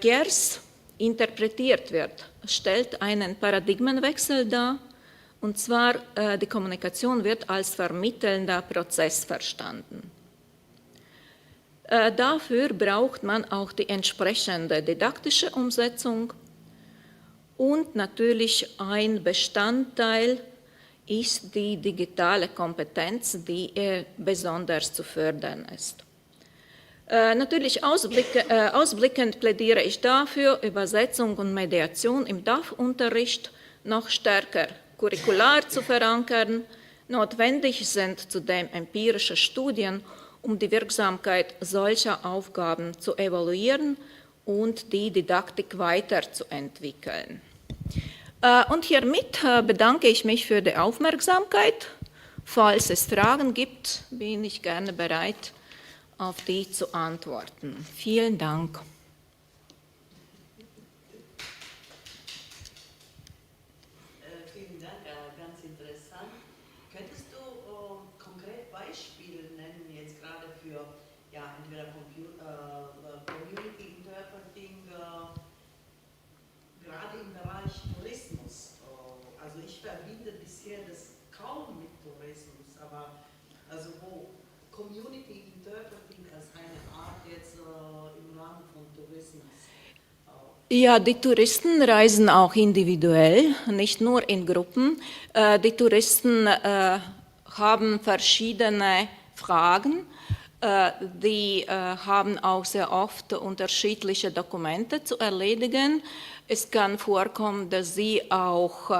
GERS interpretiert wird, stellt einen Paradigmenwechsel dar, und zwar die Kommunikation wird als vermittelnder Prozess verstanden. Dafür braucht man auch die entsprechende didaktische Umsetzung und natürlich ein Bestandteil ist die digitale Kompetenz, die besonders zu fördern ist. Natürlich ausblickend plädiere ich dafür, Übersetzung und Mediation im DAF-Unterricht noch stärker curricular zu verankern. Notwendig sind zudem empirische Studien, um die Wirksamkeit solcher Aufgaben zu evaluieren und die Didaktik weiterzuentwickeln. Und hiermit bedanke ich mich für die Aufmerksamkeit. Falls es Fragen gibt, bin ich gerne bereit, auf die zu antworten. Vielen Dank. Vielen Dank, ganz interessant. Könntest du konkret Beispiele nennen, jetzt gerade für entweder Community Interpreting, gerade im Bereich Tourismus? Also ich verbinde bisher das kaum mit Tourismus, aber also wo Community Interpreting als eine Art jetzt im Rahmen von Tourismus. Ja, die Touristen reisen auch individuell, nicht nur in Gruppen. Die Touristen haben verschiedene Fragen. Die haben auch sehr oft unterschiedliche Dokumente zu erledigen. Es kann vorkommen, dass sie auch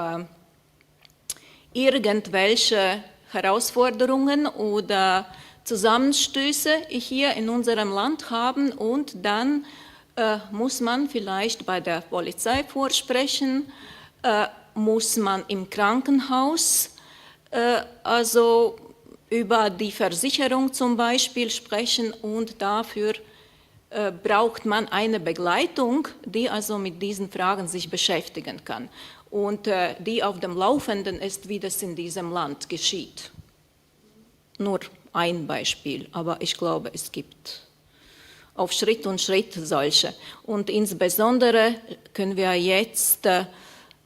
irgendwelche Herausforderungen oder Zusammenstöße hier in unserem Land haben und dann muss man vielleicht bei der Polizei vorsprechen, muss man im Krankenhaus also über die Versicherung zum Beispiel sprechen und dafür braucht man eine Begleitung, die also mit diesen Fragen sich beschäftigen kann und die auf dem Laufenden ist, wie das in diesem Land geschieht. Nur ein Beispiel, aber ich glaube, es gibt auf Schritt und Schritt solche. Und insbesondere können wir jetzt,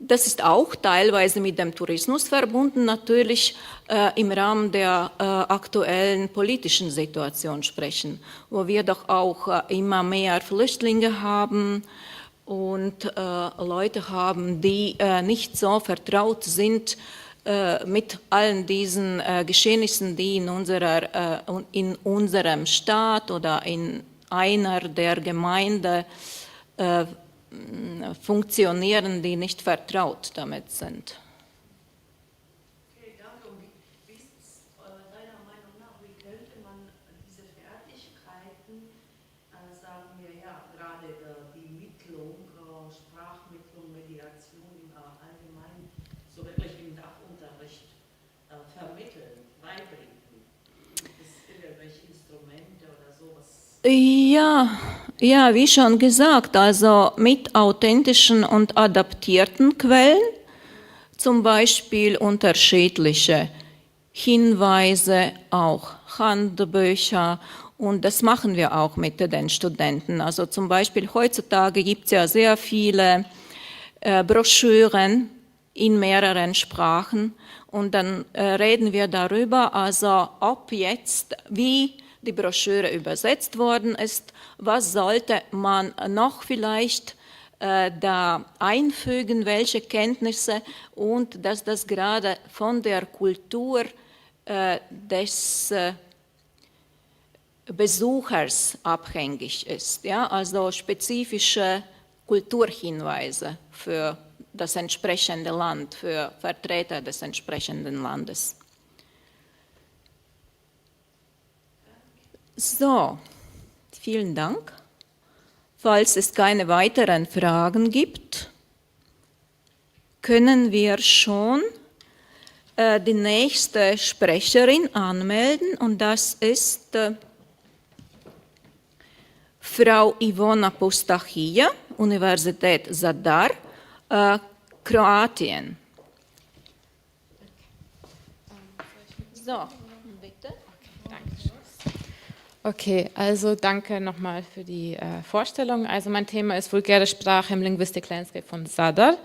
das ist auch teilweise mit dem Tourismus verbunden, natürlich im Rahmen der aktuellen politischen Situation sprechen, wo wir doch auch immer mehr Flüchtlinge haben und Leute haben, die nicht so vertraut sind mit allen diesen Geschehnissen, die in unserem Staat oder in einer der Gemeinde funktionieren, die nicht vertraut damit sind. Okay, danke. Und wie ist es deiner Meinung nach, wie könnte man diese Fertigkeiten, sagen wir gerade die Mittlung, Sprachmittlung, Mediation im Allgemeinen, so wirklich im DAF-Unterricht vermitteln, beibringen? Gibt es irgendwelche Instrumente oder sowas? Ja, wie schon gesagt, also mit authentischen und adaptierten Quellen, zum Beispiel unterschiedliche Hinweise, auch Handbücher und das machen wir auch mit den Studenten. Also zum Beispiel heutzutage gibt es ja sehr viele Broschüren in mehreren Sprachen und dann reden wir darüber, also ob jetzt, wie die Broschüre übersetzt worden ist, was sollte man noch vielleicht da einfügen, welche Kenntnisse und dass das gerade von der Kultur des Besuchers abhängig ist. Ja? Also spezifische Kulturhinweise für das entsprechende Land, für Vertreter des entsprechenden Landes. So, vielen Dank. Falls es keine weiteren Fragen gibt, können wir schon die nächste Sprecherin anmelden und das ist Frau Ivona Pustachija, Universität Zadar, Kroatien. So, bitte. Okay, also danke nochmal für die Vorstellung. Also mein Thema ist vulgäre Sprache im Linguistic Landscape von Zadar.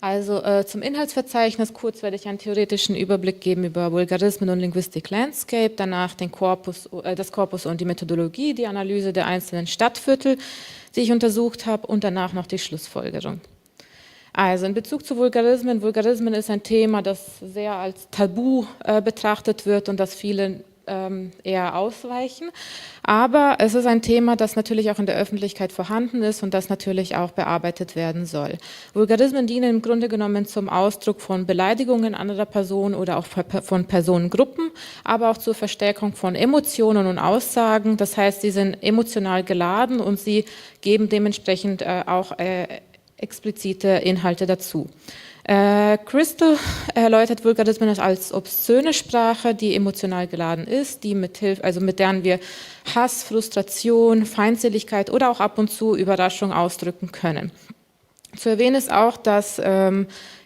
Also zum Inhaltsverzeichnis kurz werde ich einen theoretischen Überblick geben über Vulgarismen und Linguistic Landscape, danach das Korpus und die Methodologie, die Analyse der einzelnen Stadtviertel, die ich untersucht habe, und danach noch die Schlussfolgerung. Also in Bezug zu Vulgarismen. Vulgarismen ist ein Thema, das sehr als Tabu betrachtet wird und das viele eher ausweichen. Aber es ist ein Thema, das natürlich auch in der Öffentlichkeit vorhanden ist und das natürlich auch bearbeitet werden soll. Vulgarismen dienen im Grunde genommen zum Ausdruck von Beleidigungen anderer Personen oder auch von Personengruppen, aber auch zur Verstärkung von Emotionen und Aussagen. Das heißt, sie sind emotional geladen und sie geben dementsprechend auch explizite Inhalte dazu. Crystal erläutert Vulgarismen als obszöne Sprache, die emotional geladen ist, die mit deren wir Hass, Frustration, Feindseligkeit oder auch ab und zu Überraschung ausdrücken können. Zu erwähnen ist auch, dass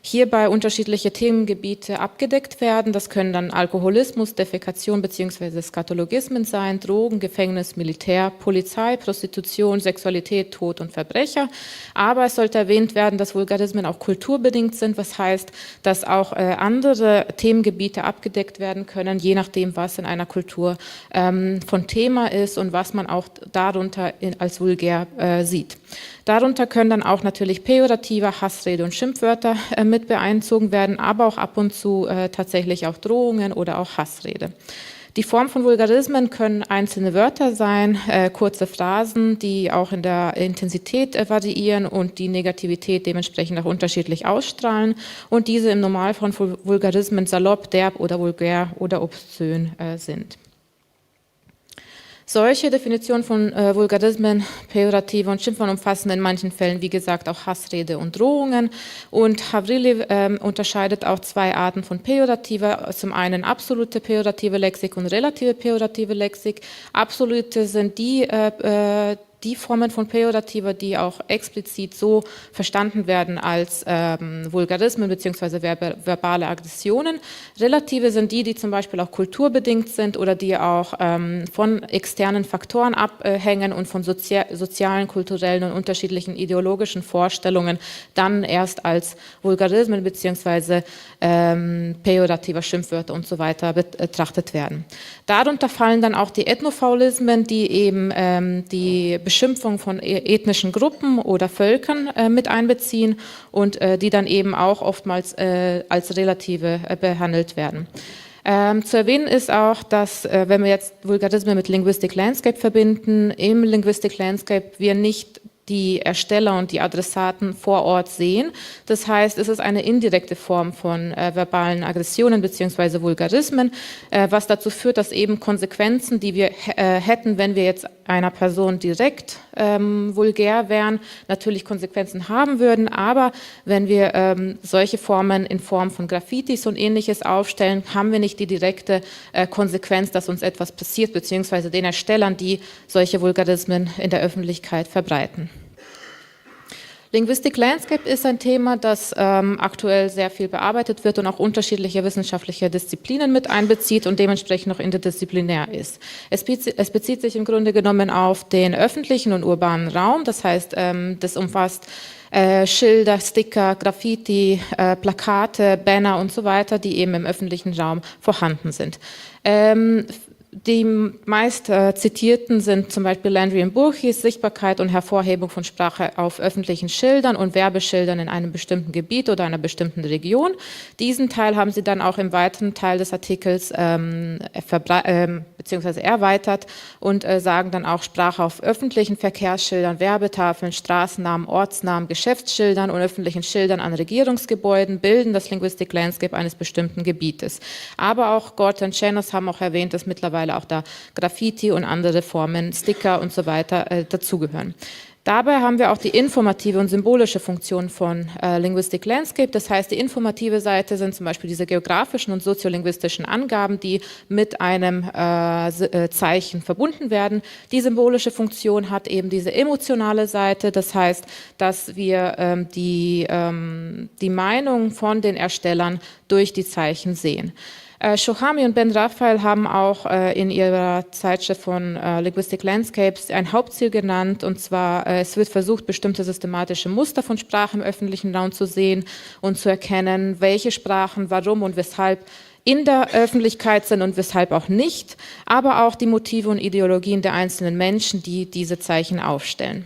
hierbei unterschiedliche Themengebiete abgedeckt werden. Das können dann Alkoholismus, Defekation bzw. Skatologismen sein, Drogen, Gefängnis, Militär, Polizei, Prostitution, Sexualität, Tod und Verbrecher. Aber es sollte erwähnt werden, dass Vulgarismen auch kulturbedingt sind, was heißt, dass auch andere Themengebiete abgedeckt werden können, je nachdem, was in einer Kultur von Thema ist und was man auch darunter als vulgär sieht. Darunter können dann auch natürlich pejorative Hassrede und Schimpfwörter mit beeinzogen werden, aber auch ab und zu tatsächlich auch Drohungen oder auch Hassrede. Die Form von Vulgarismen können einzelne Wörter sein, kurze Phrasen, die auch in der Intensität variieren und die Negativität dementsprechend auch unterschiedlich ausstrahlen und diese im Normalfall von Vulgarismen salopp, derb oder vulgär oder obszön sind. Solche Definitionen von Vulgarismen, Pejorative und Schimpfwörtern umfassen in manchen Fällen, wie gesagt, auch Hassrede und Drohungen. Und Havrili unterscheidet auch zwei Arten von Pejorative. Zum einen absolute pejorative Lexik und relative pejorative Lexik. Absolute sind die Formen von Pejorative, die auch explizit so verstanden werden als Vulgarismen bzw. verbale Aggressionen. Relative sind die zum Beispiel auch kulturbedingt sind oder die auch von externen Faktoren abhängen und von sozialen, kulturellen und unterschiedlichen ideologischen Vorstellungen dann erst als Vulgarismen bzw. pejorativer Schimpfwörter und so weiter betrachtet werden. Darunter fallen dann auch die Ethnofaulismen, die eben die Beschimpfung von ethnischen Gruppen oder Völkern mit einbeziehen und die dann eben auch oftmals als relative behandelt werden. Zu erwähnen ist auch, dass, wenn wir jetzt Vulgarismen mit Linguistic Landscape verbinden, im Linguistic Landscape wir nicht die Ersteller und die Adressaten vor Ort sehen. Das heißt, es ist eine indirekte Form von verbalen Aggressionen bzw. Vulgarismen, was dazu führt, dass eben Konsequenzen, die wir hätten, wenn wir jetzt einer Person direkt vulgär wären, natürlich Konsequenzen haben würden. Aber wenn wir solche Formen in Form von Graffitis und Ähnliches aufstellen, haben wir nicht die direkte Konsequenz, dass uns etwas passiert, beziehungsweise den Erstellern, die solche Vulgarismen in der Öffentlichkeit verbreiten. Linguistic Landscape ist ein Thema, das aktuell sehr viel bearbeitet wird und auch unterschiedliche wissenschaftliche Disziplinen mit einbezieht und dementsprechend noch interdisziplinär ist. Es bezieht sich im Grunde genommen auf den öffentlichen und urbanen Raum, das heißt, das umfasst Schilder, Sticker, Graffiti, Plakate, Banner und so weiter, die eben im öffentlichen Raum vorhanden sind. Die meist zitierten sind zum Beispiel Landry und Burgis, Sichtbarkeit und Hervorhebung von Sprache auf öffentlichen Schildern und Werbeschildern in einem bestimmten Gebiet oder einer bestimmten Region. Diesen Teil haben sie dann auch im weiteren Teil des Artikels beziehungsweise erweitert und sagen dann auch Sprache auf öffentlichen Verkehrsschildern, Werbetafeln, Straßennamen, Ortsnamen, Geschäftsschildern und öffentlichen Schildern an Regierungsgebäuden bilden das Linguistic Landscape eines bestimmten Gebietes. Aber auch Gort und Chenos haben auch erwähnt, dass mittlerweile auch da Graffiti und andere Formen, Sticker und so weiter dazugehören. Dabei haben wir auch die informative und symbolische Funktion von Linguistic Landscape. Das heißt, die informative Seite sind zum Beispiel diese geografischen und soziolinguistischen Angaben, die mit einem Zeichen verbunden werden. Die symbolische Funktion hat eben diese emotionale Seite. Das heißt, dass wir die Meinung von den Erstellern durch die Zeichen sehen. Shohami und Ben Raphael haben auch in ihrer Zeitschrift von Linguistic Landscapes ein Hauptziel genannt, und zwar, es wird versucht, bestimmte systematische Muster von Sprache im öffentlichen Raum zu sehen und zu erkennen, welche Sprachen, warum und weshalb in der Öffentlichkeit sind und weshalb auch nicht, aber auch die Motive und Ideologien der einzelnen Menschen, die diese Zeichen aufstellen.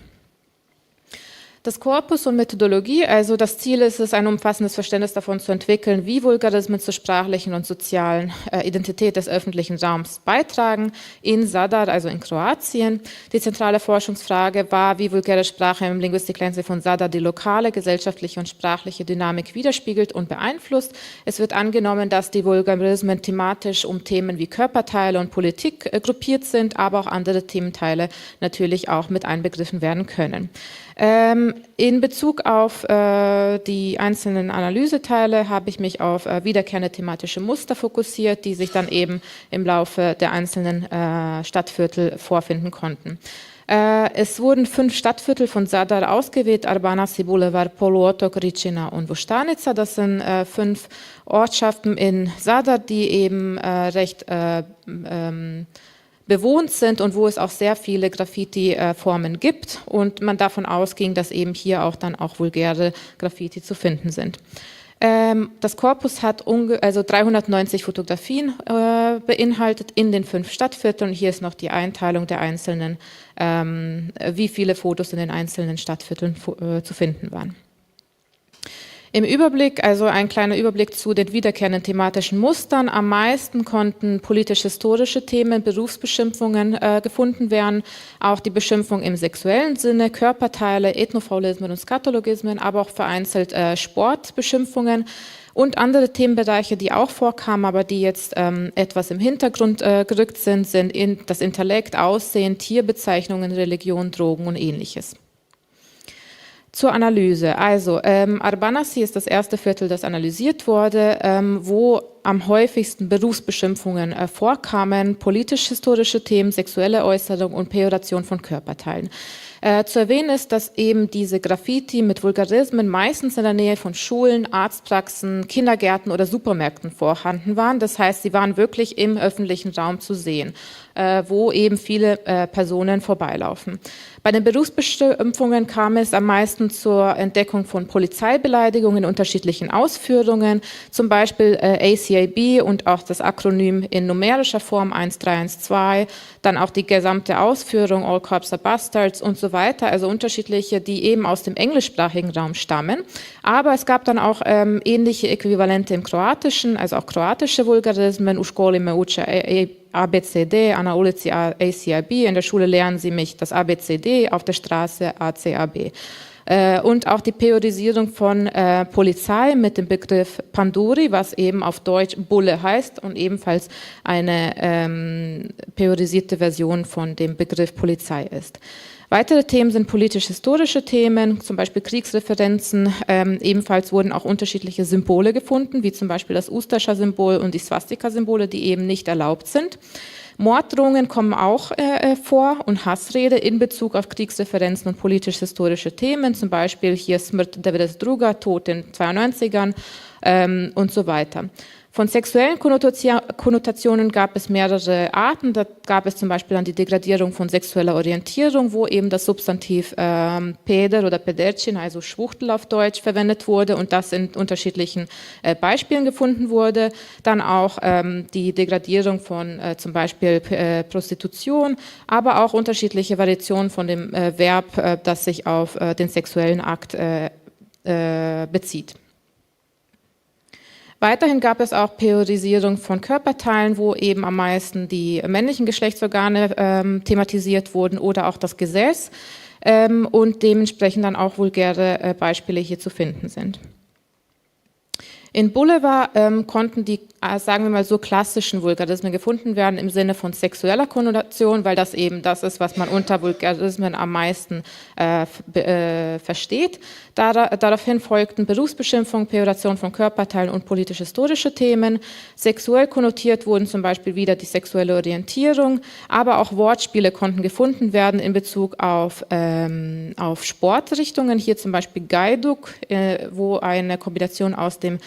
Das Korpus und Methodologie, also das Ziel ist es, ein umfassendes Verständnis davon zu entwickeln, wie Vulgarismen zur sprachlichen und sozialen Identität des öffentlichen Raums beitragen in Zadar, also in Kroatien. Die zentrale Forschungsfrage war, wie vulgäre Sprache im Linguistic Landscape von Zadar die lokale, gesellschaftliche und sprachliche Dynamik widerspiegelt und beeinflusst. Es wird angenommen, dass die Vulgarismen thematisch um Themen wie Körperteile und Politik gruppiert sind, aber auch andere Thementeile natürlich auch mit einbegriffen werden können. In Bezug auf die einzelnen Analyseteile habe ich mich auf wiederkehrende thematische Muster fokussiert, die sich dann eben im Laufe der einzelnen Stadtviertel vorfinden konnten. Es wurden 5 Stadtviertel von Zadar ausgewählt: Arbanasi, Boulevard, Poluotok, Ricina und Vuštanica. Das sind 5 Ortschaften in Zadar, die eben recht bewohnt sind und wo es auch sehr viele Graffiti-Formen gibt und man davon ausging, dass eben hier auch dann auch vulgäre Graffiti zu finden sind. Das Korpus hat also 390 Fotografien beinhaltet in den 5 Stadtvierteln. Hier ist noch die Einteilung der einzelnen, wie viele Fotos in den einzelnen Stadtvierteln zu finden waren. Im Überblick, also ein kleiner Überblick zu den wiederkehrenden thematischen Mustern. Am meisten konnten politisch-historische Themen, Berufsbeschimpfungen gefunden werden, auch die Beschimpfung im sexuellen Sinne, Körperteile, Ethnofaulismen und Skatologismen, aber auch vereinzelt Sportbeschimpfungen und andere Themenbereiche, die auch vorkamen, aber die jetzt etwas im Hintergrund gerückt sind, sind das Intellekt, Aussehen, Tierbezeichnungen, Religion, Drogen und Ähnliches. Zur Analyse. Also Arbanasi ist das erste Viertel, das analysiert wurde, wo am häufigsten Berufsbeschimpfungen vorkamen, politisch-historische Themen, sexuelle Äußerung und Pejoration von Körperteilen. Zu erwähnen ist, dass eben diese Graffiti mit Vulgarismen meistens in der Nähe von Schulen, Arztpraxen, Kindergärten oder Supermärkten vorhanden waren. Das heißt, sie waren wirklich im öffentlichen Raum zu sehen, wo eben viele Personen vorbeilaufen. Bei den Berufsbeschimpfungen kam es am meisten zur Entdeckung von Polizeibeleidigungen in unterschiedlichen Ausführungen, zum Beispiel ACAB und auch das Akronym in numerischer Form 1312, dann auch die gesamte Ausführung All Cops are Bastards und so weiter, also unterschiedliche, die eben aus dem englischsprachigen Raum stammen. Aber es gab dann auch ähnliche Äquivalente im Kroatischen, also auch kroatische Vulgarismen, u školi me uče ABCD, an der ulici ACAB, in der Schule lernen sie mich das ABCD, auf der Straße ACAB. Und auch die Priorisierung von Polizei mit dem Begriff Panduri, was eben auf Deutsch Bulle heißt und ebenfalls eine priorisierte Version von dem Begriff Polizei ist. Weitere Themen sind politisch-historische Themen, zum Beispiel Kriegsreferenzen. Ebenfalls wurden auch unterschiedliche Symbole gefunden, wie zum Beispiel das Ustascha-Symbol und die Swastika-Symbole, die eben nicht erlaubt sind. Morddrohungen kommen auch vor und Hassrede in Bezug auf Kriegsreferenzen und politisch-historische Themen, zum Beispiel hier Smrt 92, Tod in 92ern und so weiter. Von sexuellen Konnotationen gab es mehrere Arten. Da gab es zum Beispiel dann die Degradierung von sexueller Orientierung, wo eben das Substantiv Peder oder Pedercin, also Schwuchtel auf Deutsch, verwendet wurde und das in unterschiedlichen Beispielen gefunden wurde. Dann auch die Degradierung von zum Beispiel Prostitution, aber auch unterschiedliche Variationen von dem Verb, das sich auf den sexuellen Akt bezieht. Weiterhin gab es auch Priorisierung von Körperteilen, wo eben am meisten die männlichen Geschlechtsorgane thematisiert wurden oder auch das Gesäß und dementsprechend dann auch vulgäre Beispiele hier zu finden sind. In Boulevard konnten die, sagen wir mal so, klassischen Vulgarismen gefunden werden im Sinne von sexueller Konnotation, weil das eben das ist, was man unter Vulgarismen am meisten versteht. Daraufhin folgten Berufsbeschimpfung, Pejoration von Körperteilen und politisch-historische Themen. Sexuell konnotiert wurden zum Beispiel wieder die sexuelle Orientierung, aber auch Wortspiele konnten gefunden werden in Bezug auf Sportrichtungen. Hier zum Beispiel Gajduk, wo eine Kombination aus dem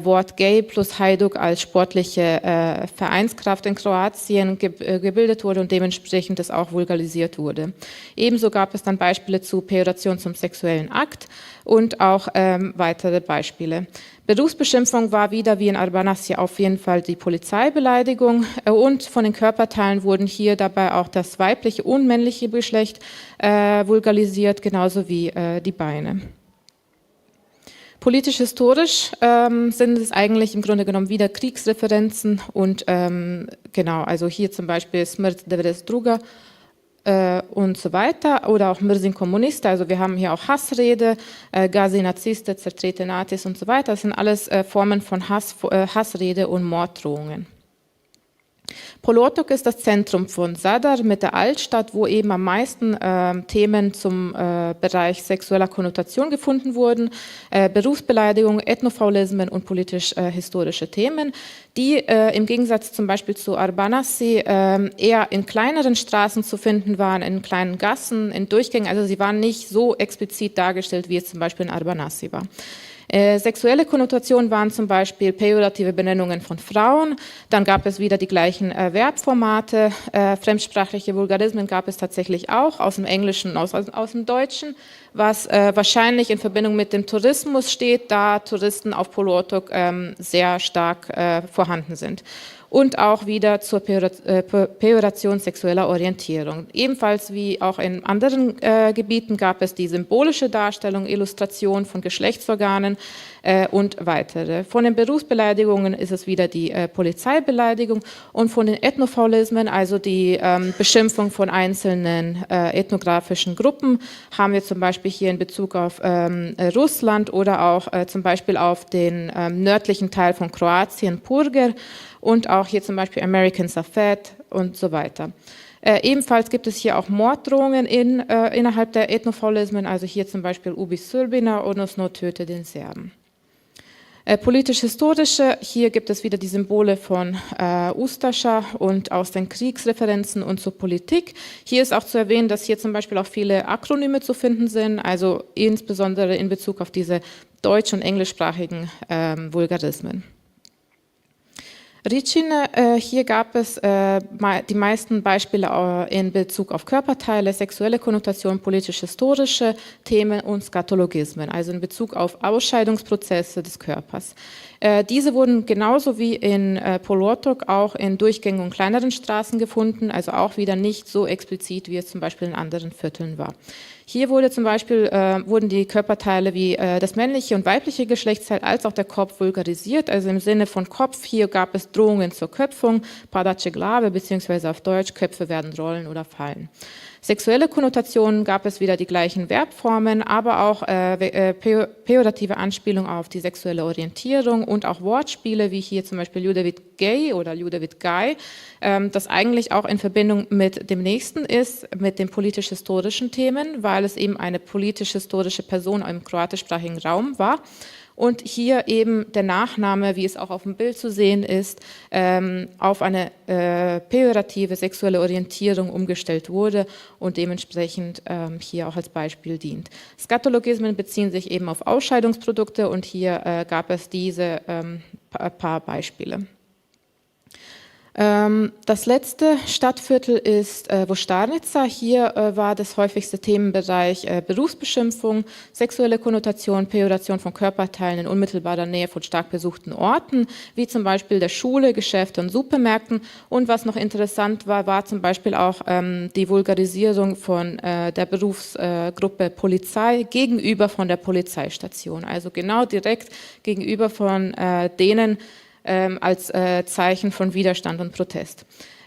Wort gay plus Hajduk als als sportliche Vereinskraft in Kroatien gebildet wurde und dementsprechend es auch vulgarisiert wurde. Ebenso gab es dann Beispiele zu Pejoration zum sexuellen Akt und auch weitere Beispiele. Berufsbeschimpfung war wieder wie in Arbanassi auf jeden Fall die Polizeibeleidigung und von den Körperteilen wurden hier dabei auch das weibliche und männliche Geschlecht vulgarisiert, genauso wie die Beine. Politisch-historisch sind es eigentlich im Grunde genommen wieder Kriegsreferenzen und genau, also hier zum Beispiel Smrt 92 und so weiter oder auch Mrzim Kommunista, also wir haben hier auch Hassrede, Gazi Naziste, Zertrete Nazis und so weiter, das sind alles Formen von Hassrede und Morddrohungen. Polotok ist das Zentrum von Zadar mit der Altstadt, wo eben am meisten Themen zum Bereich sexueller Konnotation gefunden wurden, Berufsbeleidigung, Ethnofaulismen und politisch-historische Themen, die im Gegensatz zum Beispiel zu Arbanassi eher in kleineren Straßen zu finden waren, in kleinen Gassen, in Durchgängen, also sie waren nicht so explizit dargestellt, wie es zum Beispiel in Arbanassi war. Sexuelle Konnotationen waren zum Beispiel pejorative Benennungen von Frauen, dann gab es wieder die gleichen Verbformate, fremdsprachliche Vulgarismen gab es tatsächlich auch, aus dem Englischen und aus dem Deutschen, was wahrscheinlich in Verbindung mit dem Tourismus steht, da Touristen auf Polotok sehr stark vorhanden sind. Und auch wieder zur Pejoration sexueller Orientierung. Ebenfalls wie auch in anderen Gebieten gab es die symbolische Darstellung, Illustration von Geschlechtsorganen und weitere. Von den Berufsbeleidigungen ist es wieder die Polizeibeleidigung und von den Ethnofaulismen, also die Beschimpfung von einzelnen ethnografischen Gruppen, haben wir zum Beispiel hier in Bezug auf Russland oder auch zum Beispiel auf den nördlichen Teil von Kroatien, Purger, und auch hier zum Beispiel American Safed und so weiter. Ebenfalls gibt es hier auch Morddrohungen innerhalb der Ethnofaulismen, also hier zum Beispiel Ubi Srbina, odnosno töte den Serben. Politisch-historische, hier gibt es wieder die Symbole von Ustascha und aus den Kriegsreferenzen und zur Politik. Hier ist auch zu erwähnen, dass hier zum Beispiel auch viele Akronyme zu finden sind, also insbesondere in Bezug auf diese deutsch- und englischsprachigen Vulgarismen. Ricine, hier gab es die meisten Beispiele in Bezug auf Körperteile, sexuelle Konnotation, politisch-historische Themen und Skatologismen, also in Bezug auf Ausscheidungsprozesse des Körpers. Diese wurden genauso wie in Polotok auch in Durchgängen und kleineren Straßen gefunden, also auch wieder nicht so explizit, wie es zum Beispiel in anderen Vierteln war. Hier wurde zum Beispiel, wurden die Körperteile wie das männliche und weibliche Geschlechtsteil als auch der Kopf vulgarisiert, also im Sinne von Kopf, hier gab es Drohungen zur Köpfung, padace glave, beziehungsweise auf Deutsch, Köpfe werden rollen oder fallen. Sexuelle Konnotationen gab es wieder die gleichen Verbformen, aber auch pejorative Anspielungen auf die sexuelle Orientierung und auch Wortspiele, wie hier zum Beispiel Ljudevit Gay oder Ljudevit Guy, das eigentlich auch in Verbindung mit dem nächsten ist, mit den politisch-historischen Themen, weil es eben eine politisch-historische Person im kroatischsprachigen Raum war. Und hier eben der Nachname, wie es auch auf dem Bild zu sehen ist, auf eine pejorative sexuelle Orientierung umgestellt wurde und dementsprechend hier auch als Beispiel dient. Skatologismen beziehen sich eben auf Ausscheidungsprodukte und hier gab es diese paar Beispiele. Das letzte Stadtviertel ist Voštarnica. Hier war das häufigste Themenbereich Berufsbeschimpfung, sexuelle Konnotation, Pejoration von Körperteilen in unmittelbarer Nähe von stark besuchten Orten, wie zum Beispiel der Schule, Geschäfte und Supermärkten. Und was noch interessant war, war zum Beispiel auch die Vulgarisierung von der Berufsgruppe Polizei gegenüber von der Polizeistation. Also genau direkt gegenüber von denen, als Zeichen von Widerstand und Protest.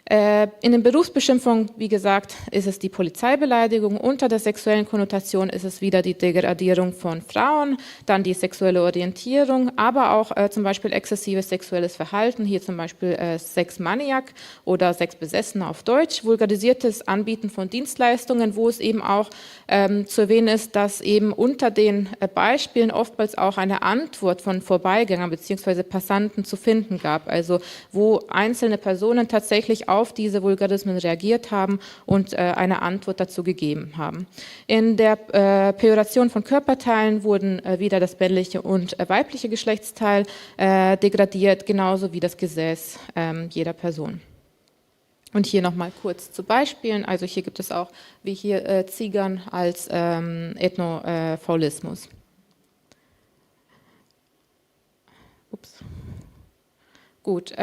In den Berufsbeschimpfungen, wie gesagt, ist es die Polizeibeleidigung. Unter der sexuellen Konnotation ist es wieder die Degradierung von Frauen, dann die sexuelle Orientierung, aber auch zum Beispiel exzessives sexuelles Verhalten, hier zum Beispiel Sexmaniak oder Sexbesessener auf Deutsch, vulgarisiertes Anbieten von Dienstleistungen, wo es eben auch zu erwähnen ist, dass eben unter den Beispielen oftmals auch eine Antwort von Vorbeigängern bzw. Passanten zu finden gab, also wo einzelne Personen tatsächlich auch auf diese Vulgarismen reagiert haben und eine Antwort dazu gegeben haben. In der Pejoration von Körperteilen wurden wieder das männliche und weibliche Geschlechtsteil degradiert, genauso wie das Gesäß jeder Person. Und hier nochmal kurz zu Beispielen. Also hier gibt es auch, wie hier, Zigern als Ethnofaulismus. Ups. Gut,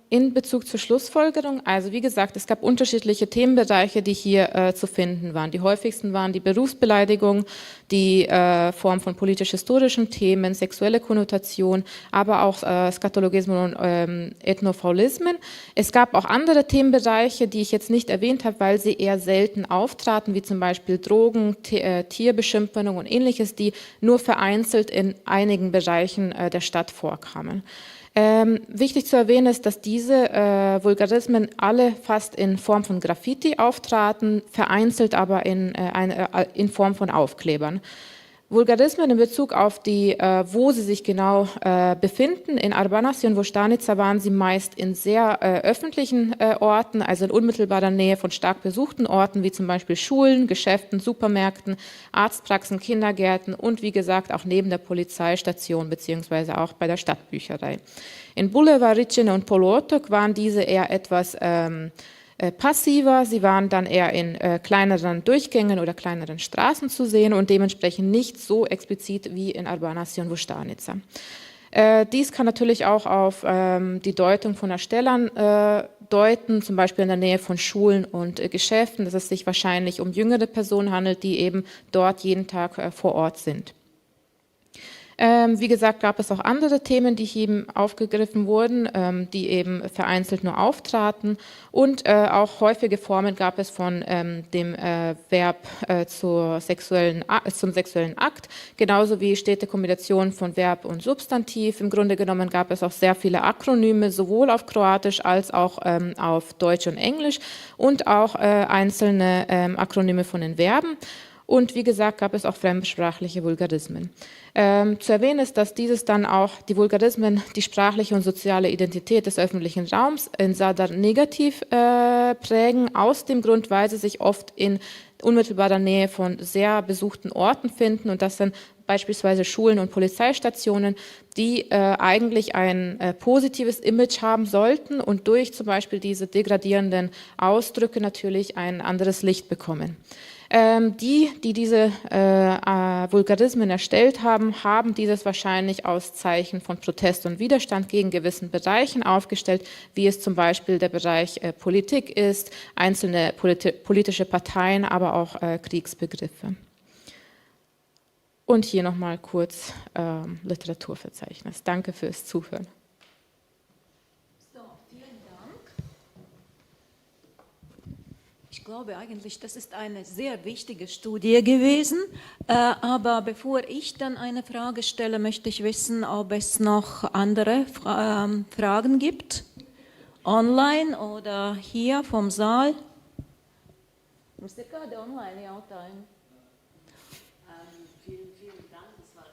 in Bezug zur Schlussfolgerung, also wie gesagt, es gab unterschiedliche Themenbereiche, die hier zu finden waren. Die häufigsten waren die Berufsbeleidigung, die Form von politisch-historischen Themen, sexuelle Konnotation, aber auch Skatologismen und Ethnofaulismen. Es gab auch andere Themenbereiche, die ich jetzt nicht erwähnt habe, weil sie eher selten auftraten, wie zum Beispiel Drogen, Tierbeschimpfung und ähnliches, die nur vereinzelt in einigen Bereichen der Stadt vorkamen. Wichtig zu erwähnen ist, dass diese Vulgarismen alle fast in Form von Graffiti auftraten, vereinzelt aber in Form von Aufklebern. Vulgarismen in Bezug auf die, wo sie sich genau befinden, in Arbanassy und Vostanica waren sie meist in sehr öffentlichen Orten, also in unmittelbarer Nähe von stark besuchten Orten, wie zum Beispiel Schulen, Geschäften, Supermärkten, Arztpraxen, Kindergärten und wie gesagt auch neben der Polizeistation beziehungsweise auch bei der Stadtbücherei. In Bulevar, Ricine und Poluotok waren diese eher etwas passiver, sie waren dann eher in kleineren Durchgängen oder kleineren Straßen zu sehen und dementsprechend nicht so explizit wie in Arbanassy und Vostanica. Dies kann natürlich auch auf die Deutung von Erstellern deuten, zum Beispiel in der Nähe von Schulen und Geschäften, dass es sich wahrscheinlich um jüngere Personen handelt, die eben dort jeden Tag vor Ort sind. Wie gesagt, gab es auch andere Themen, die hier aufgegriffen wurden, die eben vereinzelt nur auftraten und auch häufige Formen gab es von dem Verb zum sexuellen Akt, genauso wie stete Kombination von Verb und Substantiv. Im Grunde genommen gab es auch sehr viele Akronyme, sowohl auf Kroatisch als auch auf Deutsch und Englisch und auch einzelne Akronyme von den Verben. Und wie gesagt, gab es auch fremdsprachliche Vulgarismen. Zu erwähnen ist, dass dieses dann auch die Vulgarismen die sprachliche und soziale Identität des öffentlichen Raums in Sadar negativ prägen, aus dem Grund, weil sie sich oft in unmittelbarer Nähe von sehr besuchten Orten finden und das sind beispielsweise Schulen und Polizeistationen, die eigentlich ein positives Image haben sollten und durch zum Beispiel diese degradierenden Ausdrücke natürlich ein anderes Licht bekommen. Die diese Vulgarismen erstellt haben, haben dieses wahrscheinlich aus Zeichen von Protest und Widerstand gegen gewissen Bereichen aufgestellt, wie es zum Beispiel der Bereich Politik ist, einzelne politische Parteien, aber auch Kriegsbegriffe. Und hier nochmal kurz Literaturverzeichnis. Danke fürs Zuhören. Ich glaube eigentlich, das ist eine sehr wichtige Studie gewesen. Aber bevor ich dann eine Frage stelle, möchte ich wissen, ob es noch andere Fragen gibt. Online oder hier vom Saal. Mums ir kādi online jautājumi? Vielen Dank, das war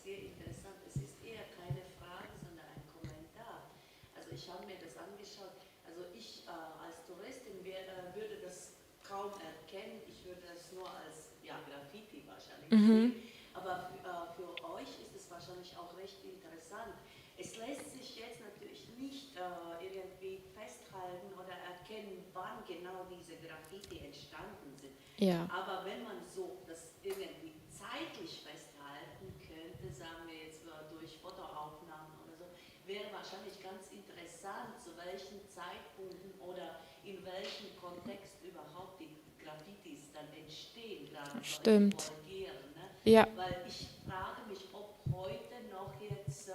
sehr interessant. Es ist eher keine Frage, sondern ein Kommentar. Also ich habe mir das angeschaut. Also ich als Touristin würde das kaum erkennen. Ich würde das nur als Graffiti wahrscheinlich sehen. Aber für euch ist es wahrscheinlich auch recht interessant. Es lässt sich jetzt natürlich nicht irgendwie festhalten oder erkennen, wann genau diese Graffiti entstanden sind. Ja. Aber wenn man so das irgendwie zeitlich festhalten könnte, sagen wir jetzt durch Fotoaufnahmen oder so, wäre wahrscheinlich ganz interessant, zu welchen Zeitpunkten oder in welchem Kontext überhaupt die Graffitis dann entstehen, gerade Stimmt. korrigieren. Ne? Ja. Weil ich frage mich, ob heute noch jetzt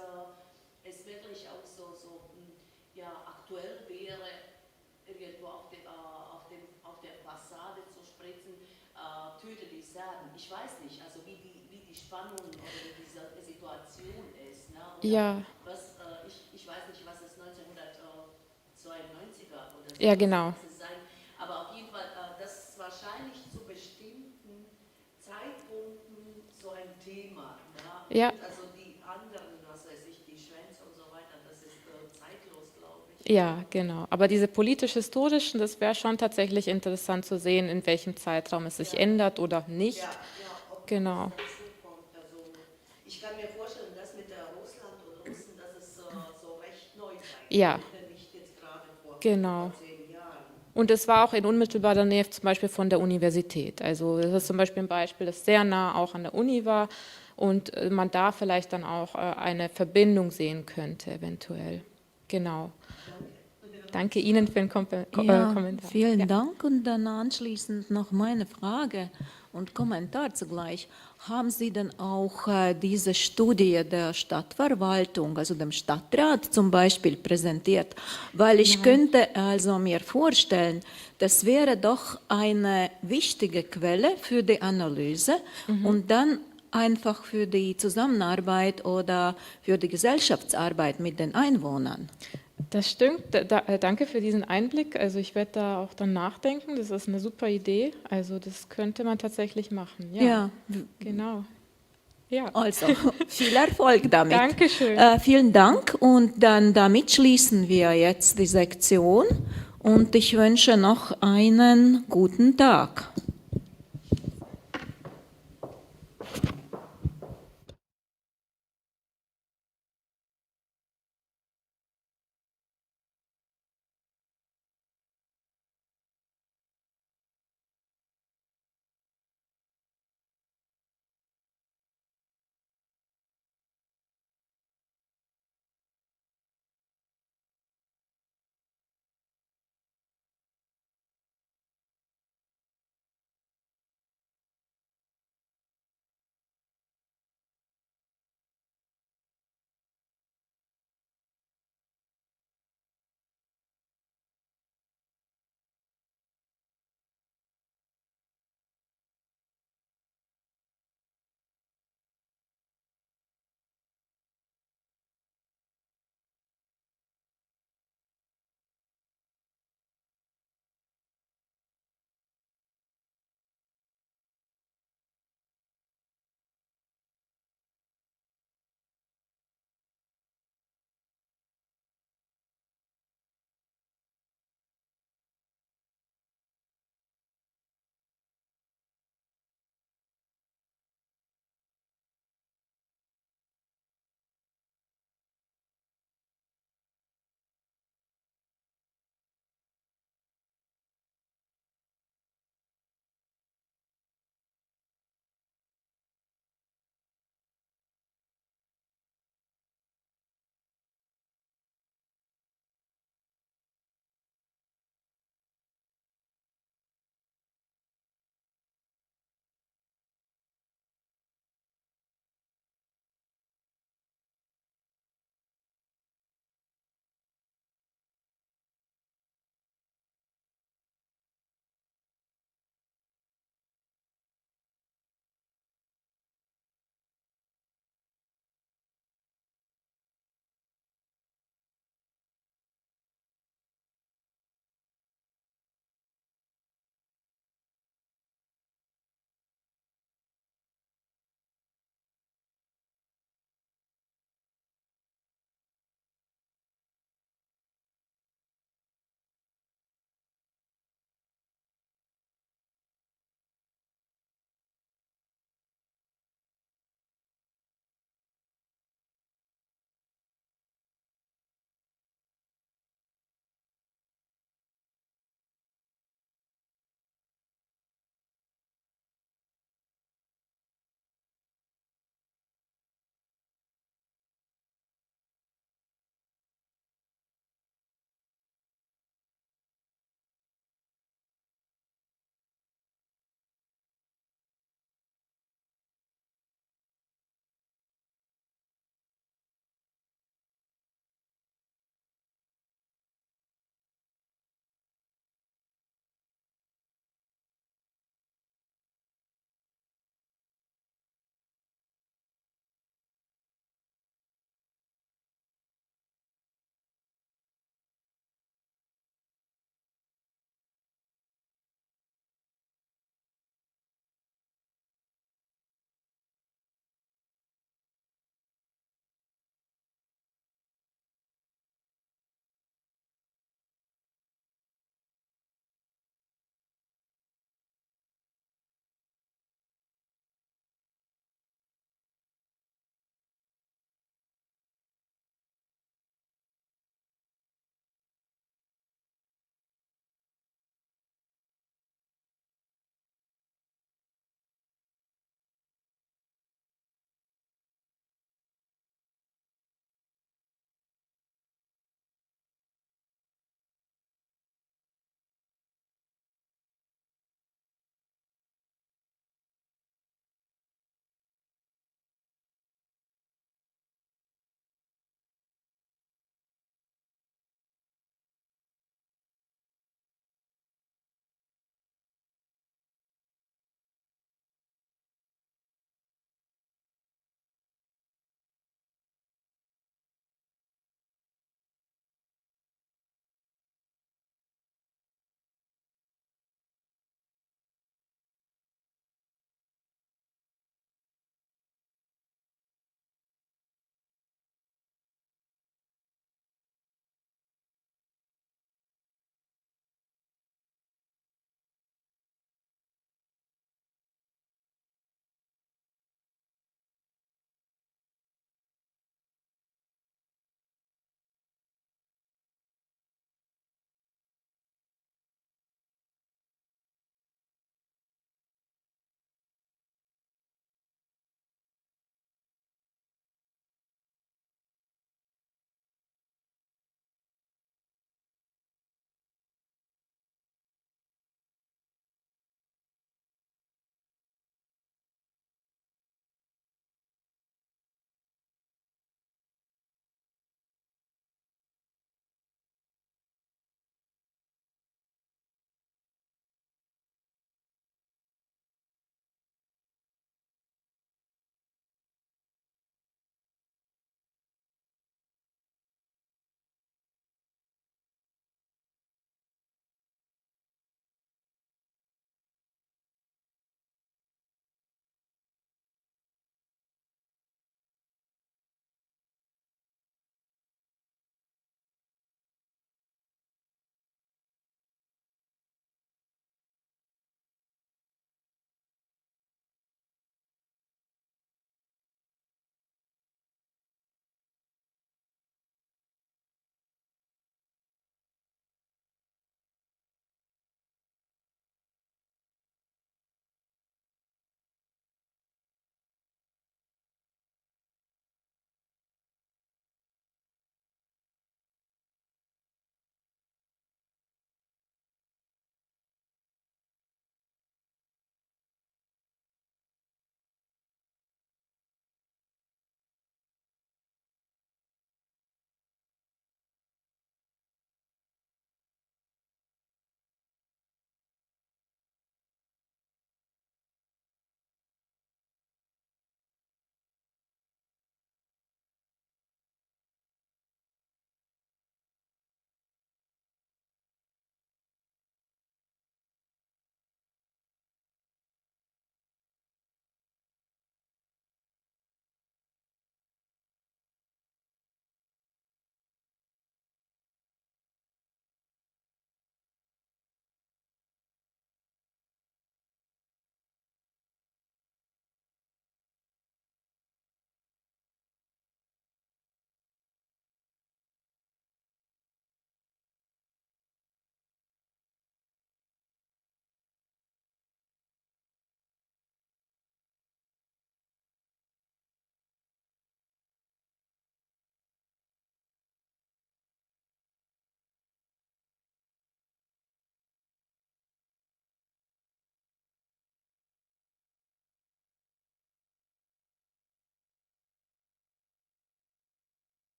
es wirklich auch so aktuell wäre, irgendwo auf der Fassade zu spritzen, töte die Serben. Ich weiß nicht, also wie die Spannung oder wie diese Situation ist. Ne? Oder Ja. Ich weiß nicht, was es 1992er oder so Ja, genau. sein. Aber auf jeden Fall, das ist wahrscheinlich zu bestimmten Zeitpunkten so ein Thema. Ne? Ja. Und also die anderen, was weiß ich, die Schwänze und so weiter, das ist zeitlos, glaube ich. Ja, genau. Aber diese politisch-historischen, das wäre schon tatsächlich interessant zu sehen, in welchem Zeitraum es sich ändert oder nicht. Ja, ja, ob Genau. es dazu kommt. Also ich kann mir vorstellen, dass mit der Russland oder Russen, dass es so recht neu sein Ja, könnte, nicht jetzt gerade genau. vor 10 Jahren. Und es war auch in unmittelbarer Nähe zum Beispiel von der Universität. Also das ist zum Beispiel ein Beispiel, das sehr nah auch an der Uni war und man da vielleicht dann auch eine Verbindung sehen könnte, eventuell. Genau. Danke Ihnen für den Ja, Kommentar. vielen Dank. Und dann anschließend noch meine Frage und Kommentar zugleich. Haben Sie denn auch diese Studie der Stadtverwaltung, also dem Stadtrat zum Beispiel, präsentiert? Weil ich könnte also mir vorstellen, das wäre doch eine wichtige Quelle für die Analyse und dann einfach für die Zusammenarbeit oder für die Gesellschaftsarbeit mit den Einwohnern. Das stimmt. Danke für diesen Einblick. Also ich werde da auch dann nachdenken. Das ist eine super Idee. Also das könnte man tatsächlich machen. Ja, Ja, genau. Ja. also viel Erfolg damit. Dankeschön. Vielen Dank und dann damit schließen wir jetzt die Sektion und ich wünsche noch einen guten Tag.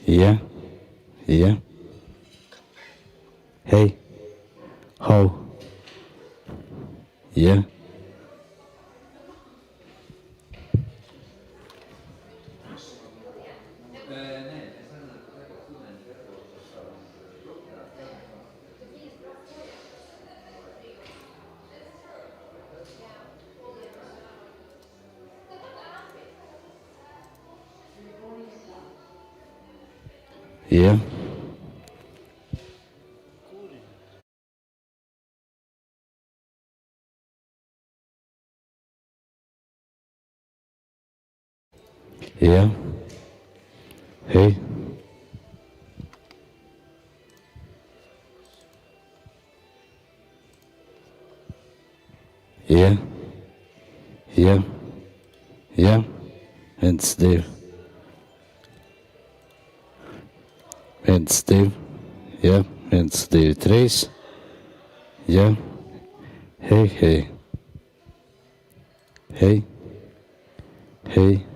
Yeah, yeah. Hey, ho, yeah. Yeah, yeah. Hey, yeah, yeah, yeah. And Steve, and Steve, yeah, and Steve Trace, yeah. Hey, hey, hey, hey.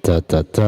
Ta ta ta.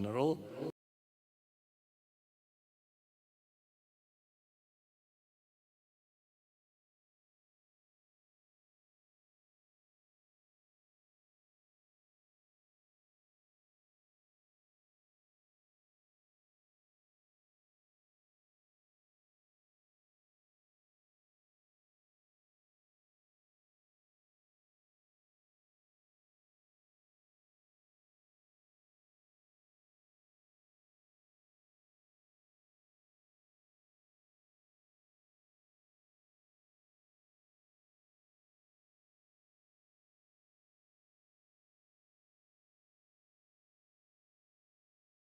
general